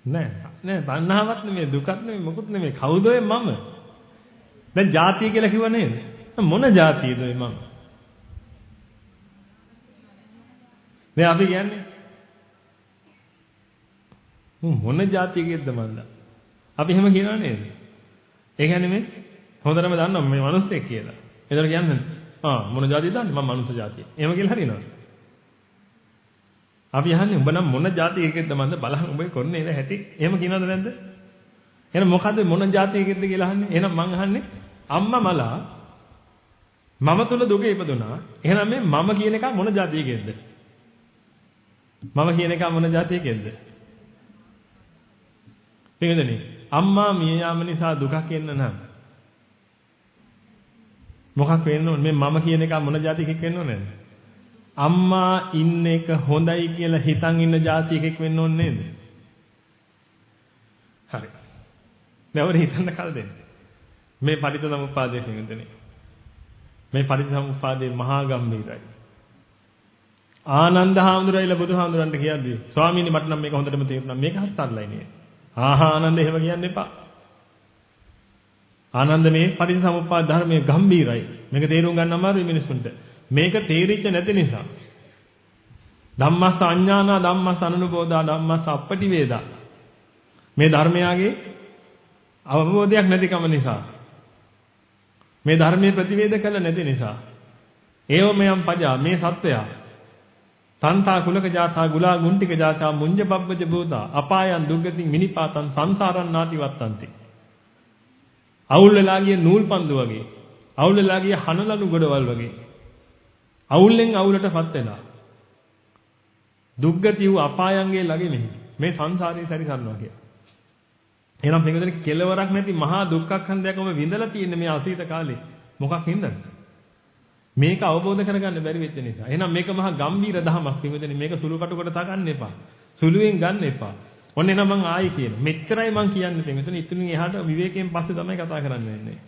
නෑ තණ්හාවක් නෙමෙයි දුකක් නෙමෙයි මොකුත් නෙමෙයි කවුද ඔය මම? දැන් ಜಾතිය කියලා කිව්ව නේද? මොන ಜಾතියද ඔය මම? දැන් අපි කියන්නේ මොන ಜಾතියකද මන්ද? අපි එහෙම කියනවා නේද? ඒ කියන්නේ මේ හොඳටම දන්නවා මේ මිනිස්සෙක් කියලා. ඒතර කියන්නේ මොන ಜಾතියද දන්නේ? මම මනුස්ස ಜಾතිය. එහෙම කියලා හරියනවා. අපි අහන්නේ උඹ නම් මොන ಜಾතියකද මන්ද බලහන් උඹේ කොන්නේ නේද හැටි? එහෙම කියනවද නැද්ද? එහෙනම් මොකද්ද මොන ಜಾතියකද කියලා අහන්නේ? එහෙනම් මං අහන්නේ අම්මා මලා මම තුල දුක ඉපදුනා. එහෙනම් මේ මම කියන එක මොන ಜಾතියකද? මම කියන එක මොන ಜಾතියකද? තේරෙන්නේ? අම්මා මිය යාම නිසා දුකක් එන්න නම් මොකක් වෙන්න ඕනේ? මේ මම කියන එක මොන જાතියකෙක් වෙන්න ඕනේද? අම්මා ඉන්න එක හොඳයි කියලා හිතන් ඉන්න જાතියකෙක් වෙන්න ඕනේ නේද? හරි. දැන් ඔය හිතන්න කල් දෙන්න. මේ පටිච්චසමුප්පාදයේ හිමිදෙනේ. මේ පටිච්චසමුප්පාදයේ මහා ගම්භීරයි. ආනන්ද හාමුදුරුවෝයිලා බුදුහාමුදුරන්ට කියද්දී ස්වාමීනි මට නම් මේක හොඳටම තේරුණා. මේක හරි සරලයි නේද? ආනන්ද එහෙම කියන්න එපා. ආනන්ද මේ පටිච්චසමුප්පාද ධර්මයේ ගැඹීරයි. මේක තේරුම් ගන්න අමාරුයි මිනිස්සුන්ට. මේක තේරිච්ච නැති නිසා. ධම්මස්ස අඥානා ධම්මස්ස අනුනබෝධා ධම්මස්ස අපටිවේදා. මේ ධර්මයාගේ අවබෝධයක් නැතිකම නිසා. මේ ධර්මයේ ප්‍රතිවේද කළ නැති නිසා. ඒවමයන් පජා මේ සත්වයා තන්තා කුලක ජාතා ගුලා ගුන්ටික ජාතා මුංජ බබ්බජ භූතා අපායන් දුග්ගතින් මිනිපාතන් සංසාරන් නාති වත්තන්ති. අවුල් වෙලා ගිය නූල් පන්දු වගේ, අවුල් වෙලා ගිය හනලනු ගොඩවල් වගේ. අවුල්ෙන් අවුලටපත් වෙලා. දුග්ගති වූ අපායන්ගේ ළඟෙමි මේ සංසාරේ සැරිසරනවා කියලා. එහෙනම් මේකෙන් කෙලවරක් නැති මහා දුක්ඛඛන්දයක් ඔබ විඳලා තියෙන මේ අතීත කාලේ මොකක් හින්දාද? මේක අවබෝධ කරගන්න බැරි වෙච්ච නිසා. එහෙනම් මේක මහා ගම්බීර දහමක්. මේක සුළු කටු කොට තකන්න එපා. සුළුවෙන් ගන්න එපා. ඔන්න එනම් මං ආයි කියන. මෙච්චරයි මං කියන්නේ පින්විතනේ. ඉතින් එහාට විවේකයෙන් පස්සේ තමයි කතා කරන්න වෙන්නේ.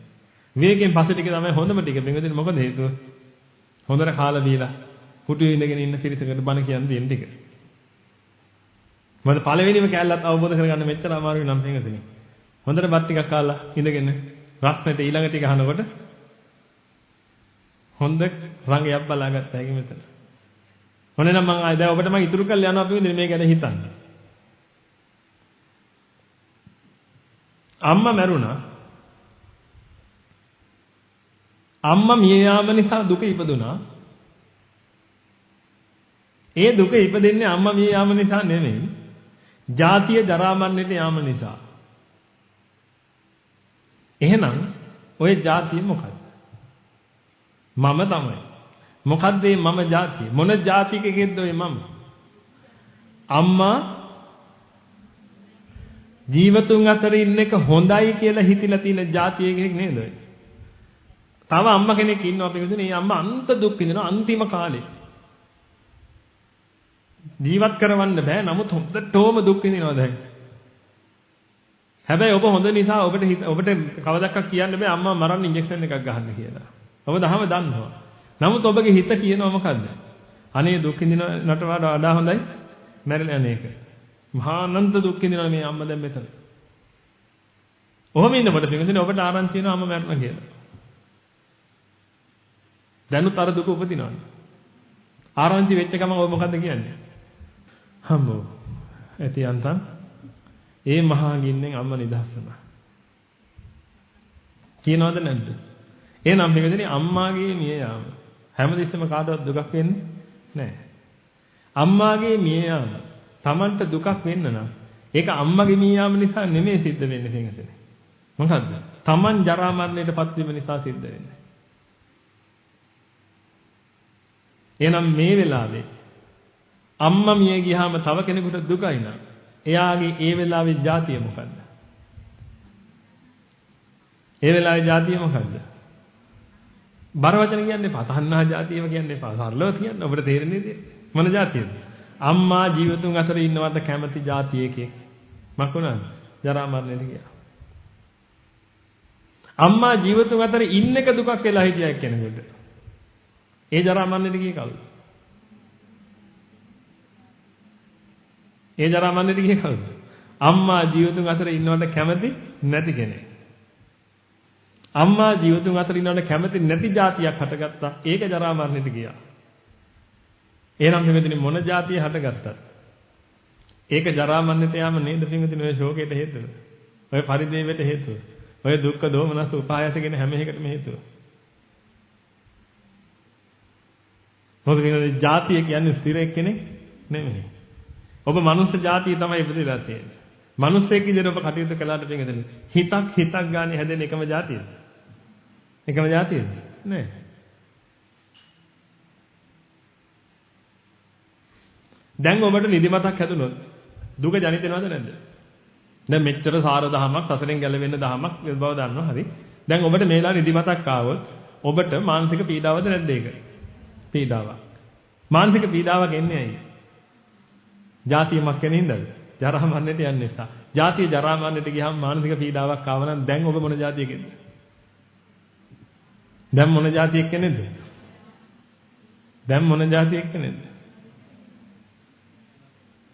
විවේකයෙන් පස්සේ ටික තමයි හොඳම ටික. පින්විතනේ මොකද හේතුව? හොඳට කාලා බීලා පුටු ඉඳගෙන ඉන්න පිරිසකට බණ කියන්න දෙන්න ටික. මොකද පළවෙනිම කැලලත් අවබෝධ කරගන්න මෙච්චර අමාරුයි නම් පින්විතනේ. හොඳට බත් ටිකක් කාලා ඉඳගෙන රස්නෙට ඊළඟ ටික අහනකොට හොඳ රංගයක් බලාගත්තා ඒක මෙතන. මොනේ නම් මං ආයෙ දැන් ඔබට මං ඉතුරු කරලා යනවා පින්විතනේ මේ ගැන හිතන්න. අම්මා මැරුණා. අම්මා මිය යාම නිසා දුක ඉපදුනා. ඒ දුක ඉපදෙන්නේ අම්මා මිය යාම නිසා නෙමෙයි. ජාතිය ජරා මරණයට යාම නිසා. එහෙනම් ඔය ජාතිය මොකක්ද? මම තමයි. මොකද්ද මේ මම ජාතිය? මොන ජාතිකකෙද්ද ඔය මම? අම්මා ජීවතුන් අතර ඉන්න එක හොඳයි කියලා හිතලා තියෙන ජාතියකෙක් නේද ඔය? තව අම්මා කෙනෙක් ඉන්නවා පිළිතුරේ මේ අම්මා අන්ත දුක් විඳිනවා අන්තිම කාලේ. ජීවත් කරවන්න බෑ නමුත් හොඳටම දුක් විඳිනවා දැන්. හැබැයි ඔබ හොඳ නිසා ඔබට කවදාවත් කියන්න බෑ අම්මා මරන්න ඉන්ජෙක්ෂන් එකක් ගහන්න කියලා. ඔබ දහම දන්නවා. නමුත් ඔබගේ හිත කියනවා මොකද්ද? අනේ දුක් විඳිනවට වඩා හොඳයි මැරෙලා යන එක. මහා අනන්ත දුක් විඳිනවා මේ අම්මා දැන් මෙතන. ඔහොම ඉන්නකොට පිටින් ඔබට ආරංචි වෙනවා අම්මා මැරුණා කියලා. දැනුත් අර දුක උපදිනවා. ආරංචි වෙච්ච ගමන් ඔය මොකද්ද කියන්නේ? හම්බෝ. ඇති අන්තම් ඒ මහා ගින්නෙන් අම්මා නිදහස් වුණා. කියනවද නැද්ද? එහෙනම් මේකදී අම්මාගේ මිය යාම හැමදෙස්සම කාටවත් දුකක් වෙන්නේ නැහැ. අම්මාගේ මිය යාම Tamanට දුකක් වෙන්න නම් ඒක අම්මගේ මිය යාම නිසා නෙමෙයි සිද්ධ වෙන්නේ පිටකනේ. මොකද්ද? Taman ජරා මරණයටපත් වීම නිසා සිද්ධ වෙන්නේ. එහෙනම් මේ වෙලාවේ අම්මා මිය ගියාම තව කෙනෙකුට දුකයි නම් එයාගේ ඒ වෙලාවේ ජාතිය මොකද්ද? ඒ වෙලාවේ ජාතිය මොකද්ද? බර වචන කියන්න එපා. තණ්හා ජාතියම කියන්න එපා. සරලව කියන්න. ඔබට තේරෙන්නේ නේද? මොන ජාතියද? අම්මා ජීවතුන් අතර ඉන්නවට කැමති ජාතියකේ. මකුණාද? ජරා මරණයට ගියා. අම්මා ජීවතුන් අතර ඉන්න එක දුකක් වෙලා හිටියා එක්කෙනෙකුට. ඒ ජරා මරණයට ගියේ කවුද? ඒ ජරා මරණයට ගියේ කවුද? අම්මා ජීවතුන් අතර ඉන්නවට කැමති නැති කෙනෙක්. අම්මා ජීවතුන් අතර ඉන්නවට කැමති නැති જાතියක් හටගත්තා. ඒක ජරා මරණයට ගියා. එහෙනම් මෙතන මොන જાතිය හටගත්තත් ඒක ජරා මරණයට යාම නේද පින්විතනේ ඔය ශෝකයට හේතුව. ඔය පරිදේවයට හේතුව. ඔය දුක්ඛ දෝමනස උපායසගෙන හැම එකටම හේතුව. මොකද කියන්නේ જાතිය කියන්නේ ස්ථිර එක්කෙනෙක් නෙමෙයි. ඔබ මනුස්ස જાතිය තමයි ඉපදෙලා තියෙන්නේ. මිනිස්සෙක් විදිහට ඔබ කටයුතු කළාට පිටින් හිතක් ගානේ හැදෙන එකම જાතියද? එකම જાතියද? නෑ. දැන් ඔබට නිදිමතක් හැදුනොත් දුක ජනිත වෙනවද නැද්ද? දැන් මෙච්චර සාර දහමක් සසරෙන් ගැලවෙන්න දහමක් බව දන්නවා හරි. දැන් ඔබට මේලා නිදිමතක් ආවොත් ඔබට මානසික පීඩාවද නැද්ද ඒක? පීඩාවක්. මානසික පීඩාවක් එන්නේ ඇයි? જાතියමක් කෙනින්ද? ජරා මරණයට යන නිසා. ජාතිය ජරා මරණයට ගියාම මානසික පීඩාවක් ආව නම් දැන් ඔබ මොන જાතියකද? දැන් මොන જાතියෙක් කෙනෙක්ද? දැන් මොන જાතියෙක් කෙනෙක්ද?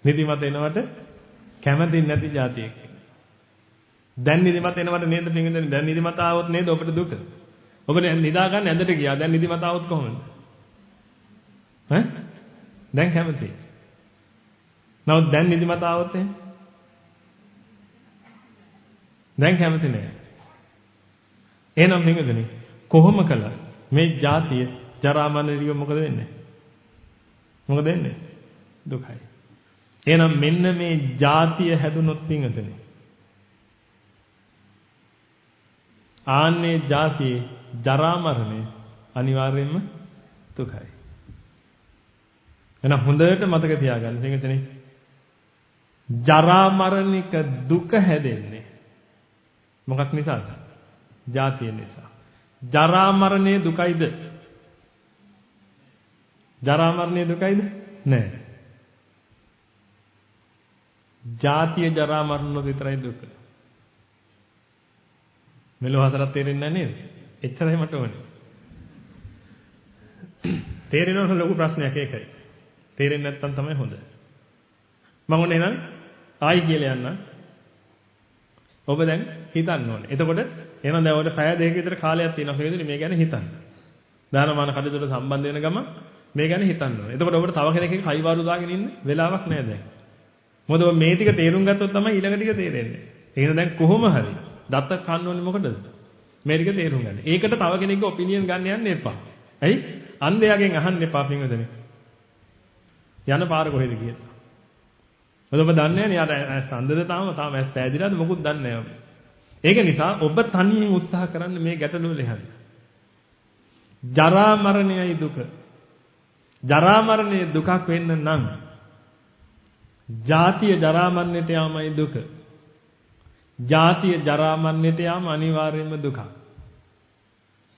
නිදිමත එනවට කැමති නැති જાතියෙක්. දැන් නිදිමත එනවට නේද පිටින් දැන් නිදිමත ආවොත් නේද ඔබට දුක? ඔබට නිදා ගන්න ඇඳට ගියා. දැන් නිදිමත ආවොත් කොහොමද? දැන් කැමති. නමුත් දැන් නිදිමත ආවොත් දැන් කැමති නෑ. එහෙනම් පින්වතුනි කොහොම කළා මේ ජාතිය ජරා මරණ දිග මොකද වෙන්නේ? මොකද වෙන්නේ? දුකයි. එහෙනම් මෙන්න මේ ජාතිය හැදුනොත් පින්වතුනි ආන්නේ ජාතියේ ජරා මරණය අනිවාර්යයෙන්ම දුකයි. එහෙනම් හොඳට මතක තියාගන්න පින්වතුනි ජරා මරණික දුක හැදෙන්නේ මොකක් නිසාද? ජාතිය නිසා. ජරා මරණේ දුකයිද? ජරා මරණේ දුකයිද? නෑ. ජාතිය ජරා මරණ විතරයි දුක. මෙලොව හතරක් තේරෙන්නේ නැහැ නේද? එච්චරයි මට ඕනේ. තේරෙනවද ලොකු ප්‍රශ්නයක් ඒකයි. තේරෙන්නේ නැත්නම් තමයි හොඳ. මම ඕනේ නම් ආයි කියලා යන්න. ඔබ දැන් හිතන්න ඕනේ. එතකොට එහෙනම් දැන් ඔයාලට පැය දෙකක විතර කාලයක් තියෙනවා කියලා මේ ගැන හිතන්න. දානමාන කටයුතුට සම්බන්ධ වෙන ගමන් මේ ගැන හිතන්න ඕනේ. එතකොට ඔබට තව කෙනෙක්ගේ කයිවාරු දාගෙන ඉන්න වෙලාවක් නැහැ දැන්. මොකද ඔබ මේ ටික තේරුම් ගත්තොත් තමයි ඊළඟ ටික තේරෙන්නේ. එහෙනම් දැන් කොහොම හරි දත්ත කන්න ඕනේ මොකටද? මේ ටික තේරුම් ගන්න. ඒකට තව කෙනෙක්ගේ ඔපිනියන් ගන්න යන්න එපා. ඇයි? අන්ධයාගෙන් අහන්න එපා පින්වදනේ. යන පාර කොහෙද කියලා. මොකද ඔබ දන්නේ නැහැ නේ යාට අන්ධද තාම ඇස් පෑදිලාද මොකුත් දන්නේ නැහැ. ඒක නිසා ඔබ තනියෙන් උත්සාහ කරන්න මේ ගැටලුව ලියන්න. ජරා මරණයයි දුක. ජරා මරණයේ දුකක් වෙන්න නම් ජාතිය ජරා මරණයට යාමයි දුක. ජාතිය ජරා මරණයට යාම අනිවාර්යයෙන්ම දුකක්.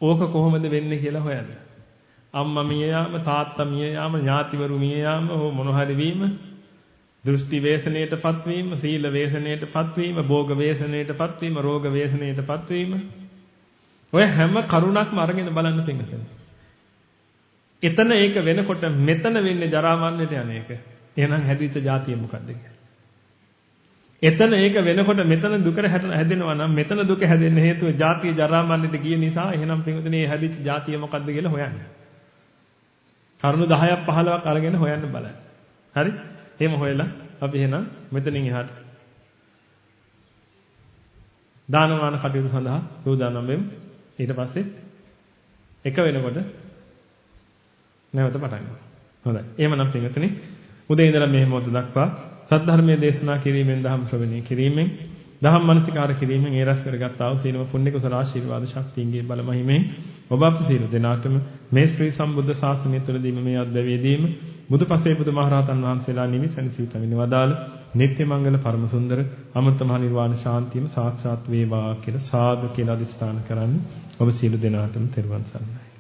ඕක කොහොමද වෙන්නේ කියලා හොයන්න. අම්මා මිය යාම, තාත්තා මිය යාම, ඥාතිවරු මිය යාම, හෝ මොන හරි වීම, දෘෂ්ටි වේසණයටපත් වීම, සීල වේසණයටපත් වීම, භෝග වේසණයටපත් වීම, රෝග වේසණයටපත් වීම. ඔය හැම කරුණක්ම අරගෙන බලන්න පින්වතුනි. එතන ඒක වෙනකොට මෙතන වෙන්නේ ජරා මරණයට යන එක. එහෙනම් හැදිච්ච ජාතිය මොකක්ද කියලා? එතන ඒක වෙනකොට මෙතන දුකට හැදෙනවා නම් මෙතන දුක හැදෙන්න හේතුව ජාතිය ජරා මරණයට ගිය නිසා. එහෙනම් පින්වතුනි මේ හැදිච්ච ජාතිය මොකක්ද කියලා හොයන්න. කරුණු 10ක් 15ක් අරගෙන හොයන්න බලන්න. හරි? එහෙම හොයලා අපි එහෙනම් මෙතනින් එහාට දානමාන කටයුතු සඳහා සූදානම් වෙමු. ඊට පස්සේ එක වෙනකොට නැවත පටන් ගමු. හොඳයි. එහෙමනම් පින්වතුනි උදේ ඉඳලා මේ මොහොත දක්වා සද්ධර්මයේ දේශනා කිරීමෙන් දහම් ශ්‍රවණය කිරීමෙන් දහම් මනසිකාර කිරීමෙන් ඒ රැස් කරගත්තා වූ සීලම පුණ්‍ය කුසල ආශිර්වාද ශක්තියන්ගේ බල මහිමෙන් ඔබ අප සියලු දෙනාටම මේ ශ්‍රී සම්බුද්ධ ශාසනය තුළදීම මේ අද්දවේදීම බුදුපසේ බුදුමහරහතන් වහන්සේලා නිමිසැනසී තමිනවදාල නිත්‍ය මංගල පරම සුන්දර අමෘත මහ නිර්වාණ ශාන්තියම සාක්ෂාත් වේවා කියලා සාදු කියලා අදිස්ථාන කරන්න ඔබ සියලු දෙනාටම තෙරුවන් සරණයි.